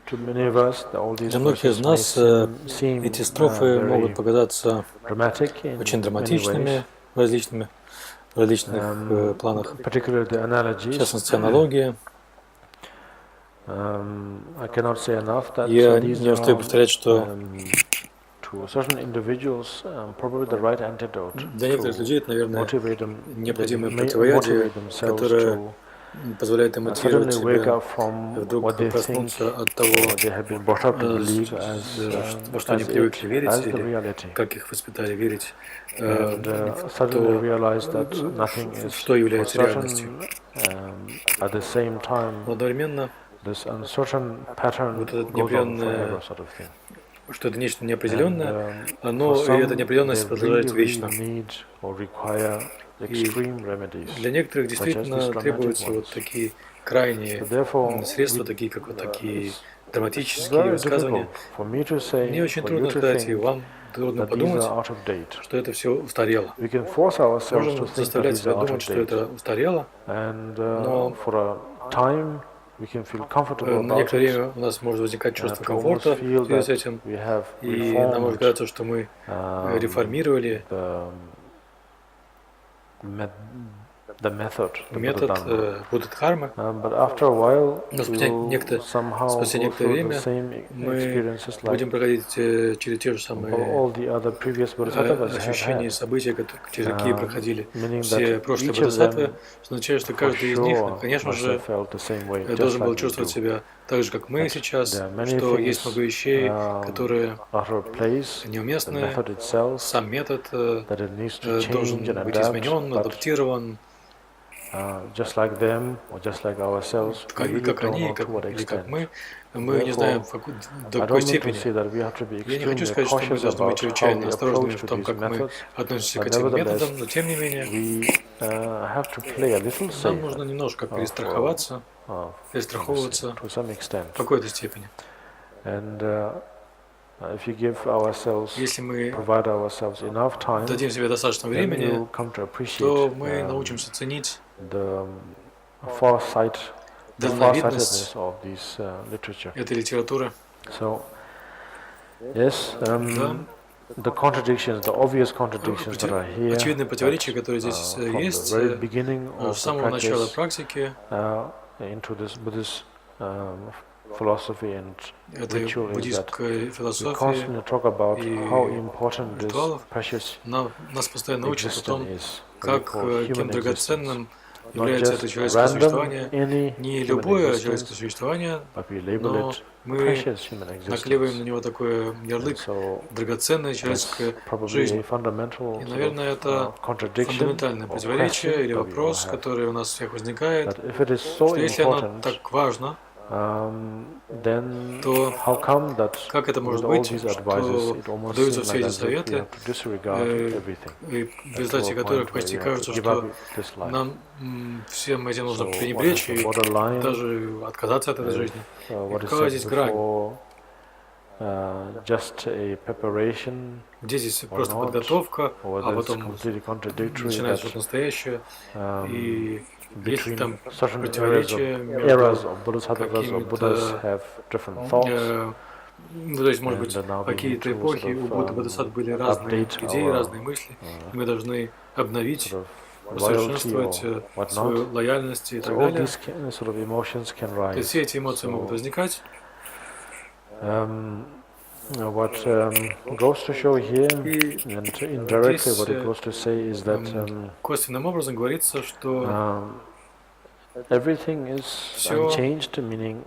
Для многих из нас эти строфы могут показаться очень драматичными в различных планах. В частности, аналогия. Я не устаю повторять, что для некоторых людей это, наверное, необходимое противоядие, которое позволяет им мотивировать себя вдруг проснуться от того, во что они привыкли верить, или как их воспитали верить, в что является реальностью. Одновременно вот это неопределенное, что это нечто неопределенное, но и эта неопределенность продолжает вечно. И для некоторых действительно требуются вот такие крайние средства, такие как вот такие драматические высказывания. Мне очень трудно сказать, и вам трудно подумать, что это все устарело. Можем заставлять себя думать, что это устарело, но на некоторое время у нас может возникать чувство комфорта в связи с этим, и нам может казаться, что мы реформировали метод Бодхидхармы. Но спустя некоторое время мы будем проходить через те же самые ощущения и события, через какие проходили все прошлые бодхисаттвы, что означает, что каждый из них, конечно же, должен был чувствовать себя так же, как мы сейчас, что есть много вещей, которые неуместны, сам метод должен быть изменен, адаптирован, как они, или как мы не знаем до какой степени. Я не хочу сказать, что мы должны быть чрезвычайно осторожными в том, как мы относимся к этим методам, но тем не менее нам нужно немножко перестраховываться в какой-то степени. Если мы дадим себе достаточно времени, то мы научимся ценить дальновидность этой литературы. Очевидные противоречия, которые здесь есть, с самого начала практики, этой буддийской философии и ритуалов, нас постоянно учат о том, каким драгоценным является это человеческое существование. Не любое человеческое существование, но мы наклеиваем на него такой ярлык «драгоценная человеческая жизнь». И, наверное, это фундаментальное противоречие или вопрос, который у нас всех возникает, что если оно так важно, то как это может быть, что даются все эти советы, в результате которых почти кажется, что нам всем этим нужно пренебречь и даже отказаться от этой жизни. И какая здесь грань? Где здесь просто подготовка, а потом начинается что-то настоящее, и если там противоречия между какими-то, то есть, может быть, в какие-то эпохи у Будды Бодхисаттв были разные идеи, разные мысли, и мы должны обновить, усовершенствовать свою лояльность и так далее. То есть все эти эмоции могут возникать. What goes to show here, and indirectly what it goes to say is that косвенным образом говорится, что everything is unchanged, meaning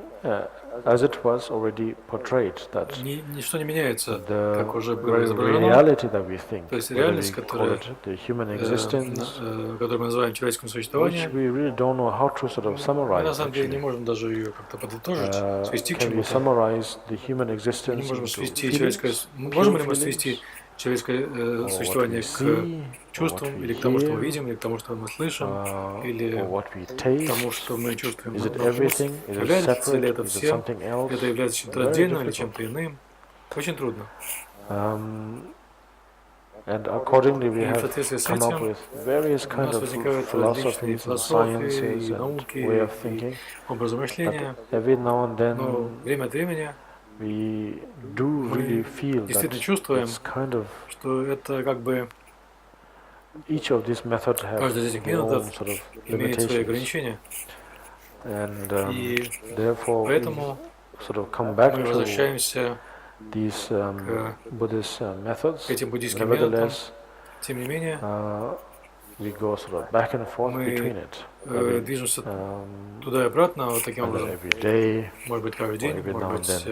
as it was already portrayed, that ничто не меняется, как уже было изображено. То есть реальность, которую мы называем человеческим существованием, мы на самом деле не можем даже ее как-то подытожить, свести к чему-то. Не можем свести человеческое... Можем ли мы свести человеческое существование к чувствам, или к тому, что мы видим, или к тому, что мы слышим, или к тому, что мы чувствуем? Является ли это всем? Это является чем-то отдельным или чем-то иным? Очень трудно. And accordingly, we have come up with various kinds of philosophies and sciences and way of thinking. But every now and then, we do really feel that it's kind of each of these methods have their own sort of limitations. And therefore, we sort of come back to these Buddhist methods. Nevertheless, we go sort of back and forth between it. Движемся туда и обратно, вот таким образом. Every day, может быть, каждый день, может быть,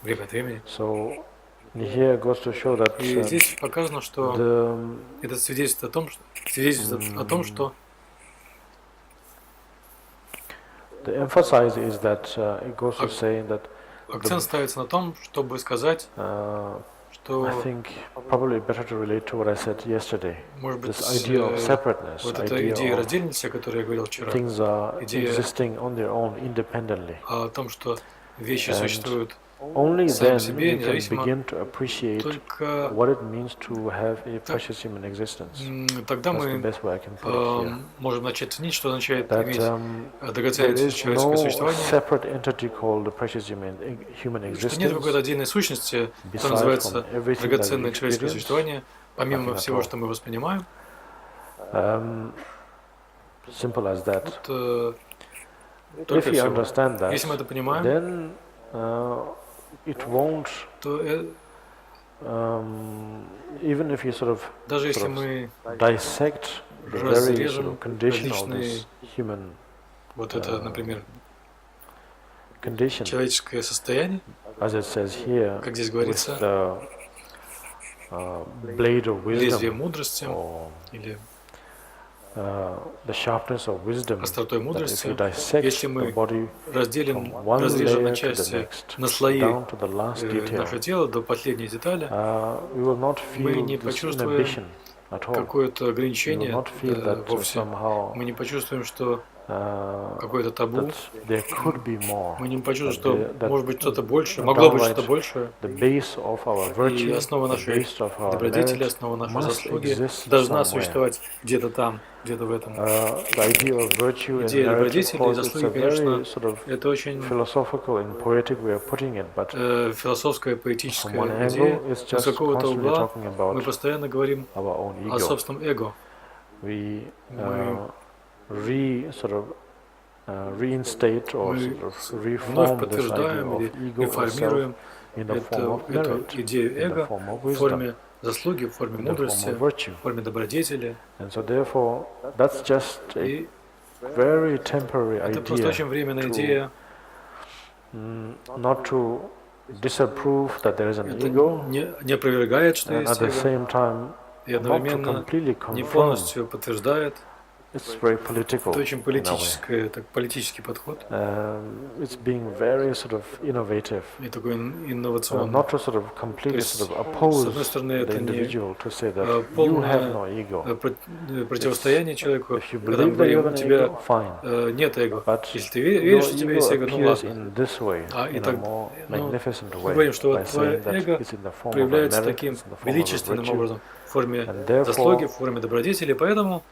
время от времени. So here goes to show that и здесь показано, что это свидетельствует о том, что the emphasis is that it goes to say that акцент ставится на том, чтобы сказать, что I think probably better to relate to what I said yesterday. Может быть, this idea of separateness, вот эта идея раздельности, о которой я говорил вчера, things are existing on their own independently. О том, что вещи существуют only then себе, you can begin to appreciate what it means to have a precious human existence. Тогда мы можем начать ценить, что означает иметь драгоценное человеческое существование. Separate entity called the precious human existence. Что нет какой-то отдельной сущности, которая называется драгоценное человеческое существование, помимо всего, что мы воспринимаем. simple as that. If you understand that, если мы это понимаем, then it won't. Even if you даже если мы dissect the very condition of различные, this human, вот это, например, condition, человеческое состояние, as it says here, как здесь говорится, blade of лезвие wisdom, мудрости, или the sharpness of wisdom, остротой мудрости, that if you dissect если the мы body разрежем на части, на слои down to the last detail, наше тело до последней детали, we will not мы feel не this почувствуем inhibition at all. какое-то ограничение We will not feel that вовсе. somehow Мы не почувствуем, что какое-то табу. that there could be more. Мы не почувствуем, что that может быть что-то большее, могло быть что-то большее. The base of our virtue, И основа the нашей base of our добродетели, merit основа нашей must заслуги exist должна somewhere. существовать где-то там, где-то в этом. The idea of virtue and Идея merit, of добродетели и course, it's заслуги, a конечно, very это очень philosophical and poetic way of putting it, but философская, from поэтическая one angle, идея. it's С just какого-то constantly угла talking about мы постоянно говорим our own о ego. собственном эго. We Мы reinstate or вновь reform this idea подтверждаем of или ego or self реформируем in the form of эту merit, идею in the эго form of в wisdom, форме заслуги, в форме in the form мудрости, of virtue. в форме добродетели. And so therefore, that's just a И very temporary это просто idea очень временная идея. not to disapprove that there is an Это ego, не опровергает, что and at есть the эго, same time и not to одновременно completely не confirm. полностью подтверждает. It's very political. Это очень in a way. политический подход. It's being very innovative. И такой инновационный. Not to completely oppose с одной стороны, the это не individual to say that you have no ego. Противостояние человеку, If you когда мы believe that you говорим, have у an тебя ego, fine. нет эго. But Если ты веришь, что у your тебя есть ego эго, ну appears ладно. in this way, И in a так, more ну, magnificent мы way, говорим, что by вот твое saying that эго it's in the form of a проявляется merit, таким it's in the form of a величественным virtue, образом, в форме and therefore заслуги, в форме добродетели, поэтому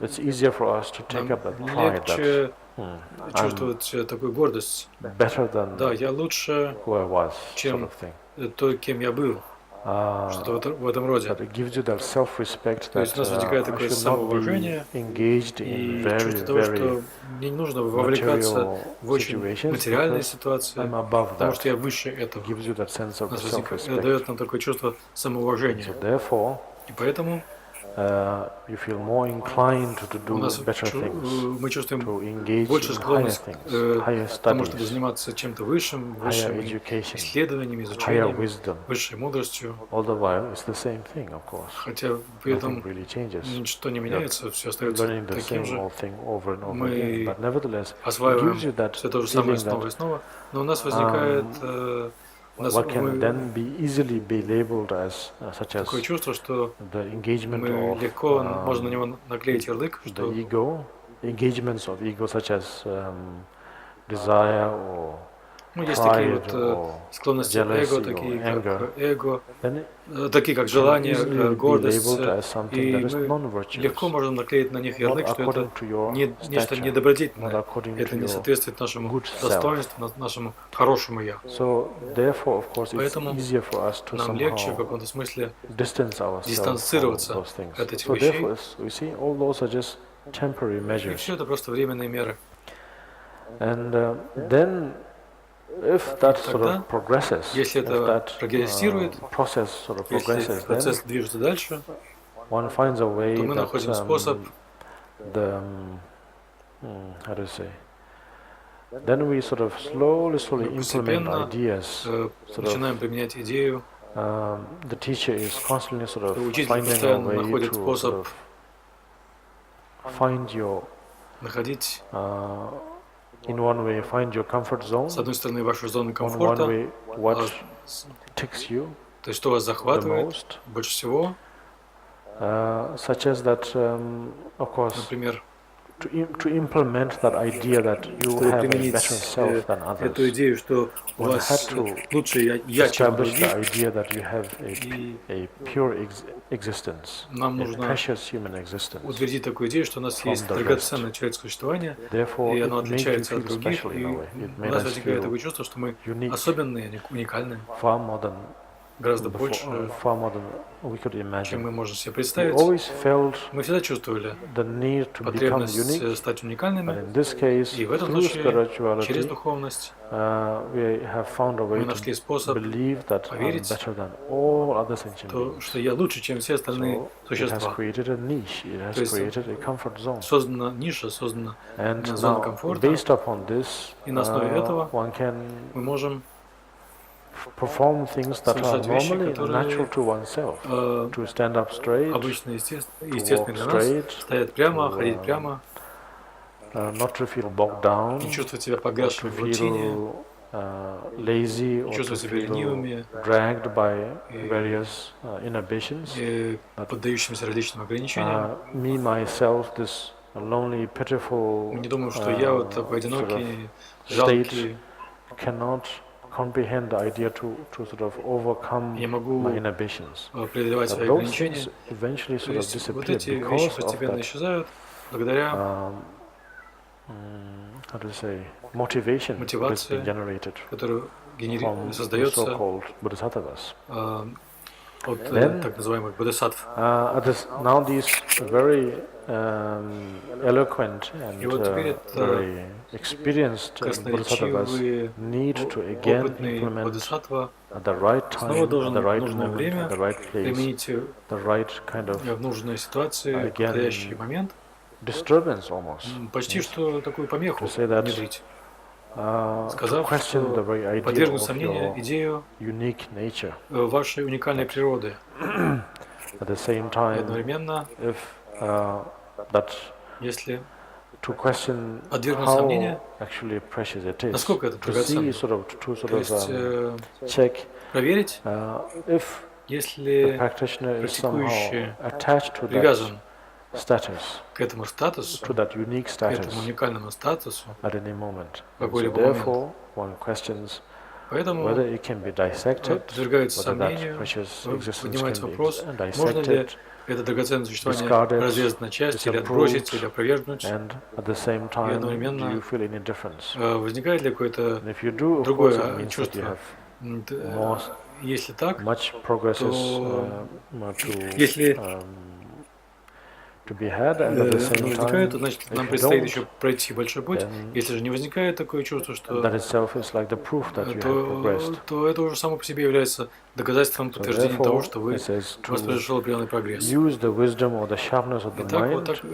it's easier for us to take up that нам pride that легче I'm чувствовать такую гордость. better than Да, я лучше, who I was, чем sort of thing. то, кем я был, что-то в этом роде. But it gives you that self-respect То есть that у нас возникает I такое should not be самоуважение engaged in и very, чувство того, что very мне не нужно вовлекаться material в очень situations материальные because ситуации, I'm above потому что я that. выше этого. It gives you that sense of У нас возникает, это self-respect. дает нам такое чувство самоуважения. So therefore, И поэтому you feel more inclined to у do нас better things, мы чувствуем to engage больше in higher склонность things, к higher тому, чтобы studies, заниматься чем-то высшим, higher высшими education, исследованиями, higher изучением, wisdom. высшей мудростью. All the while, it's the same thing, of course. Хотя при этом Nothing really changes. ничто не меняется, все остается Learning the таким same же. old thing over and over Мы again. But nevertheless, it осваиваем gives you that все то же самое feeling снова и that снова, но у нас возникает what can then be easily be labeled as such as такое чувство, что the engagement мы of легко можно на него наклеить ярлык, the что ego, engagements of ego such as desire or ну, есть такие pride вот or склонности эго, jealousy такие or anger, как эго, then такие как it can желание, easily be гордость, labeled as something и that is мы non-virtuous, легко можем наклеить на них not ярлык, что это according to your нечто stature, not недобродетельное, according это to не your соответствует нашему good self. достоинству, нашему хорошему я. So therefore, of course, it's Поэтому easier for us to нам легче в somehow каком-то смысле distance ourselves from дистанцироваться those things. от этих So вещей. therefore, we see all those are just temporary И measures. все это просто временные меры. And then, if that Тогда, progresses, если if это that прогрессирует, process если progresses, then процесс движется дальше, one finds a way то мы that находим способ, how to say, then we slowly implement постепенно ideas. начинаем применять идею, The teacher is constantly учитель finding a постоянно way находит to способ find your находить, in one way find your comfort zone, с одной стороны, вашу зону in one комфорта, way what ticks you то есть что вас the захватывает most, больше всего, such as that, of course, например, to implement that idea that you чтобы have a применить better self than эту others. идею, что у One вас had to лучше я, чем у establish the других, idea that you have и a pure existence, нам a нужно precious human existence. утвердить такую идею, что у нас есть the драгоценное человеческое существование, Therefore, и оно it made you отличается от feel других, special и in a way. It у made нас us возникает feel такое чувство, что мы unique, особенные, уникальные, far more than гораздо больше, far more than we could imagine. чем мы можем себе представить. Мы всегда чувствовали потребность стать уникальными, и в этом случае через духовность мы нашли способ поверить, что я лучше, чем все остальные существа. То есть создана ниша, создана зона комфорта, и на основе этого мы можем совершать вещи, которые обычно естественно для нас, стоять прямо, ходить прямо, не чувствовать себя погрязшим в рутине, не чувствовать себя ленивыми, и поддающимися различным ограничениям. Мы не думаем, что я вот такой одинокий, жалкий, comprehend the idea to sort of overcome my inhibitions. But those things eventually sort of disappear because of that how to say, motivation that's been generated from so-called bodhisattvas. Now these very eloquent and very experienced bodhisattvas need to again implement at the right time, at the right moment, at the right place, the right kind of again disturbance almost. Почти что такую помеху внедрить, сказав, что подвергнуть сомнению идею вашей уникальной природы. Одновременно, если подвергнуть сомнению, насколько это драгоценно, то есть проверить, если практикующий привязан к этому статусу, к этому уникальному статусу в какой-либо момент. Поэтому подвергается сомнению, поднимается вопрос, можно ли это драгоценное существование разрезать на части, или отбросить, или опровергнуть. И одновременно возникает ли какое-то другое чувство? Если так, то если возникает, то значит нам предстоит еще пройти большой путь. Если же не возникает такое чувство, что то это уже само по себе является доказательством, подтверждением того, что у вас произошел определенный прогресс.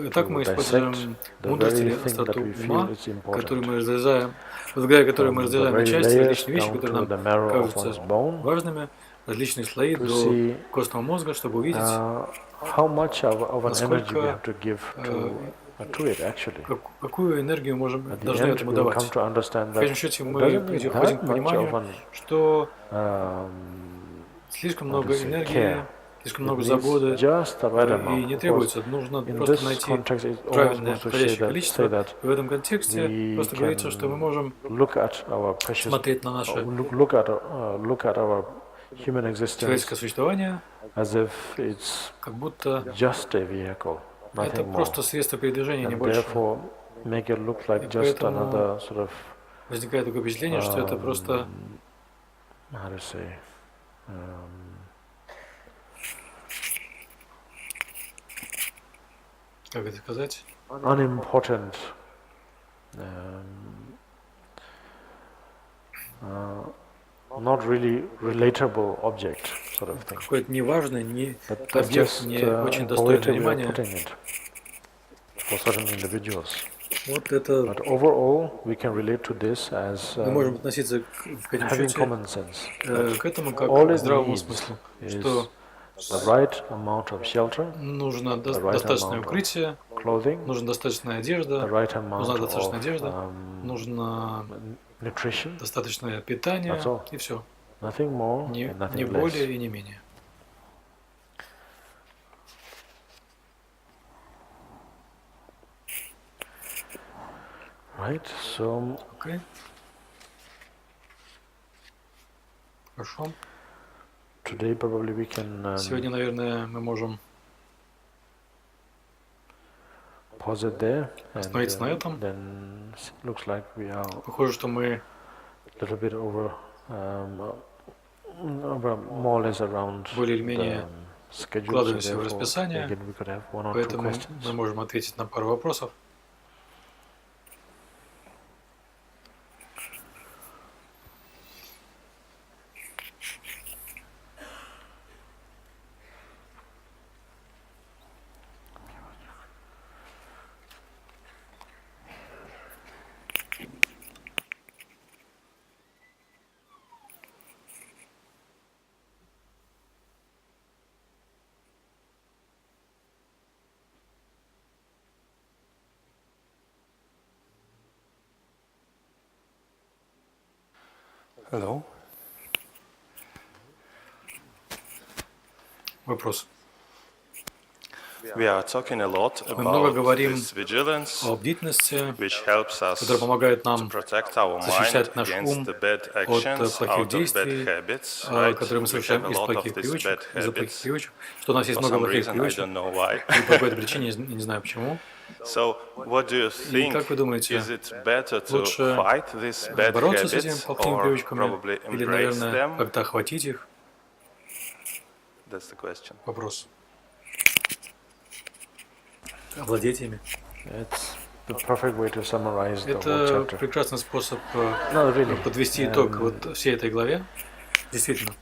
Итак, мы используем мудрость или остроту ума, которую мы разрезаем, благодаря которой мы разрезаем на части различные вещи, которые нам кажутся важными, различные слои до костного мозга, чтобы увидеть, насколько, какую энергию должны этому давать. В конечном счете мы приходим к пониманию, что слишком много энергии, слишком много заботы, и не требуется. Нужно просто найти правильное, подходящее количество. И в этом контексте просто говорится, что мы можем смотреть на наше человеческое существование, как будто это просто средство передвижения, не больше. И поэтому возникает такое впечатление, что это просто как это сказать? Unimportant, not really relatable object, sort of thing. Какой-то неважный, объект, не очень достойный внимания. For certain individuals. Вот это. But overall, we can relate to this as мы можем относиться к этому как к здравому смыслу, что нужно достаточное укрытие, нужна достаточная одежда, нужно достаточное питание, и все. Не более и не менее. Right, so okay. Хорошо. Today probably we can, сегодня, наверное, мы можем остановиться на этом. Like we are похоже, что мы little bit over более или менее вкладываемся в расписание, поэтому мы можем ответить на пару вопросов. Hello. Вопрос. We are talking a lot Мы много about говорим this vigilance, о бдительности, which helps us которая помогает to нам protect our mind защищать наш against ум the bad от actions, плохих out of bad действий, habits, right? которые мы We совершаем have a из lot of плохих these привычек, bad из-за плохих habits. привычек, что у нас есть For много some плохих reason, I привычек, don't know why. и по какой-то причине, я не знаю почему. So, what do you И think? как вы думаете, Is it better to лучше fight these bad бороться с этими habits плохими or привычками probably или, embrace наверное, them? как-то охватить их? That's the question. Вопрос. Овладеть ими. Это прекрасный способ подвести итог вот всей этой главе. Действительно.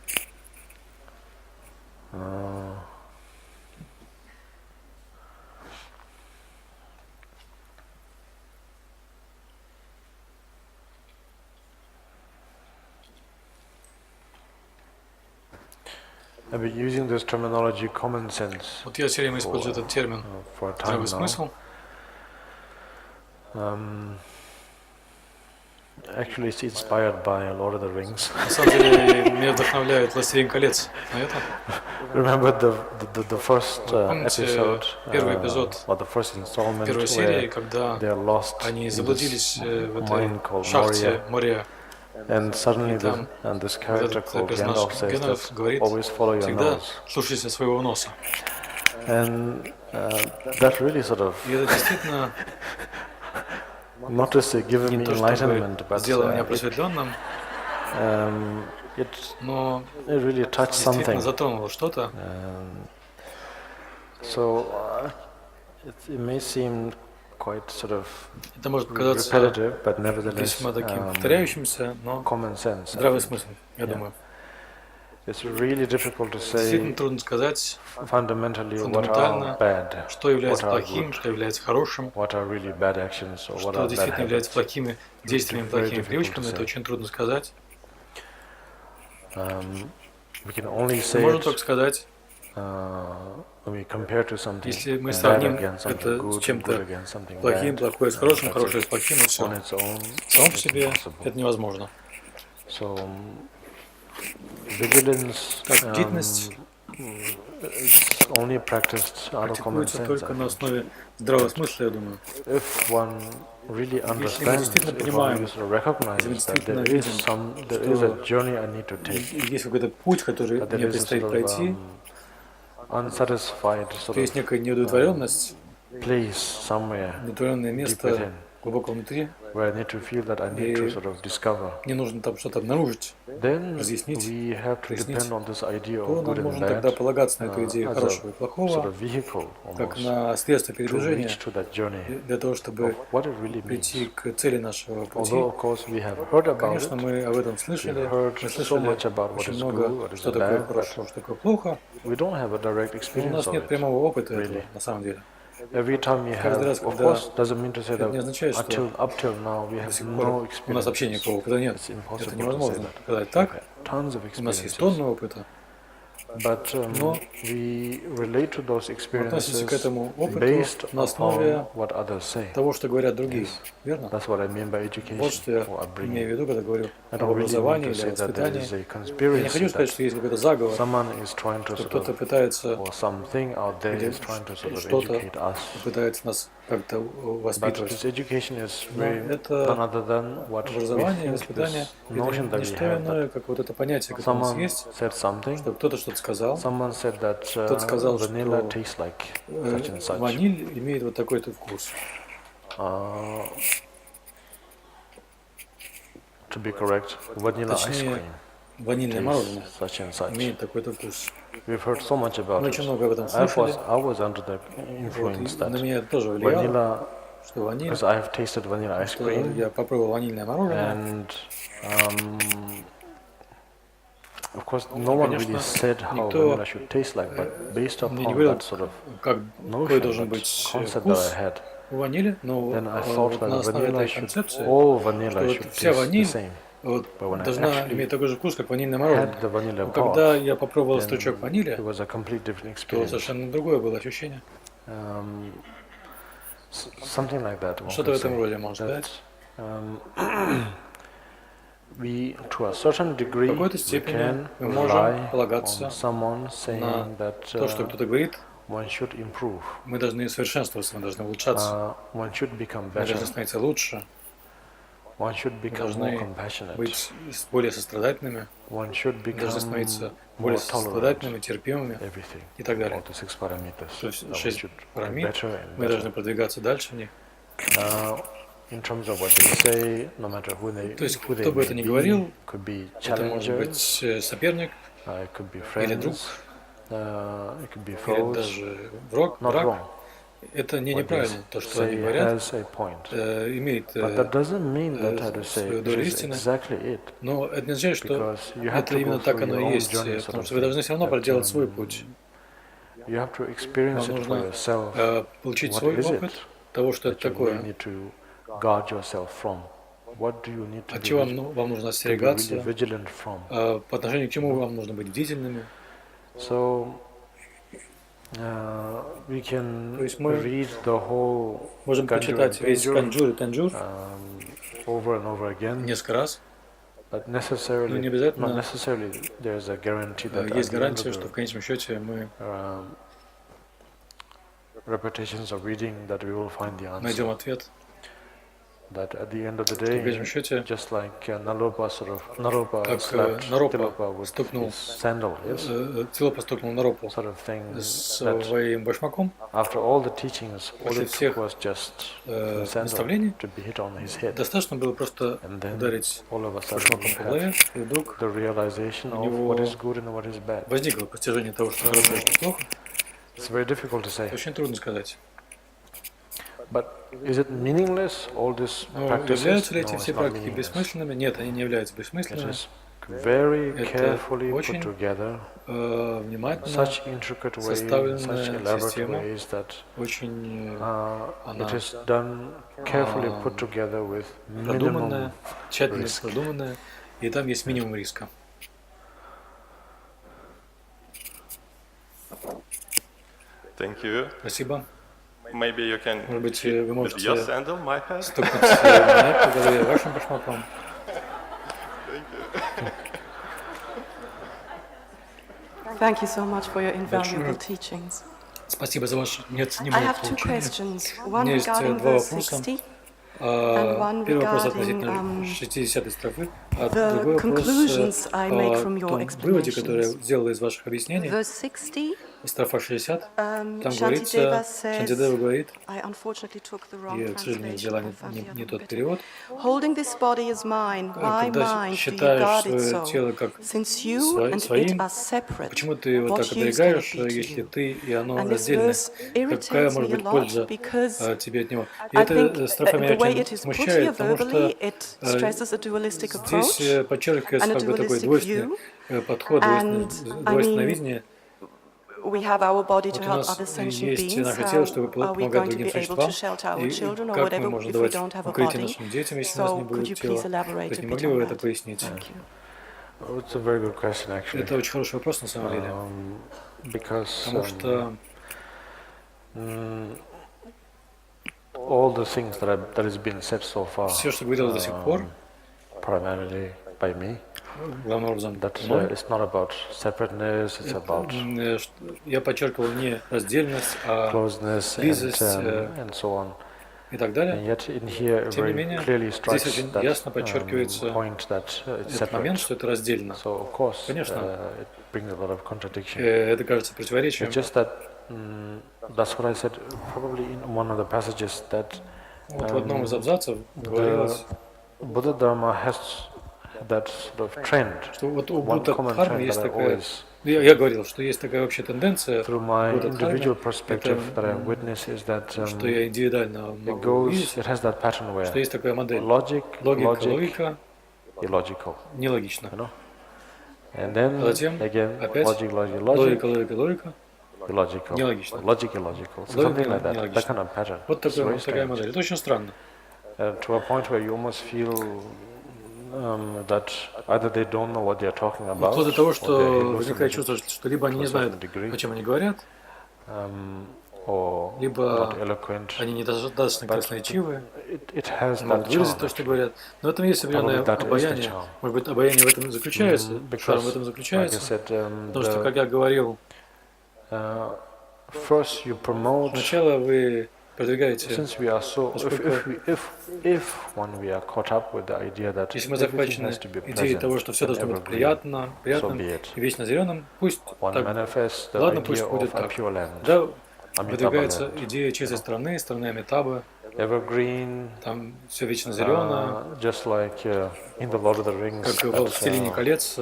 I've been using this terminology common sense. Вот я все время использую этот термин здравый смысл. Actually, it's inspired by Lord of the Rings. На самом деле, меня вдохновляет «Властелин колец» на это. Remember the first episode, первый эпизод or the first installment, первой серии, когда they're lost они in заблудились this в mine этой called шахте Мория. And suddenly И this character called персонаж Gandalf says Гендальф that говорит: always follow your всегда nose. слушайся своего носа. And that really sort of, И это действительно not to say given не me то, чтобы enlightenment, but сделало меня просветленным, но it really touched действительно something. затронуло что-то. So it may seem quite sort of Это может показаться repetitive, but nevertheless весьма таким повторяющимся, но common sense. здравый смысл, я думаю. It's really difficult to say Действительно трудно сказать fundamentally what фундаментально, are bad, что является what are плохим, good, что является хорошим, what are really bad actions, or what что are bad действительно является habits. плохими действиями, Very плохими difficult to привычками. Это say. очень трудно сказать. We can only say Можно it только сказать, when we compare to something если мы bad сравним against something это good, с good чем-то against something плохим, bad, плохое с хорошим, that's хорошее it. с плохим, и все. On its own, Само по it's себе impossible. это невозможно. So, vigilance Бдительность is only practiced out of common практикуется sense. только I на think. основе здравого смысла, я думаю. If one really Если мы understands, действительно if one понимаем, sort of recognizes that действительно there видим, is a journey I need to take, есть какой-то путь, который that there мне is a предстоит sort пройти, of unsatisfied что sort есть of некая неудовлетворенность, place somewhere неудовлетворенное deep место within, глубоко внутри, where I need to feel that I need to sort of discover. мне нужно там что-то обнаружить, Then разъяснить, we have to прояснить, depend on this idea то of нам good and можно тогда bad полагаться на эту идею as хорошего и a sort плохого, of vehicle как almost на средство to передвижения reach to that journey для того, чтобы of what it really прийти means. к цели нашего пути. Although, of course, we have heard about Конечно, it, мы об этом we слышали, heard мы so слышали much about what очень is много, good, what is что такое bad, хорошо, but что такое плохо, we don't have a direct но у experience нас of нет it. прямого опыта этого, Really. на самом деле. Every time we Каждый have, раз, of когда course, doesn't mean to say это не that означает, что up till now we до have сих no пор у нас experience. вообще никакого опыта нет. It's impossible Это to say невозможно that. сказать так. Tons of У нас есть experiences. тонны опыта, But но we relate to those мы относимся к experiences этому опыту based на основе upon what others say. того, что говорят другие. Верно? That's what I mean by education Вот что я or имею в upbringing. виду, когда говорю I об don't really mean образовании to или say that there воспитании. is a Я не conspiracy хочу сказать, that что есть какой-то заговор, someone is trying to что sort кто-то of, пытается or something out there или is trying to sort of что-то educate us. пытается нас как-то But воспитывать. this education is Но very это none other than what we образование, think, воспитание, this notion это that не we что have, иное, that как вот это понятие, которое у нас someone есть, said something, что кто-то что-то сказал, someone said that кто-то сказал, vanilla что tastes like such and such. ваниль имеет вот такой-то вкус. To be correct, vanilla ice Точнее, cream. ванильное мороженое such and such. имеет такой-то вкус. We've heard so much about Мы it. очень много об этом слышали. I was under the influence that На меня это тоже влияло, vanilla, что ваниль, because I have tasted vanilla ice cream, я попробовал ванильное мороженое. and of course, no one really said how vanilla should taste like, but based upon that sort of какой должен быть вкус у ванили, но then I thought на that основе vanilla этой should, концепции, all vanilla что should вот вся taste the ваниль same. вот, But when I должна actually иметь такой же вкус, как ванильное had мороженое. the vanilla Но когда part, я попробовал then стручок ванили, it was a complete different то experience. совершенно другое было ощущение. Something like that. one Что-то в can этом say. роде можно That, сказать. we, to a certain degree, В какой-то we степени can мы можем rely полагаться on someone на saying that то, что кто-то говорит, one should improve, мы должны совершенствоваться, мы должны улучшаться, one should become мы better, должны становиться лучше, one should мы become more должны compassionate, быть более сострадательными, one should мы должны become становиться more более tolerant, сострадательными, терпимыми everything. и так далее. All the 6 parameters. То that есть we 6 should get параметров, better and мы better. должны продвигаться дальше в них. In terms of what they say, no matter who То есть, they кто бы это may ни be, говорил, could be это может challenger, быть соперник, it could be или друг, friends, it could be или foes. даже враг. Not wrong. Это не What they неправильно. То, что они say говорят, has a point. имеет But that doesn't mean that how to say свою it долю is истины. exactly it. Но это не означает, что Because you have это to именно go так through оно your и own есть, journey, потому sort что of вы должны все равно that, проделать свой путь. You have to experience Вам it for нужно yourself. получить What свой is it опыт того, что это that you really такое. need to guard yourself from? What do you need to От чего be вам нужно really остерегаться, vigilant from? по отношению к чему вам нужно быть бдительными. So we can То есть мы read the whole можем Kanjur прочитать and весь Tanjur, Канджур и Танджур over and over again, несколько раз, but но necessarily, не not обязательно necessarily there's a guarantee that есть at the end гарантия, of что в the конечном счете мы repetitions of reading that we will find the answer. найдем ответ. That at the end of the В day, конечном счете, just like Naropa как slapped Наропа Tilopa with стукнул, his sandal, yes, Тилопа стукнул Наропу sort of thing. That своим башмаком. after all the teachings, all После it took всех was just the sandal наставлений to be hit on his head, достаточно было просто and then ударить all of a sudden башмаком you по have голове, и вдруг the realization у of него what is good and what is bad. возникло постижение того, что хорошо и что плохо. It's very difficult to say. Очень трудно сказать. But is it meaningless, all these Но practices? являются ли эти No, все it's not практики meaningless. бессмысленными? Нет, они не являются It бессмысленными. is very Это carefully put очень together, внимательно, such intricate ways, such составленная elaborate система, ways that очень it is done carefully put together with minimum продуманная, тщательно risk. продуманная, и там есть минимум риска. Thank you. Спасибо. Maybe you can Может быть, hit вы with можете your sandal my head. стукнуть меня по голове вашим башмаком. Thank you so much for your invaluable teachings. Спасибо за ваше I неоценимое have two поучение. questions. У One меня есть regarding два verse вопроса. 60. Первый вопрос regarding, относительно 60-й строфы, а the другой вопрос conclusions I make о from your том выводе, который я explanations. сделал из ваших объяснений. Verse 60, Строфа 60, там Shantideva говорится, says, Шантидева говорит, I unfortunately took the wrong я, к сожалению, translation, взяла I found the не other тот bit. перевод. Holding this body as mine, why Когда mine do you считаешь guard it свое so? тело как Since you and it своим, are separate, почему ты его what так use can it оберегаешь, be to если you? ты и оно And this раздельное? verse Какая irritates может me a быть lot польза because тебе от него? И I эта think строфа меня the way очень it is put here смущает, потому verbally, что it stresses a dualistic approach здесь подчеркивается and a как бы такой dualistic двойственный view. подход, And, двойственное I mean, видение. we have our body to Вот у help нас other sentient есть beings. наше How тело, чтобы are we помогать going to другим be able существам. to shelter our И children or как мы whatever можем if we давать don't have a укрытие body? нашим детям, если у нас не So could будет you тела? please То elaborate есть a не bit могли бы вы on это that? пояснить? Thank you. It's a very good question, actually. Это очень хороший вопрос на самом деле, Because потому что all the things that has been said so far, все, что говорилось до сих пор, primarily by me, главным образом that мной, it's not about separateness, it's about я подчеркивал не раздельность, а closeness близость and so on. и так And далее. yet in here Тем не very менее, clearly здесь strikes очень that ясно подчеркивается point that it's этот момент, separate. что это раздельно. So of course Конечно. It brings a lot of contradiction. Это кажется противоречием. It's just that that's what I said probably in one of the passages that Вот в одном из абзацев говорилось, Buddha Dharma that sort of trend. Что вот у One Будда common Дхармы trend есть that I такая, always, я говорил, что есть такая общая тенденция through my Будда individual Дхармы, perspective that I witness, is that что я индивидуально it могу goes, видеть, it has that pattern where что есть такая модель logic, логика, illogical, нелогично. you know, and then Затем again опять logic, логика, illogical, нелогично. logic, illogical, so something like that, that Нелогично. kind of pattern. Вот It's very такая strange. модель. Это очень странно. To a point where you almost feel that either they don't know what they are talking about, Вплоть до того, or что they're возникает чувство, что либо они не знают, о чем они говорят, or либо not eloquent. они недостаточно красноречивые, It has не могут that выразить charm, то, что говорят. Но в этом есть определенное Probably that is the обаяние. charm. Может быть, обаяние в этом заключается, шарм в этом like I заключается. said, Потому что, как я говорил, first you promote. сначала вы продвигаете, Since we are so, поскольку if when we are caught up with the idea that если мы everything захвачены has to be идеей pleasant того, что все and должно быть evergreen, приятным so be it. и вечно зеленым, пусть One так, manifests the ладно, idea пусть будет of a так. pure land, Да, Amitabha выдвигается land, идея чистой страны Амитабы, evergreen, там все вечно зеленое, just like in the Lord of the Rings, как в «Властелине колец»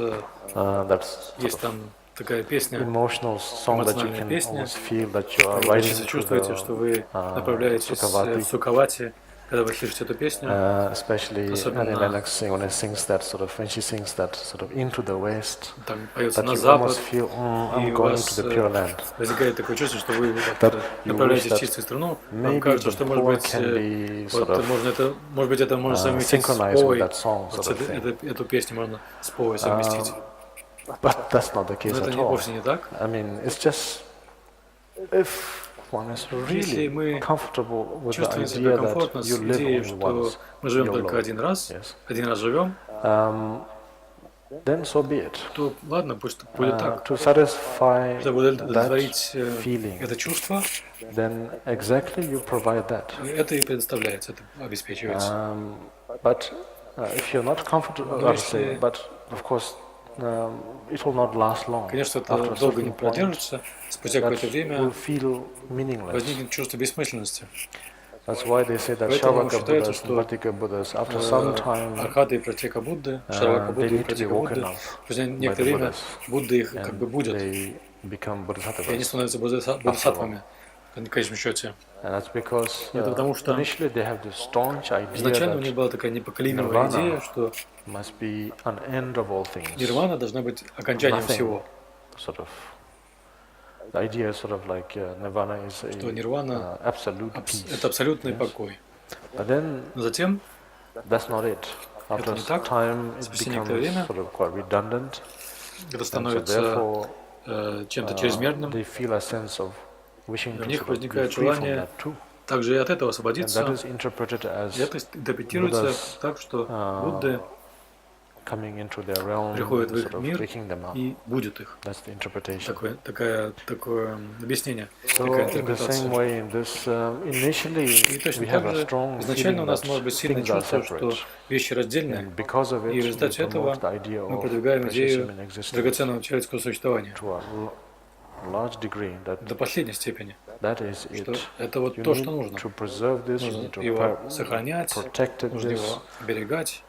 that's есть там такая песня, emotional song that you эмоциональная can песня. almost feel that you are Вы riding through чувствуете, что вы направляетесь Sukhavati. в Сукавати, когда вы слышите эту песню. Especially Особенно when it sings that sort of, when she sings that sort of into the west, там поется that на you запад, almost feel, и I'm у going вас to the pure land. возникает такое чувство, что вы That you направляетесь wish в чистую страну. Вам Maybe кажется, the что может poem быть, can be sort вот, of может быть, это можно совместить с synchronized with Повой. that song, Вот sort of thing. эту песню можно с Повой совместить. But that's not the case Но это at all. вовсе не так. I mean, it's just if one is Если really мы comfortable with the чувствуем себя idea комфортно that с you live идеей, only что once, мы живем YOLO, только один раз живем, then so be it. то ладно, пусть будет так. To satisfy Чтобы that удовлетворить feeling, это чувство, then exactly you provide that. это и предоставляется, это обеспечивается. But if you're not comfortable, but of course, it will not last long. Конечно, это After a долго не certain point, продержится. Спустя какое-то will время feel meaningless. возникнет чувство бессмысленности. That's why they say that Поэтому Shavaka считается, Buddhas and что Vatika Buddhas, after some time, Архаты и Пратека Будды, Шравака they Будды и need to be Пратека woken Будды, up спустя by the некоторое время Buddhas, Будды их как бы and будут, they become и они Bodhisattvas. становятся бодхисаттвами в конечном счете. And that's because Это потому что initially they have this staunch idea изначально у них that была такая непоколебимая Nirvana идея, что must be an end of all things. нирвана должна быть окончанием Nothing. всего. Sort of, the idea is sort of like nirvana is Что нирвана absolute peace. это абсолютный покой. But then Но затем that's not it. After не так. time, it Спустя некоторое becomes время sort of quite redundant. это And so становится therefore, чем-то чрезмерным. they feel a sense of wishing У to них sort of be возникает free from желание that too. также и от этого And освободиться. that is interpreted as И это интерпретируется Буддha's, так, что Будды coming into their realm, приходит в sort их of мир waking them up. и будет их. That's the interpretation. Такое объяснение, So такая in the интерпретация. same way, in this initially И точно we have так a же strong изначально у feeling нас that может быть сильное things are чувство, что separate. вещи раздельные, And because of и в it, we результате этого promote the idea мы of продвигаем precious идею human existence драгоценного человеческого существования to a large degree. до последней степени, That is что it. это вот You то, что need нужно. to preserve this. You Нужно need to его сохранять, protect нужно this. его оберегать,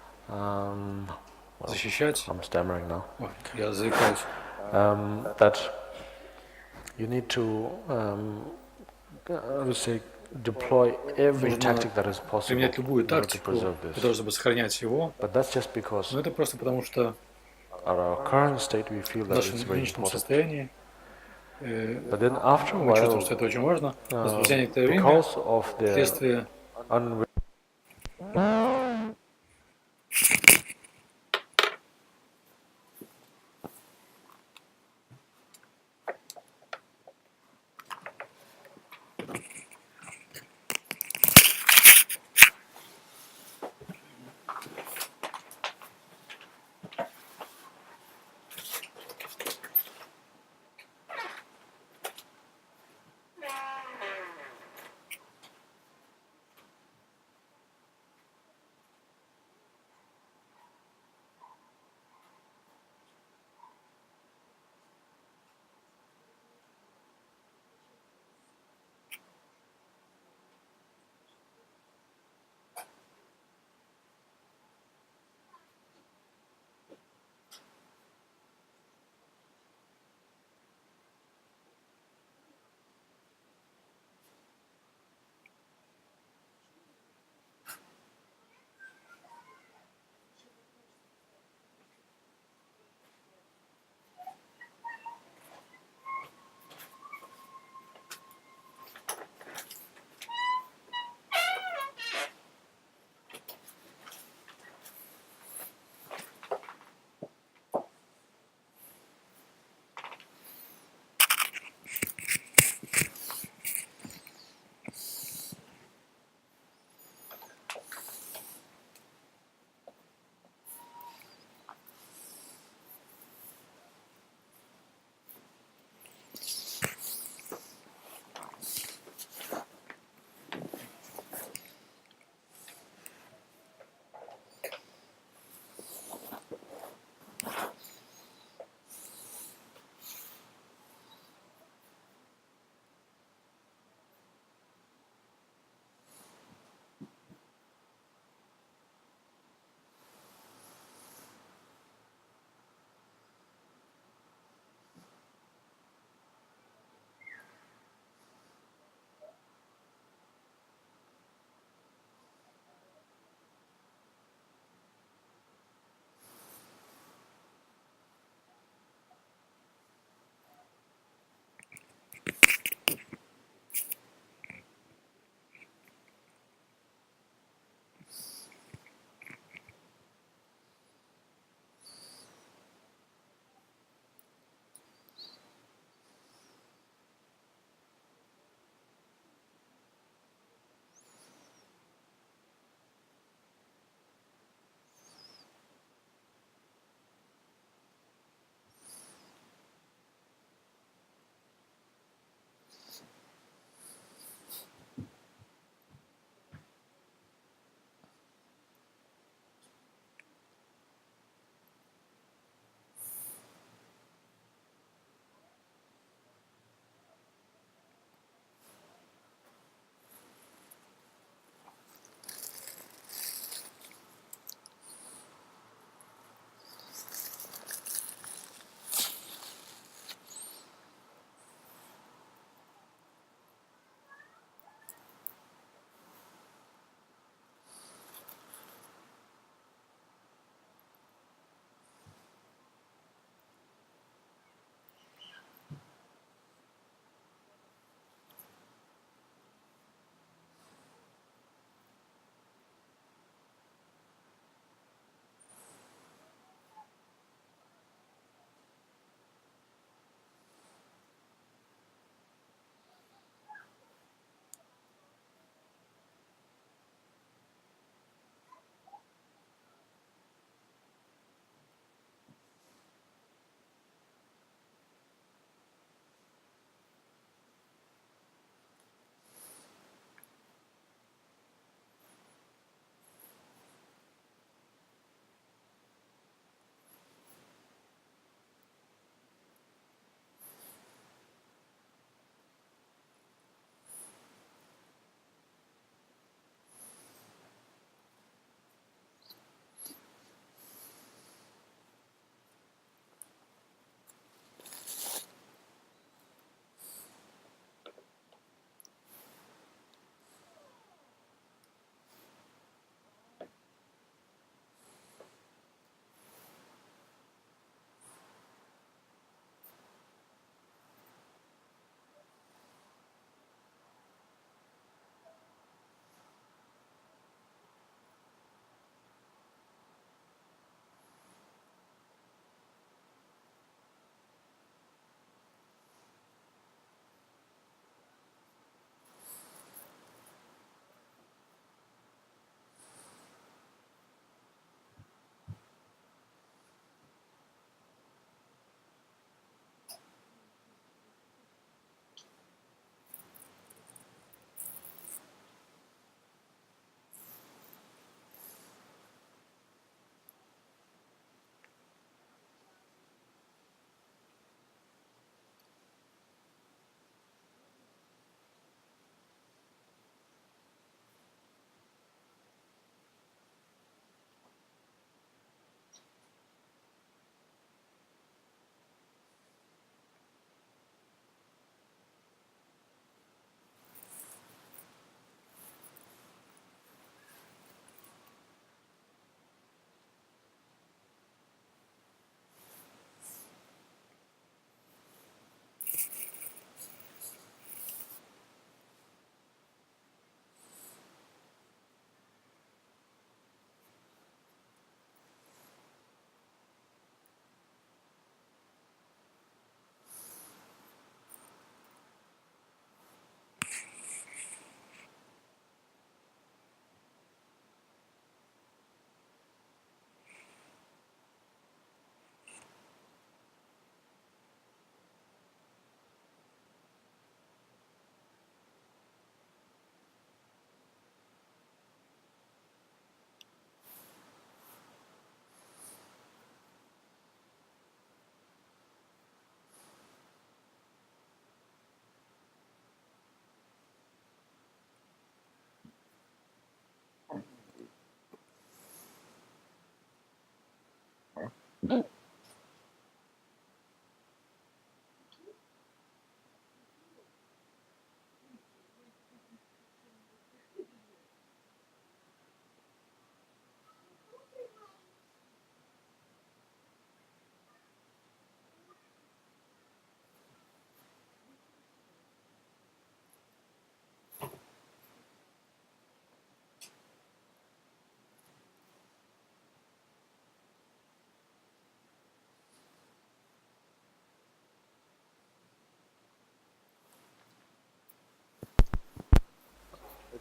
защищать. I'm stammering now. Ой, я заикаюсь. That you need to, I would say, deploy every Нужно tactic that is possible применять любую in order to тактику preserve для this. того, чтобы сохранять его. But that's just because Но это просто потому, что at our current state we feel в that it's нашем very нынешнем important. состоянии But then after a мы while, чувствуем, что это очень важно. Но спустя некоторое время, because of the вследствие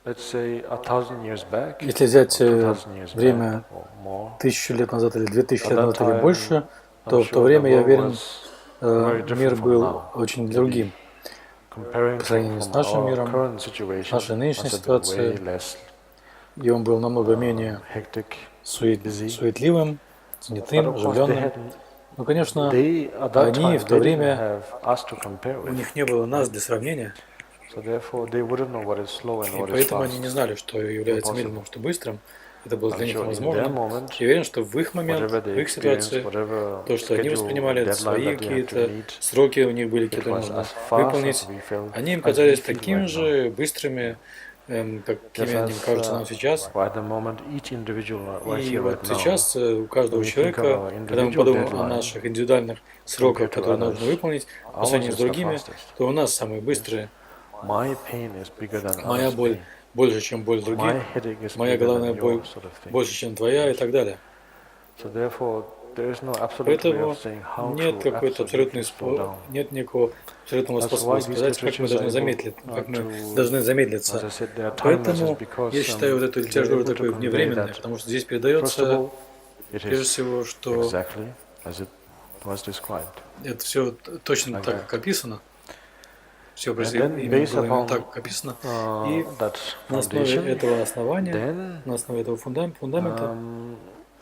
Если взять время 1000 лет назад или 2000 лет назад или больше, то в то время, я уверен, мир был очень другим. По сравнению с нашим миром, нашей нынешней ситуацией, и он был намного менее суетливым, занятым, оживленным. Но, конечно, они в то время, у них не было нас для сравнения, и поэтому они не знали, что является медленным, что быстрым. Это было для них невозможно. Я уверен, что в их момент, в их ситуации, то, что они воспринимали, это свои какие-то сроки, у них были какие-то нужно выполнить, они им казались такими же быстрыми, какими они кажутся нам сейчас. И вот сейчас у каждого человека, когда мы подумаем о наших индивидуальных сроках, которые нужно выполнить, по сравнению с другими, то у нас самые быстрые. Моя боль больше, чем боль других, моя головная боль больше, чем твоя и так далее. Поэтому нет какой-то абсолютной нет никакого абсолютного способа сказать, как мы должны замедлиться. Поэтому я считаю вот эту литературу такой вневременной, потому что здесь передается, прежде всего, что это все точно так, как описано. Все именно так, как описано. И на основе этого основания, на основе этого фундамента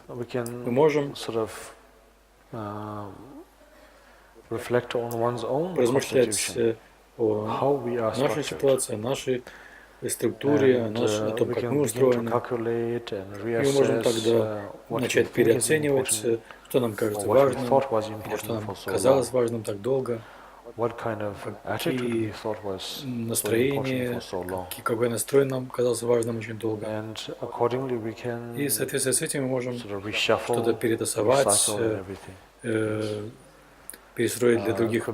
мы можем размышлять о нашей ситуации, о нашей структуре, о том, как мы устроены. И мы можем тогда начать переоценивать, что нам кажется важным, что нам казалось важным так долго, какие настроения, какой настрой нам казался важным очень долго. И, соответственно, с этим мы можем что-то перетасовать, перестроить для других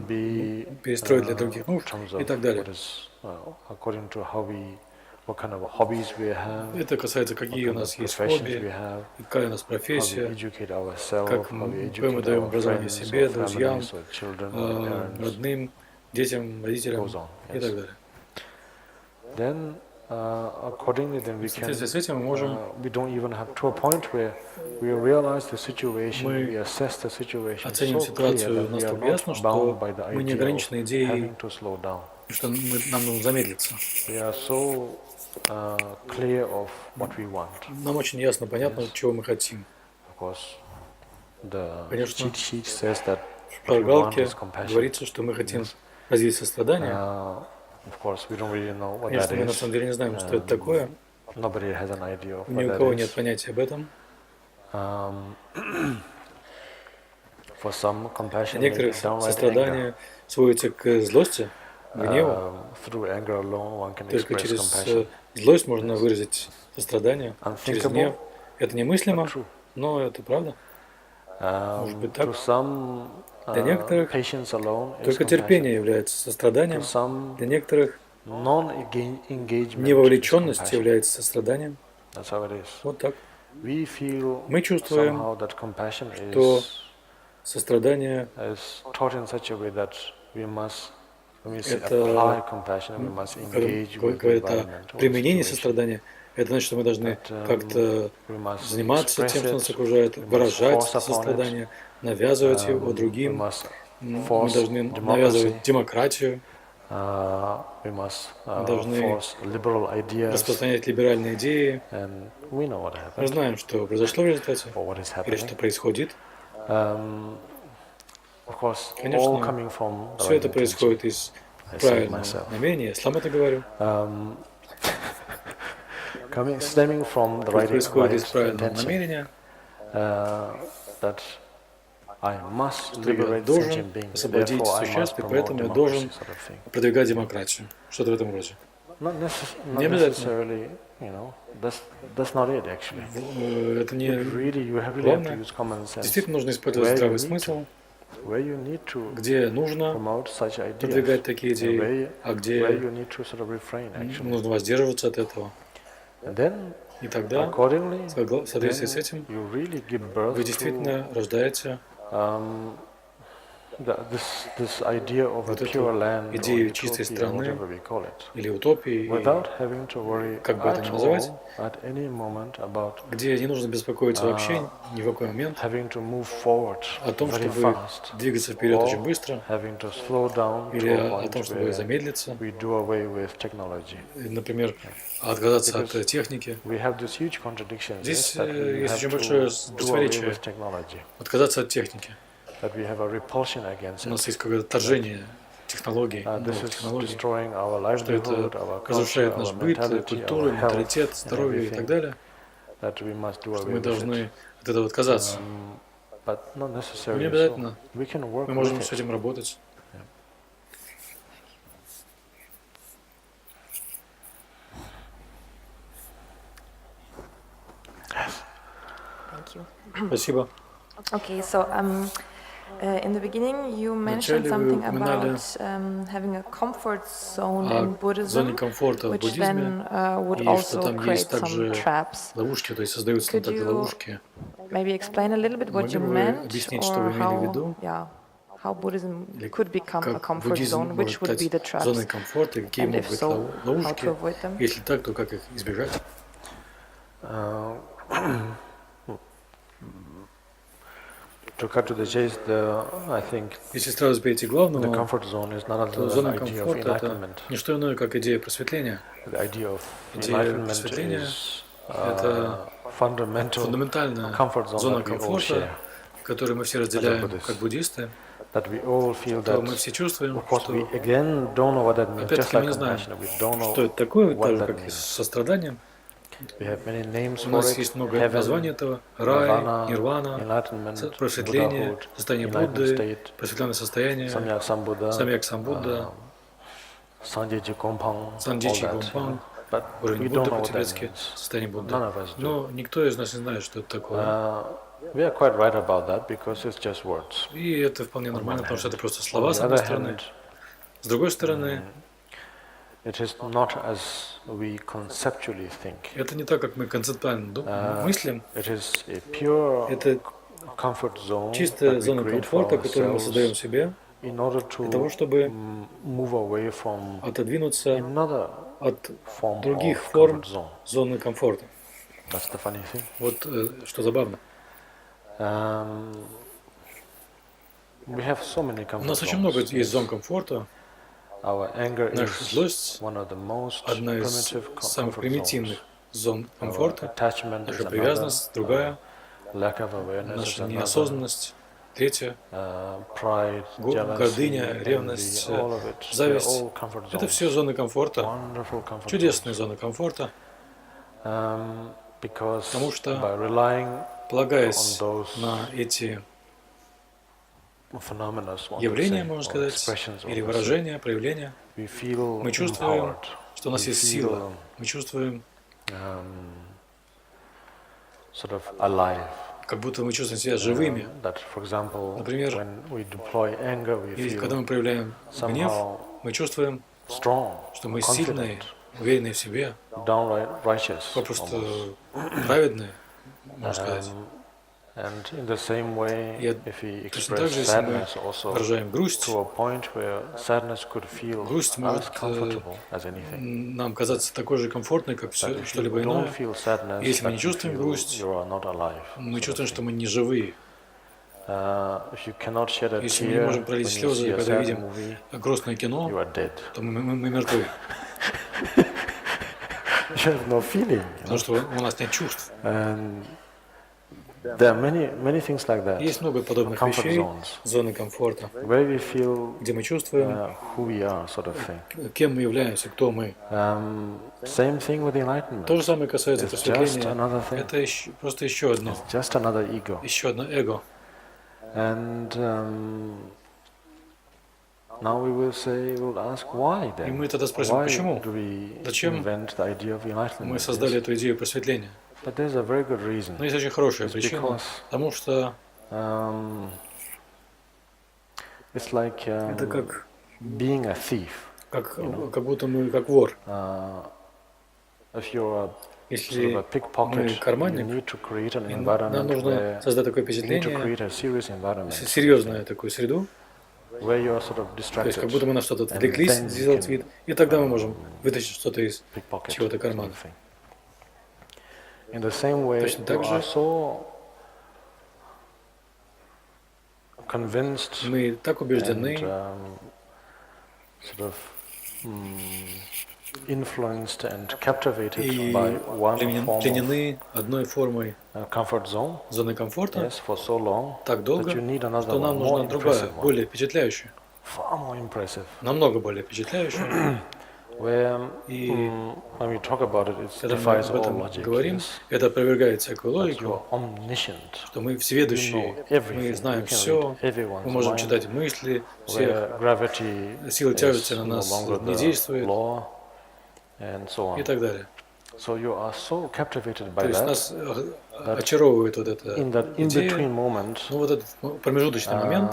нужд и так далее. Это касается, какие у нас есть хобби, какая у нас профессия, какое мы даем образование себе, друзьям, родным, детям, родителям и так далее. В соответствии с этим мы можем оценим ситуацию настолько ясно, что мы не ограничены идеей, что нам нужно замедлиться. Нам очень ясно, понятно, чего мы хотим. Конечно, в шпаргалке говорится, что мы хотим развить сострадание. Конечно, мы на самом деле не знаем, что это такое. Ни у кого нет понятия об этом. Для некоторых сострадание сводится к злости, гневу. Только через злость можно выразить сострадание, через гнев. Это немыслимо, но это правда. Может быть так. Для некоторых только терпение является состраданием, для некоторых невовлеченность является состраданием. Вот так. Мы чувствуем, что сострадание – это применение сострадания. Это значит, что мы должны как-то заниматься тем, что нас окружает, выражать сострадание, навязывать его другим. Мы должны навязывать демократию. Мы должны распространять либеральные идеи. Мы знаем, что произошло в результате, или что происходит. Конечно, все это происходит из правильного намерения. Я сам это говорю. Происходит из правильного намерения. что я должен освободить существ, и поэтому я должен продвигать демократию. Что-то в этом роде. Не обязательно. Это не главное. Действительно нужно использовать здравый смысл, где нужно продвигать такие идеи, а где нужно воздерживаться от этого. И тогда, в соответствии с этим, вы действительно рождаете вот эту идею чистой страны или утопии, как бы это ни называть, где не нужно беспокоиться вообще ни в какой момент о том, чтобы двигаться вперед очень быстро, или о том, чтобы замедлиться, например, отказаться от техники. Здесь есть очень большое противоречие. Отказаться от техники. У нас есть какое-то отторжение технологий, новых технологий, что это разрушает наш быт, культуру, менталитет, здоровье и так далее, что мы должны от этого отказаться. Но не обязательно. Мы можем с этим работать. Спасибо. Okay, so in the beginning you mentioned something about having a comfort zone in Buddhism, which then would also create some traps. Could you maybe explain a little bit what you meant, or how Buddhism could become a comfort zone, which would be the traps, and if so, how to avoid them? Если так, то как их избежать? Если сразу перейти к главному, то зона комфорта – это не что иное, как идея просветления. Идея просветления – это фундаментальная зона комфорта, которую мы все разделяем как буддисты. То мы все чувствуем, что опять-таки мы не знаем, что это такое, так же, как и с состраданием. У нас есть много названий этого: рай, нирвана, просветление, состояние Будды, просветленное состояние, самьяк самбудда, санджичи гомпанг, уровень Будды по-тибетски, состояние Будды. Но никто из нас не знает, что это такое. И это вполне нормально, потому что это просто слова, с одной стороны. С другой стороны, это не так, как мы концептуально мыслим. Это чистая зона комфорта, которую мы создаем себе для того, чтобы отодвинуться от других форм зоны комфорта. Вот что забавно. У нас очень много есть зон комфорта. Наша злость – одна из самых примитивных зон комфорта. Наша привязанность – другая. Наша неосознанность – третья. Гордыня, ревность, зависть – это все зоны комфорта, чудесные зоны комфорта. Потому что, полагаясь на эти явления, можно сказать, или выражения, проявления, мы чувствуем, что у нас есть сила, мы чувствуем, как будто мы чувствуем себя живыми. Например, или когда мы проявляем гнев, мы чувствуем, что мы сильные, уверенные в себе, попросту праведные, можно сказать. И точно так же, если мы выражаем грусть, грусть может нам казаться такой же комфортной, как что-либо иное. Если мы не чувствуем грусть, мы чувствуем, что мы не живые. Если мы не можем пролить слезы, когда видим грустное кино, то мы мертвы. Потому что у нас нет чувств. Есть много подобных вещей, зоны комфорта, где мы чувствуем, кем мы являемся, кто мы. То же самое касается просветления. Это просто еще одно эго. And now we'll ask why then? И мы тогда спросим, Why почему? do we Зачем invent the idea of enlightenment? мы создали эту идею просветления? But there's a very good reason. Но есть очень хорошая It's причина, because, потому что it's like это как being a thief. как будто мы как вор. If you're Если a pickpocket, мы you карманник, need to create an нам environment нужно where создать такое you need to впечатление, create a serious environment, серьезную такую среду, where you are sort of то есть distracted. как будто мы на что-то отвлеклись, then you сделать can, вид, и тогда мы можем вытащить что-то из pickpocket чего-то sort кармана. of thing. In the same way, Точно так you же are so convinced мы так убеждены, and sort of influenced and captivated и by one form пленены одной формой of comfort zone, зоны комфорта yes, for so long, так долго, that you need another что нам one, more нужна другая, impressive one, более впечатляющая, far more impressive. намного более впечатляющая. Where, И when we talk about it, it когда мы defies об all этом logic. говорим, Yes, это опровергает всякую that you логику, are omniscient. что мы You всеведущие, know мы everything. знаем You can все, read everyone's мы можем mind, читать мысли всех, where gravity сила тяжести на is no нас longer не the действует law, and so и on. так далее. So you are so captivated by То есть that, нас очаровывает вот эта in that идея, in-between moment, ну вот этот промежуточный момент,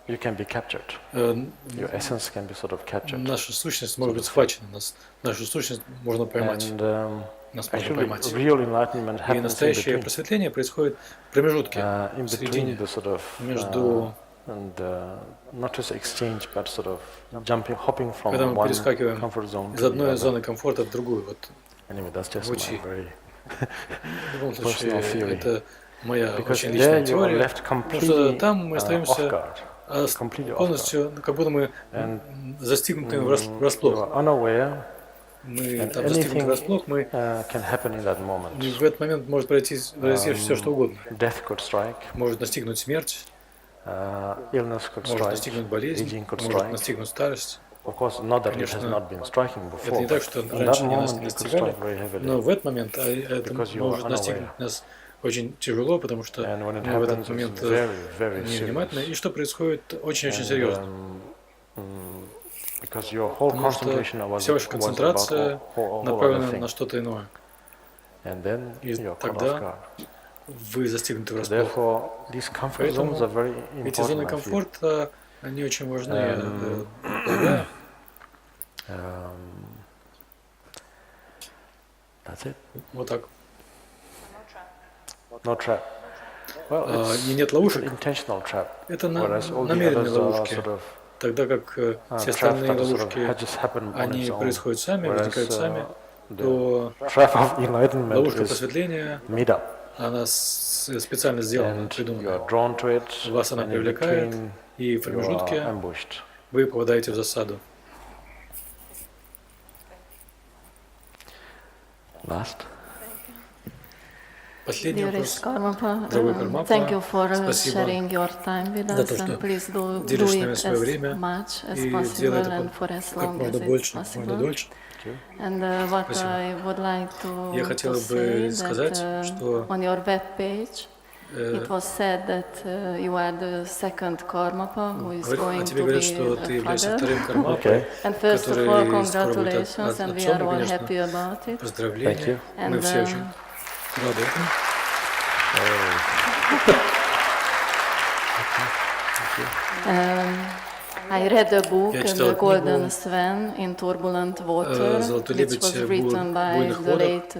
you can be captured. Your essence can be sort of captured. наша сущность может быть схвачена, нашу сущность можно поймать, And нас можно actually, поймать. real enlightenment И happens in настоящее between, просветление происходит в промежутке, in в between середине, the sort of между, and not just exchange, but sort of hopping from когда мы one перескакиваем comfort zone из to the одной other. зоны комфорта в другую. Вот Anyway, that's just Звучи. my very в любом personal случае, theory. это моя Because очень there личная you are теория, left потому что completely там мы off остаемся guard, completely off guard. полностью, как будто мы And застигнуты you врасплох. are unaware, Мы and там застигнуты anything врасплох, мы can happen in that moment. в этот момент может произойти все, что угодно. Death could strike, Может настигнуть смерть, illness could может strike, настигнуть болезнь, aging could может strike. настигнуть старость. Of course, not that it has Конечно, not been striking это before, не так, but что in that раньше не нас moment не it could настигали, strike very heavily. но в этот момент это Because you может are настигнуть unaware. нас очень тяжело, потому что And when it мы в этот happens, it's момент very невнимательны, serious. и что происходит очень-очень And, серьезно. Because your whole Потому что concentration was вся ваша about концентрация all other направлена на things. что-то иное. And then И you're caught off тогда guard. вы застигнуты врасплох. Therefore, these comfort Поэтому zones are very эти зоны important, I feel. комфорта, они очень важны, я полагаю. That's it. Вот так. No trap. Well, И it's нет ловушек. intentional trap. Это Whereas all the намеренные others are ловушки. sort of Тогда как все traps остальные that sort of ловушки, just happen on они its own. происходят сами, Whereas, возникают сами, the то trap of enlightenment ловушка is просветления, made up, она специально сделана, and you придумана. are drawn to it, Вас она and in привлекает, between и в you are промежутке ambushed. вы попадаете в засаду. Last. Последний Dearest вопрос. Karmapa, Дорогой Кармапа, thank you for спасибо sharing your time with за us, то, что and please do делишь с нами it свое as время much as и possible делай это and for as как long as можно it's больше, как можно possible. дольше. And what Спасибо. I would like Я to хотела say бы that сказать, что on your web page it was said that you are the second Karmapa who is о going тебе to говорят, be что ты a являешься father. вторым Кармапой, Okay. And first of all, который скоро будет congratulations, and we отцом, are и, all конечно, happy about it. поздравления. Thank you. Мы And, все очень рады этому. I read a book, Я читала The Golden книгу, Swan in Turbulent Water, «Золотой which лебедь was в written by буйных the водах», late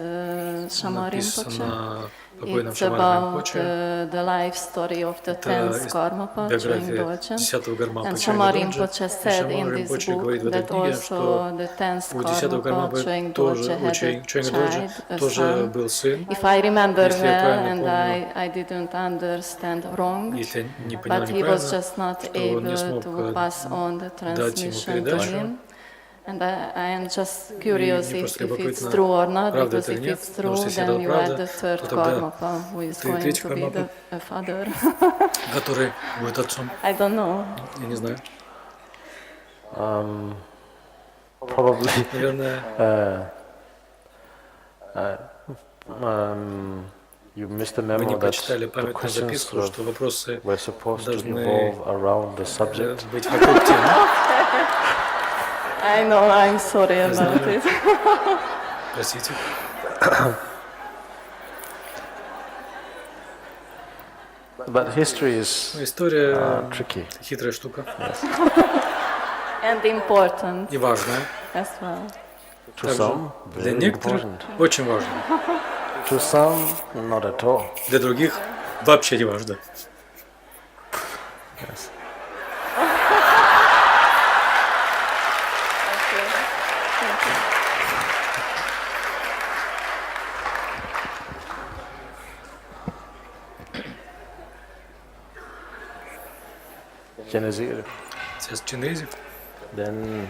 Shama Rinpoche. написано покойным It's Шамаром about Rinpoche. the life story of the Это 10th Karmapa during биография Dogen. 10-го Кармапы And Чойна Shama Доджа. Rinpoche И said Шама in this Rinpoche book говорит в этой that книге, что also the 10th у 10-го Karmapa Кармапы Chögyam тоже, Dorje у had Чойна a Доджа child, a тоже son. был сын. If I remember Если я well, правильно and помню, I didn't understand wrong, если я не поняла but he was неправильно, just not что он не able смог to pass on the дать ему transmission to передачу. him. And I am just curious мне просто if it's любопытно, true or not, правда because это или if нет, it's потому true, что если then это you are правда, the third то тогда Karmapa who is ты going третий to be Кармапа, the father. который будет отцом. I don't know. Я не знаю. Probably. Наверное, You missed the Вы memo не that прочитали the памятную записку, questions что вопросы were supposed to должны evolve around the subject. быть вокруг темы. I know, I'm sorry about it. Простите. But history is История tricky. хитрая штука. And important И важная. as well. To some, Для very некоторых important. очень важно. To some, not at all. Для других вообще не важно. Yes. Сейчас Чинезик. Then